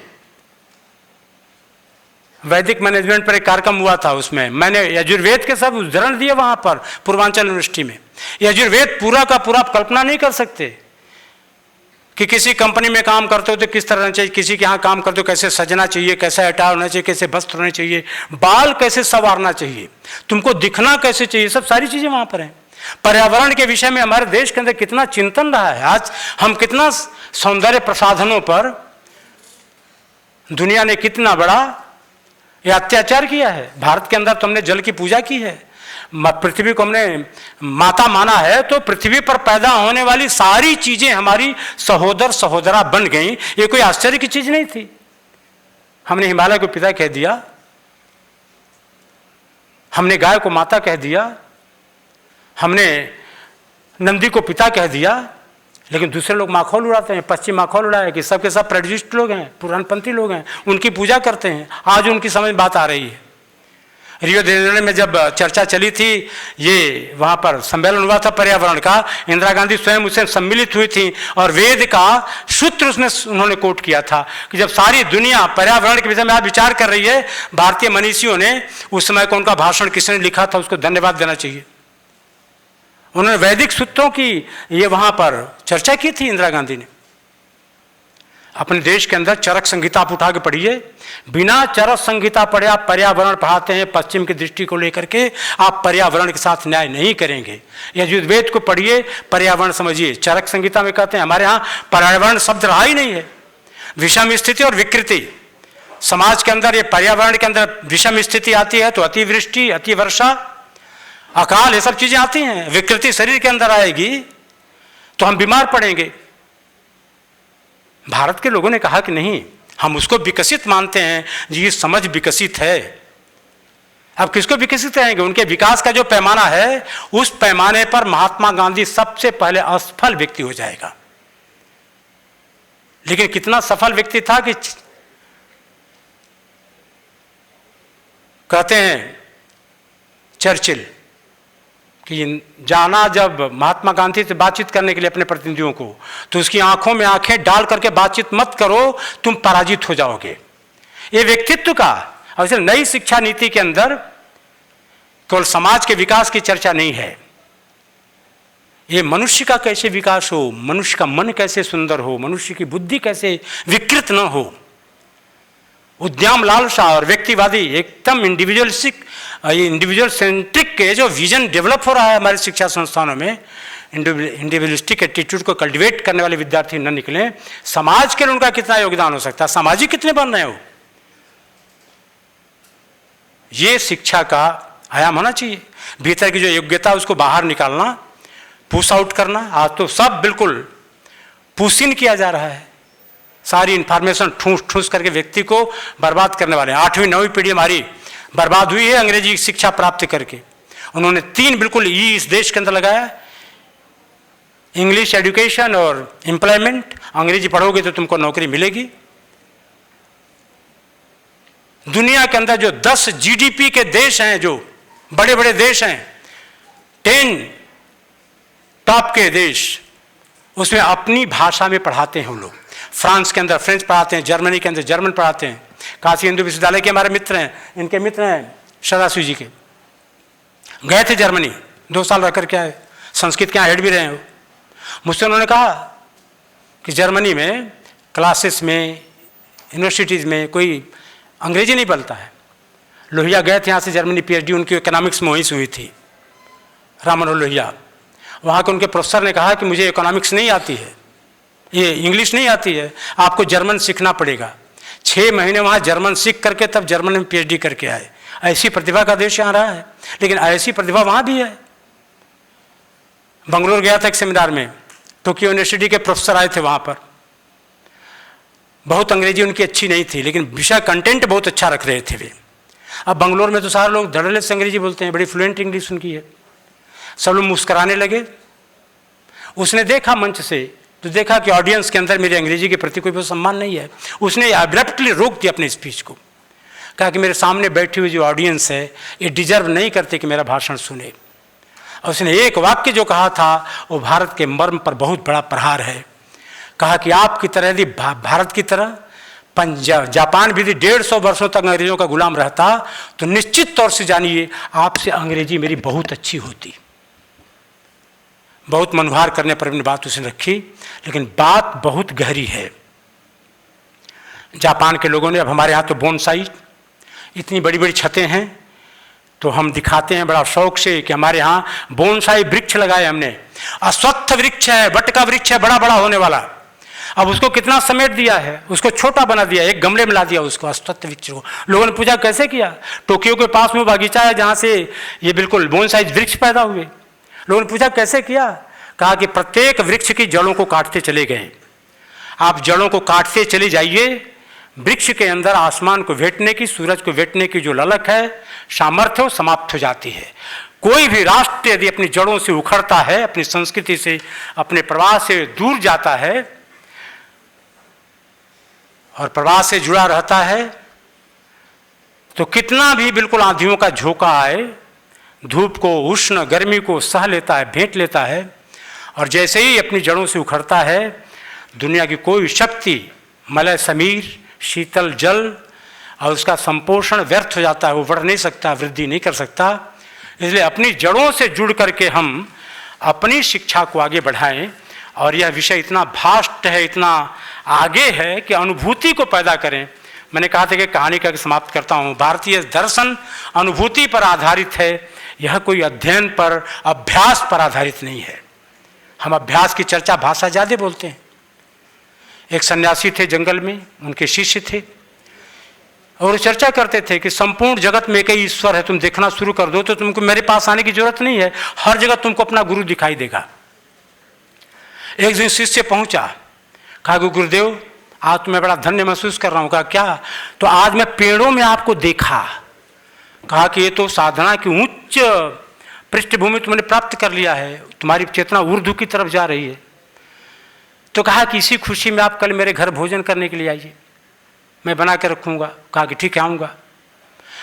वैदिक मैनेजमेंट पर एक कार्यक्रम हुआ था, उसमें मैंने यजुर्वेद के सब उदाहरण दिए वहाँ पर पूर्वांचल यूनिवर्सिटी में। यजुर्वेद पूरा का पूरा आप कल्पना नहीं कर सकते कि किसी कंपनी में काम करते हो तो किस तरह रहना चाहिए, किसी के यहाँ काम करते हो कैसे सजना चाहिए, कैसा अटायर होना चाहिए, कैसे वस्त्र होने चाहिए, बाल कैसे संवारना चाहिए, तुमको दिखना कैसे चाहिए, सब सारी चीज़ें वहाँ पर हैं। पर्यावरण के विषय में हमारे देश के अंदर कितना चिंतन रहा है। आज हम कितना सौंदर्य प्रसाधनों पर दुनिया ने कितना बड़ा यह अत्याचार किया है। भारत के अंदर तो हमने जल की पूजा की है, पृथ्वी को हमने माता माना है, तो पृथ्वी पर पैदा होने वाली सारी चीजें हमारी सहोदर सहोदरा बन गई। ये कोई आश्चर्य की चीज नहीं थी। हमने हिमालय को पिता कह दिया, हमने गाय को माता कह दिया, हमने नंदी को पिता कह दिया, लेकिन दूसरे लोग माखौल उड़ाते हैं। पश्चिम माखौल उड़ाए कि सबके सब प्रेजुडिस्ड लोग हैं, पुरानपंथी लोग हैं, उनकी पूजा करते हैं। आज उनकी समझ बात आ रही है। रियो दे जेनेरो में जब चर्चा चली थी, ये वहाँ पर सम्मेलन हुआ था पर्यावरण का, इंदिरा गांधी स्वयं उससे सम्मिलित हुई थी, और वेद का सूत्र उसमें उन्होंने कोट किया था कि जब सारी दुनिया पर्यावरण के विषय में आज विचार कर रही है, भारतीय मनीषियों ने उस समय को उनका भाषण किसने लिखा था, उसको धन्यवाद देना चाहिए। उन्होंने वैदिक सूत्रों की ये वहाँ पर चर्चा की थी इंदिरा गांधी ने। अपने देश के अंदर चरक संहिता आप उठा के पढ़िए, बिना चरक संहिता पढ़े आप पर्यावरण पढ़ाते हैं पश्चिम की दृष्टि को लेकर के, आप पर्यावरण के साथ न्याय नहीं करेंगे। यजुर्वेद को पढ़िए, पर्यावरण समझिए। चरक संहिता में कहते हैं, हमारे यहाँ पर्यावरण शब्द रहा ही नहीं है। विषम स्थिति और विकृति, समाज के अंदर ये पर्यावरण के अंदर विषम स्थिति आती है तो अतिवृष्टि, अतिवर्षा, अकाल, ये सब चीजें आती हैं। विकृति शरीर के अंदर आएगी तो हम बीमार पड़ेंगे। भारत के लोगों ने कहा कि नहीं, हम उसको विकसित मानते हैं, ये समझ विकसित है। अब किसको विकसित रहेंगे? उनके विकास का जो पैमाना है, उस पैमाने पर महात्मा गांधी सबसे पहले असफल व्यक्ति हो जाएगा। लेकिन कितना सफल व्यक्ति था कि कहते हैं चर्चिल कि जाना जब महात्मा गांधी से बातचीत करने के लिए अपने प्रतिनिधियों को, तो उसकी आंखों में आंखें डाल करके बातचीत मत करो, तुम पराजित हो जाओगे। ये व्यक्तित्व का और इसलिए नई शिक्षा नीति के अंदर केवल समाज के विकास की चर्चा नहीं है, ये मनुष्य का कैसे विकास हो, मनुष्य का मन कैसे सुंदर हो, मनुष्य की बुद्धि कैसे विकृत न हो, उद्यम लालसा और व्यक्तिवादी एकदम इंडिविजुअल सेंट्रिक के जो विजन डेवलप हो रहा है हमारे शिक्षा संस्थानों में, इंडिविजुअलिस्टिक एटीट्यूड को कल्टिवेट करने वाले विद्यार्थी न निकले, समाज के लिए उनका कितना योगदान हो सकता है, सामाजिक कितने बन रहे हो, ये शिक्षा का आयाम होना चाहिए। भीतर की जो योग्यता उसको बाहर निकालना, पुश आउट करना। आज तो सब बिल्कुल पुश इन किया जा रहा है, सारी इंफॉर्मेशन ठूस ठूस करके व्यक्ति को बर्बाद करने वाले हैं। 8वीं 9वीं पीढ़ी हमारी बर्बाद हुई है अंग्रेजी शिक्षा प्राप्त करके। उन्होंने 3 बिल्कुल ई इस देश के अंदर लगाया, इंग्लिश एजुकेशन और एम्प्लॉयमेंट। अंग्रेजी पढ़ोगे तो तुमको नौकरी मिलेगी। दुनिया के अंदर जो 10 जीडीपी के देश हैं, जो बड़े बड़े देश हैं, 10 टॉप के देश, उसमें अपनी भाषा में पढ़ाते हैं वो लोग। फ्रांस के अंदर फ्रेंच पढ़ाते हैं, जर्मनी के अंदर जर्मन पढ़ाते हैं। काशी हिंदू विश्वविद्यालय के हमारे मित्र हैं, इनके मित्र हैं सदाशिव जी के, गए थे जर्मनी 2 साल रह कर के आए, संस्कृत के यहाँ हेड भी रहे हो। मुझसे उन्होंने कहा कि जर्मनी में क्लासेस में, यूनिवर्सिटीज़ में कोई अंग्रेजी नहीं बोलता है। लोहिया गए थे यहाँ से जर्मनी, पीएचडी उनकी इकोनॉमिक्स में वहीं से हुई थी, राम मनोहर लोहिया। वहाँ के उनके प्रोफेसर ने कहा कि मुझे इकोनॉमिक्स नहीं आती है, ये इंग्लिश नहीं आती है, आपको जर्मन सीखना पड़ेगा। 6 महीने वहाँ जर्मन सीख करके तब जर्मन में पीएचडी करके आए। ऐसी प्रतिभा का देश यहाँ रहा है, लेकिन ऐसी प्रतिभा वहाँ भी है। बंगलोर गया था एक सेमिनार में, टोक्यो यूनिवर्सिटी के प्रोफेसर आए थे वहाँ पर। बहुत अंग्रेजी उनकी अच्छी नहीं थी, लेकिन विषय कंटेंट बहुत अच्छा रख रहे थे वे। अब बंगलोर में तो सारे लोग धड़ल्ले से अंग्रेजी बोलते हैं, बड़ी फ्लुएंट इंग्लिश उनकी है। सब लोग मुस्कराने लगे। उसने देखा मंच से, तो देखा कि ऑडियंस के अंदर मेरी अंग्रेजी के प्रति कोई सम्मान नहीं है। उसने एब्रप्टली रोक दिया अपने स्पीच को, कहा कि मेरे सामने बैठी हुई जो ऑडियंस है ये डिजर्व नहीं करते कि मेरा भाषण सुने। और उसने एक वाक्य जो कहा था वो भारत के मर्म पर बहुत बड़ा प्रहार है। कहा कि आपकी तरह यदि भारत की तरह जापान भी 150 वर्षों तक अंग्रेजों का गुलाम रहता तो निश्चित तौर से जानिए आपसे अंग्रेजी मेरी बहुत अच्छी होती। बहुत मनुहार करने पर अपनी बात उसने रखी, लेकिन बात बहुत गहरी है। जापान के लोगों ने, अब हमारे यहाँ तो बोनसाई इतनी बड़ी बड़ी छतें हैं, तो हम दिखाते हैं बड़ा शौक से कि हमारे यहाँ बोनसाई वृक्ष लगाए हमने। अश्वत्थ वृक्ष है, बट का वृक्ष है, बड़ा बड़ा होने वाला। अब उसको कितना समेट दिया है, उसको छोटा बना दिया, एक गमले में ला दिया उसको, अश्वत्थ वृक्ष को। लोगों ने पूछा कैसे किया? टोक्यो के पास में बागीचा है जहाँ से ये बिल्कुल बोनसाई वृक्ष पैदा हुए। लोगों ने पूछा कैसे किया? कहा कि प्रत्येक वृक्ष की जड़ों को काटते चले गए। आप जड़ों को काटते चले जाइए, वृक्ष के अंदर आसमान को भेटने की, सूरज को भेटने की जो ललक है, सामर्थ्य हो, समाप्त हो जाती है। कोई भी राष्ट्र यदि अपनी जड़ों से उखड़ता है, अपनी संस्कृति से, अपने प्रवास से दूर जाता है और प्रवास से जुड़ा रहता है, तो कितना भी बिल्कुल आंधियों का झोंका आए, धूप को, उष्ण गर्मी को सह लेता है, भेंट लेता है। और जैसे ही अपनी जड़ों से उखड़ता है, दुनिया की कोई शक्ति, मलय समीर, शीतल जल और उसका संपोषण व्यर्थ हो जाता है, वो बढ़ नहीं सकता, वृद्धि नहीं कर सकता। इसलिए अपनी जड़ों से जुड़ करके हम अपनी शिक्षा को आगे बढ़ाएं। और यह विषय इतना भास्ट है, इतना आगे है कि अनुभूति को पैदा करें। मैंने कहा था कि कहानी का समाप्त करता हूँ। भारतीय दर्शन अनुभूति पर आधारित है, यह कोई अध्ययन पर, अभ्यास पर आधारित नहीं है। हम अभ्यास की चर्चा भाषा ज़्यादा बोलते हैं। एक सन्यासी थे जंगल में, उनके शिष्य थे, और चर्चा करते थे कि संपूर्ण जगत में एक ही ईश्वर है, तुम देखना शुरू कर दो तो तुमको मेरे पास आने की जरूरत नहीं है, हर जगह तुमको अपना गुरु दिखाई देगा। एक दिन शिष्य पहुंचा, कहा गुरुदेव आज तो मैं बड़ा धन्य महसूस कर रहा हूँ। कहा क्या? तो आज मैं पेड़ों में आपको देखा। कहा कि ये तो साधना की उच्च पृष्ठभूमि तुमने प्राप्त कर लिया है, तुम्हारी चेतना ऊर्ध्व की तरफ जा रही है। तो कहा कि इसी खुशी में आप कल मेरे घर भोजन करने के लिए आइए, मैं बना के रखूँगा। कहा कि ठीक है आऊँगा।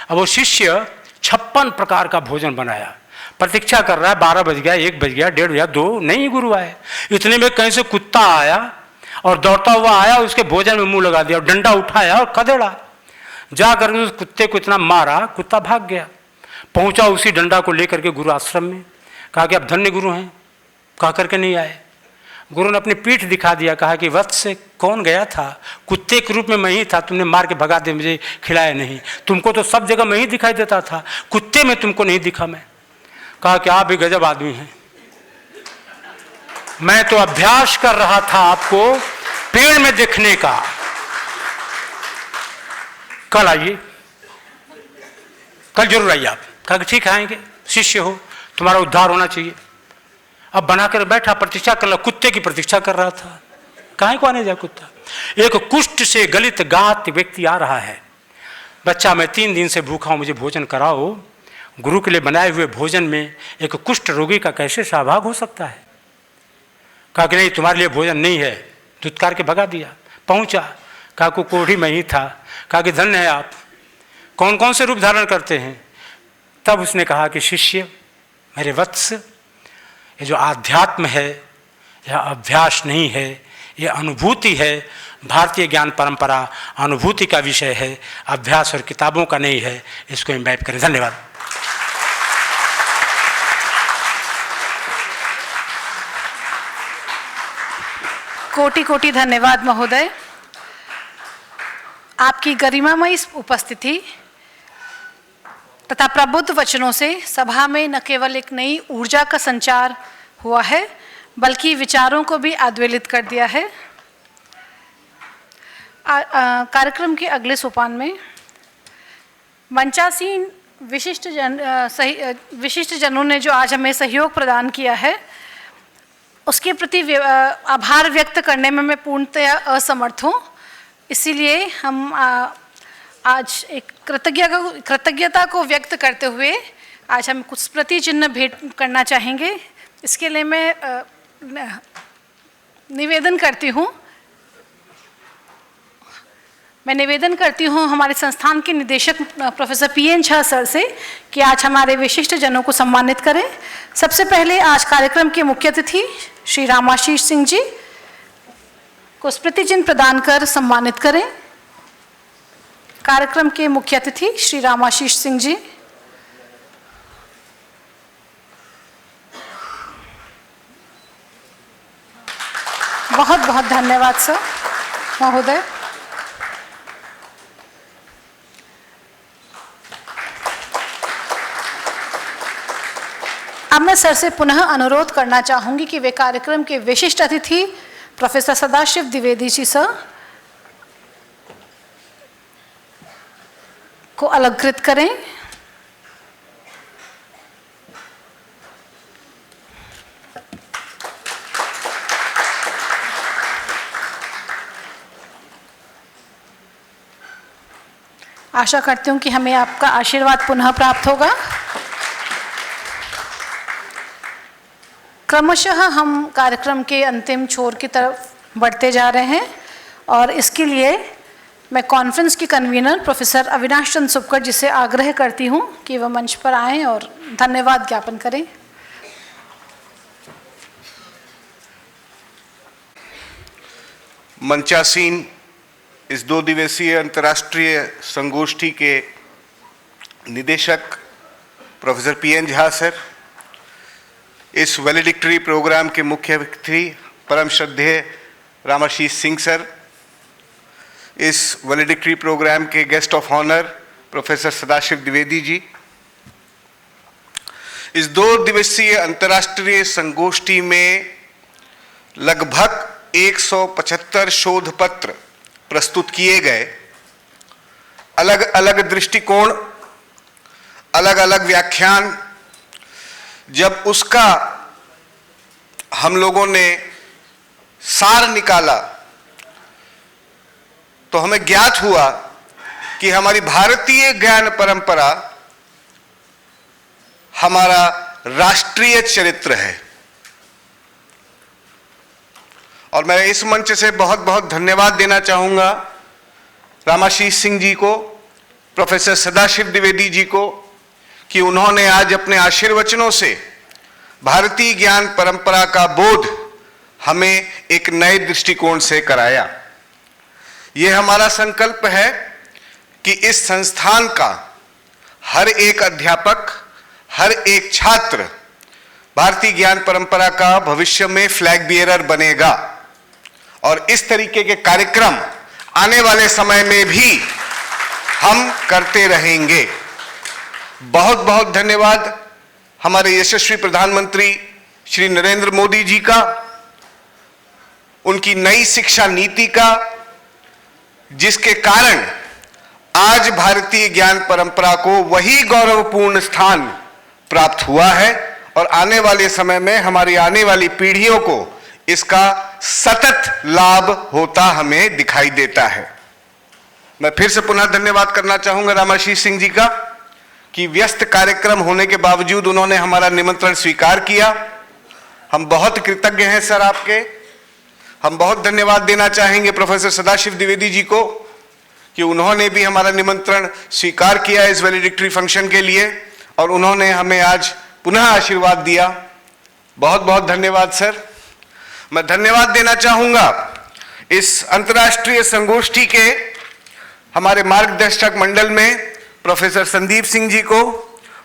अब वो शिष्य 56 प्रकार का भोजन बनाया, प्रतीक्षा कर रहा है। 12 बज गया, 1 बज गया, 1:30 बजा, 2 नहीं गुरु आए। इतने में कहीं से कुत्ता आया और दौड़ता हुआ आया, उसके भोजन में मुंह लगा दिया, डंडा उठाया और खदेड़ा। जाकर उस कुत्ते को इतना मारा, कुत्ता भाग गया। पहुंचा उसी डंडा को लेकर के गुरु आश्रम में, कहा कि आप धन्य गुरु हैं, कह करके नहीं आए। गुरु ने अपनी पीठ दिखा दिया, कहा कि वत्स कौन गया था, कुत्ते के रूप में मैं ही था, तुमने मार के भगा दे, मुझे खिलाया नहीं, तुमको तो सब जगह मैं ही दिखाई देता था, कुत्ते में तुमको नहीं दिखा मैं। कहा कि आप भी गजब आदमी हैं, मैं तो अभ्यास कर रहा था आपको पेड़ में देखने का, कल आइए, कल जरूर आइए आप। कहा कि ठीक आएंगे, शिष्य हो, तुम्हारा उद्धार होना चाहिए। अब बनाकर बैठा, प्रतीक्षा कर रहा, कुत्ते की प्रतीक्षा कर रहा था, काहे को आने जाए कुत्ता। एक कुष्ठ से गलित गात व्यक्ति आ रहा है, बच्चा मैं 3 दिन से भूखा हूं, मुझे भोजन कराओ। गुरु के लिए बनाए हुए भोजन में एक कुष्ठ रोगी का कैसे सहभाग हो सकता है। कहा कि नहीं, तुम्हारे लिए भोजन नहीं है, दुत्कार के भगा दिया। पहुंचा, कहा को कोढ़ी में ही था। कहा कि धन्य है आप, कौन कौन से रूप धारण करते हैं। तब उसने कहा कि शिष्य मेरे वत्स, ये जो आध्यात्म है यह अभ्यास नहीं है, यह अनुभूति है। भारतीय ज्ञान परंपरा अनुभूति का विषय है, अभ्यास और किताबों का नहीं है, इसको इम्बाइब करें। धन्यवाद। कोटि कोटि धन्यवाद महोदय। आपकी गरिमामयी उपस्थिति तथा प्रबुद्ध वचनों से सभा में न केवल एक नई ऊर्जा का संचार हुआ है, बल्कि विचारों को भी अद्वेलित कर दिया है। कार्यक्रम के अगले सोपान में मंचासीन विशिष्ट जनों ने जो आज हमें सहयोग प्रदान किया है, उसके प्रति आभार व्यक्त करने में मैं पूर्णतया असमर्थ हूँ। इसीलिए हम आज एक कृतज्ञता को व्यक्त करते हुए आज हम कुछ स्मृति चिन्ह भेंट करना चाहेंगे। इसके लिए मैं निवेदन करती हूँ हमारे संस्थान के निदेशक प्रोफेसर पीएन झा सर से कि आज हमारे विशिष्ट जनों को सम्मानित करें। सबसे पहले आज कार्यक्रम के मुख्य अतिथि श्री रामाशीष सिंह जी को स्मृति चिन्ह प्रदान कर सम्मानित करें। कार्यक्रम के मुख्य अतिथि श्री रामाशीष सिंह जी। बहुत बहुत धन्यवाद सर महोदय। अब मैं सर से पुनः अनुरोध करना चाहूंगी कि वे कार्यक्रम के विशिष्ट अतिथि प्रोफेसर सदाशिव द्विवेदी जी सर को अलंकृत करें। आशा करती हूं कि हमें आपका आशीर्वाद पुनः प्राप्त होगा। क्रमशः हम कार्यक्रम के अंतिम छोर की तरफ बढ़ते जा रहे हैं और इसके लिए मैं कॉन्फ्रेंस की कन्वीनर प्रोफेसर अविनाश चंद्र सुपकर जी से आग्रह करती हूं कि वह मंच पर आएं और धन्यवाद ज्ञापन करें। मंचासीन इस 2 दिवसीय अंतर्राष्ट्रीय संगोष्ठी के निदेशक प्रोफेसर पीएन झा सर, इस वैलिडिक्टरी प्रोग्राम के मुख्य अतिथि परम श्रद्धेय रामाशीष सिंह सर, इस वैलिडिक्टरी प्रोग्राम के guest of honour professor Sadashiv Dwivedi ji, इस 2 दिवसीय अंतर्राष्ट्रीय संगोष्ठी में लगभग 175 शोध पत्र प्रस्तुत किए गए। अलग अलग दृष्टिकोण, अलग अलग व्याख्यान, जब उसका हम लोगों ने सार निकाला तो हमें ज्ञात हुआ कि हमारी भारतीय ज्ञान परंपरा हमारा राष्ट्रीय चरित्र है। और मैं इस मंच से बहुत बहुत धन्यवाद देना चाहूंगा रामाशीष सिंह जी को, प्रोफेसर सदाशिव द्विवेदी जी को, कि उन्होंने आज अपने आशीर्वचनों से भारतीय ज्ञान परंपरा का बोध हमें एक नए दृष्टिकोण से कराया। यह हमारा संकल्प है कि इस संस्थान का हर एक अध्यापक, हर एक छात्र भारतीय ज्ञान परंपरा का भविष्य में फ्लैग बियरर बनेगा और इस तरीके के कार्यक्रम आने वाले समय में भी हम करते रहेंगे। बहुत बहुत धन्यवाद हमारे यशस्वी प्रधानमंत्री श्री नरेंद्र मोदी जी का, उनकी नई शिक्षा नीति का, जिसके कारण आज भारतीय ज्ञान परंपरा को वही गौरवपूर्ण स्थान प्राप्त हुआ है और आने वाले समय में हमारी आने वाली पीढ़ियों को इसका सतत लाभ होता हमें दिखाई देता है। मैं फिर से पुनः धन्यवाद करना चाहूंगा रामाशीष सिंह जी का कि व्यस्त कार्यक्रम होने के बावजूद उन्होंने हमारा निमंत्रण स्वीकार किया। हम बहुत कृतज्ञ हैं सर आपके। हम बहुत धन्यवाद देना चाहेंगे प्रोफेसर सदाशिव द्विवेदी जी को कि उन्होंने भी हमारा निमंत्रण स्वीकार किया इस वैलेडिक्टरी फंक्शन के लिए और उन्होंने हमें आज पुनः आशीर्वाद दिया। बहुत बहुत धन्यवाद सर। मैं धन्यवाद देना चाहूंगा इस अंतर्राष्ट्रीय संगोष्ठी के हमारे मार्गदर्शक मंडल में प्रोफेसर संदीप सिंह जी को,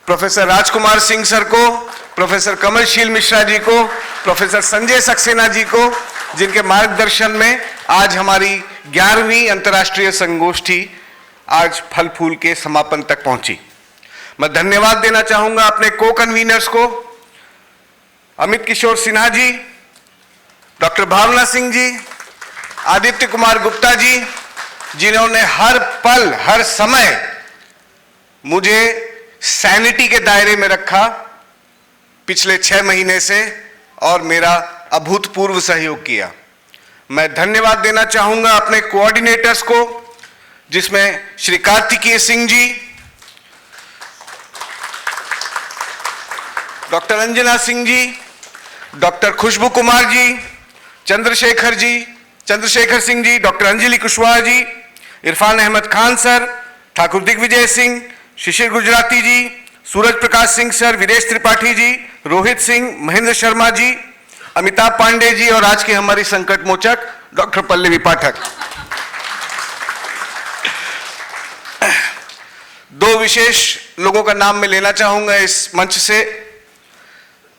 प्रोफेसर राजकुमार सिंह सर को, प्रोफेसर कमलशील मिश्रा जी को, प्रोफेसर संजय सक्सेना जी को, जिनके मार्गदर्शन में आज हमारी 11वीं अंतर्राष्ट्रीय संगोष्ठी आज फल फूल के समापन तक पहुंची। मैं धन्यवाद देना चाहूंगा अपने को कन्वीनर्स को, अमित किशोर सिन्हा जी, डॉक्टर भावना सिंह जी, आदित्य कुमार गुप्ता जी, जिन्होंने हर पल हर समय मुझे सैनिटी के दायरे में रखा पिछले 6 महीने से और मेरा अभूतपूर्व सहयोग किया। मैं धन्यवाद देना चाहूंगा अपने कोऑर्डिनेटर्स को, जिसमें श्री कार्तिकेय सिंह जी, डॉक्टर अंजना सिंह जी, डॉक्टर खुशबू कुमार जी, चंद्रशेखर सिंह जी, डॉक्टर अंजलि कुशवाहा जी, इरफान अहमद खान सर, ठाकुर दिग्विजय सिंह, शिशिर गुजराती जी, सूरज प्रकाश सिंह सर, विदेश त्रिपाठी जी, रोहित सिंह, महेंद्र शर्मा जी, अमिताभ पांडे जी और आज की हमारी संकट मोचक डॉक्टर पल्लवी पाठक। 2 विशेष लोगों का नाम मैं लेना चाहूंगा इस मंच से।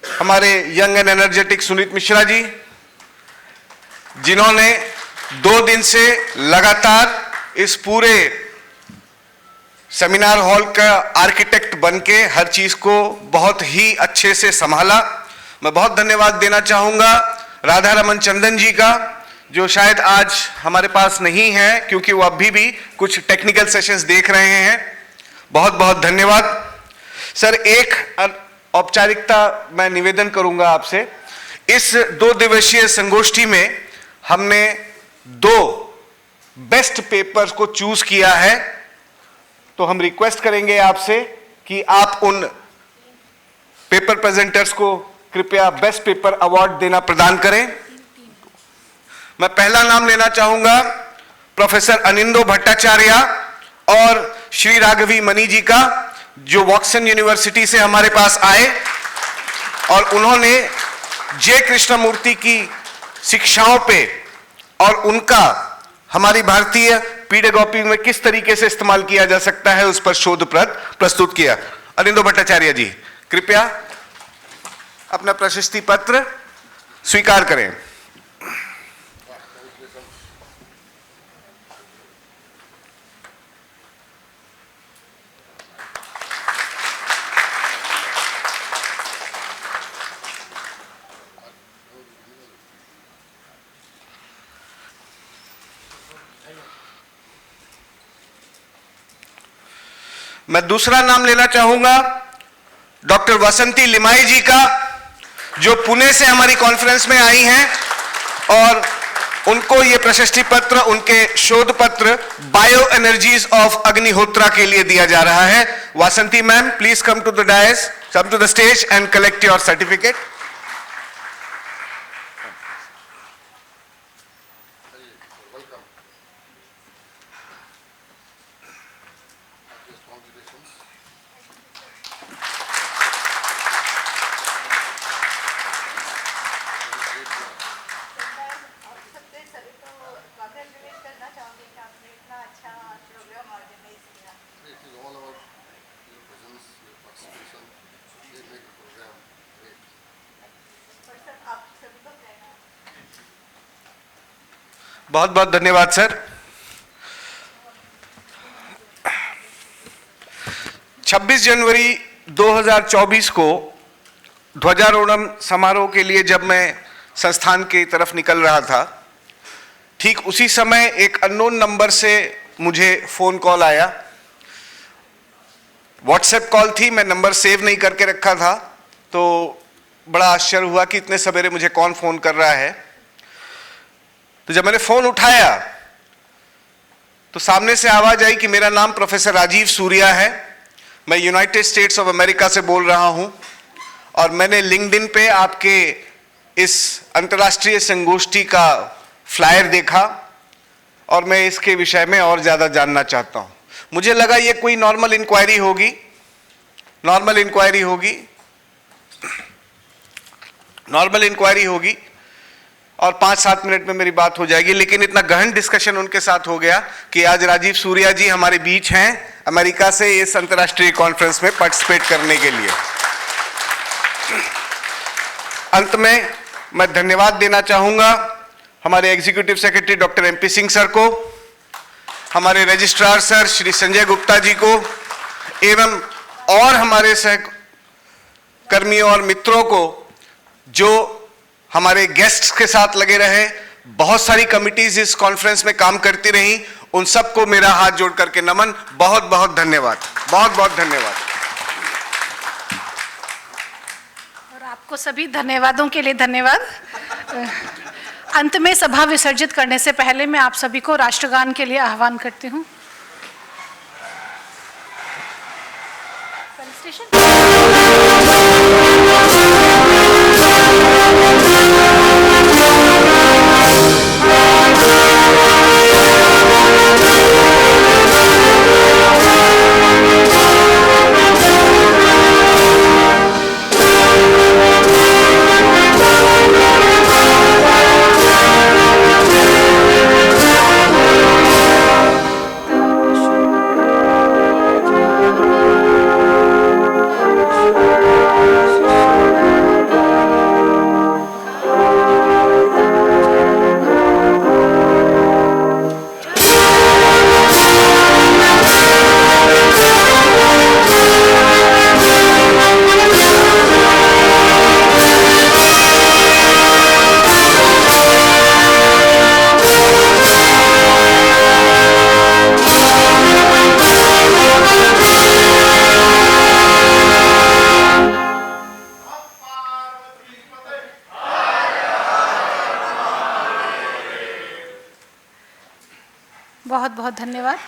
हमारे young and energetic Sunit Mishra ji, जिन्होंने 2 दिन से लगातार इस पूरे सेमिनार हॉल का आर्किटेक्ट बनके हर चीज को बहुत ही अच्छे से संभाला। मैं बहुत धन्यवाद देना चाहूंगा राधा रमन चंदन जी का, जो शायद आज हमारे पास नहीं है क्योंकि वो अभी भी कुछ टेक्निकल सेशंस देख रहे हैं। बहुत बहुत धन्यवाद सर। एक औपचारिकता मैं निवेदन करूंगा आपसे। इस 2 दिवसीय संगोष्ठी में हमने 2 बेस्ट पेपर्स को चूज किया है, तो हम रिक्वेस्ट करेंगे आपसे कि आप उन पेपर प्रेजेंटर्स को कृपया बेस्ट पेपर अवार्ड देना प्रदान करें। मैं पहला नाम लेना चाहूंगा प्रोफेसर अनिंदो भट्टाचार्य और श्री राघवी मनी जी का, जो वॉक्सन यूनिवर्सिटी से हमारे पास आए और उन्होंने जे कृष्णमूर्ति की शिक्षाओं पे और उनका हमारी भारतीय पीडागोपी में किस तरीके से इस्तेमाल किया जा सकता है उस पर शोध प्रस्तुत किया। अनिंदो भट्टाचार्य जी, कृपया अपना प्रशस्ति पत्र स्वीकार करें। मैं दूसरा नाम लेना चाहूंगा डॉक्टर वसंती लिमाई जी का, जो पुणे से हमारी कॉन्फ्रेंस में आई हैं और उनको ये प्रशस्ति पत्र उनके शोध पत्र बायो एनर्जीज ऑफ अग्निहोत्रा के लिए दिया जा रहा है। Vasanti ma'am, please come to the dais, come to the stage and collect your certificate. सबसे तो कांग्रेचुलेट करना चाहूंगी कि आपने इतना अच्छा प्रोग्राम ऑर्गेनाइज किया। बहुत बहुत धन्यवाद सर। 26 जनवरी 2024 को ध्वजारोहण समारोह के लिए जब मैं संस्थान की तरफ निकल रहा था, ठीक उसी समय एक अननोन नंबर से मुझे फोन कॉल आया। व्हाट्सएप कॉल थी, मैं नंबर सेव नहीं करके रखा था, तो बड़ा आश्चर्य हुआ कि इतने सवेरे मुझे कौन फोन कर रहा है। तो जब मैंने फोन उठाया तो सामने से आवाज आई कि मेरा नाम प्रोफेसर राजीव सूर्या है, मैं यूनाइटेड स्टेट्स ऑफ अमेरिका से बोल रहा हूं और मैंने लिंक्डइन पे आपके इस अंतर्राष्ट्रीय संगोष्ठी का फ्लायर देखा और मैं इसके विषय में और ज्यादा जानना चाहता हूं। मुझे लगा ये कोई नॉर्मल इंक्वायरी होगी और 5-7 मिनट में मेरी बात हो जाएगी, लेकिन इतना गहन डिस्कशन उनके साथ हो गया कि आज राजीव सूर्या जी हमारे बीच हैं अमेरिका से इस अंतर्राष्ट्रीय कॉन्फ्रेंस में पार्टिसिपेट करने के लिए। अंत में मैं धन्यवाद देना चाहूंगा हमारे executive secretary doctor MP Singh sir को, हमारे रजिस्ट्रार सर श्री संजय गुप्ता जी को एवं और हमारे सहकर्मियों और मित्रों को जो हमारे गेस्ट्स के साथ लगे रहे। बहुत सारी कमिटीज इस कॉन्फ्रेंस में काम करती रहीं, उन सबको मेरा हाथ जोड़ करके नमन। बहुत बहुत धन्यवाद, बहुत बहुत धन्यवाद। और आपको सभी धन्यवादों के लिए धन्यवाद। अंत में सभा विसर्जित करने से पहले मैं आप सभी को राष्ट्रगान के लिए आह्वान करती हूँ। बहुत बहुत धन्यवाद।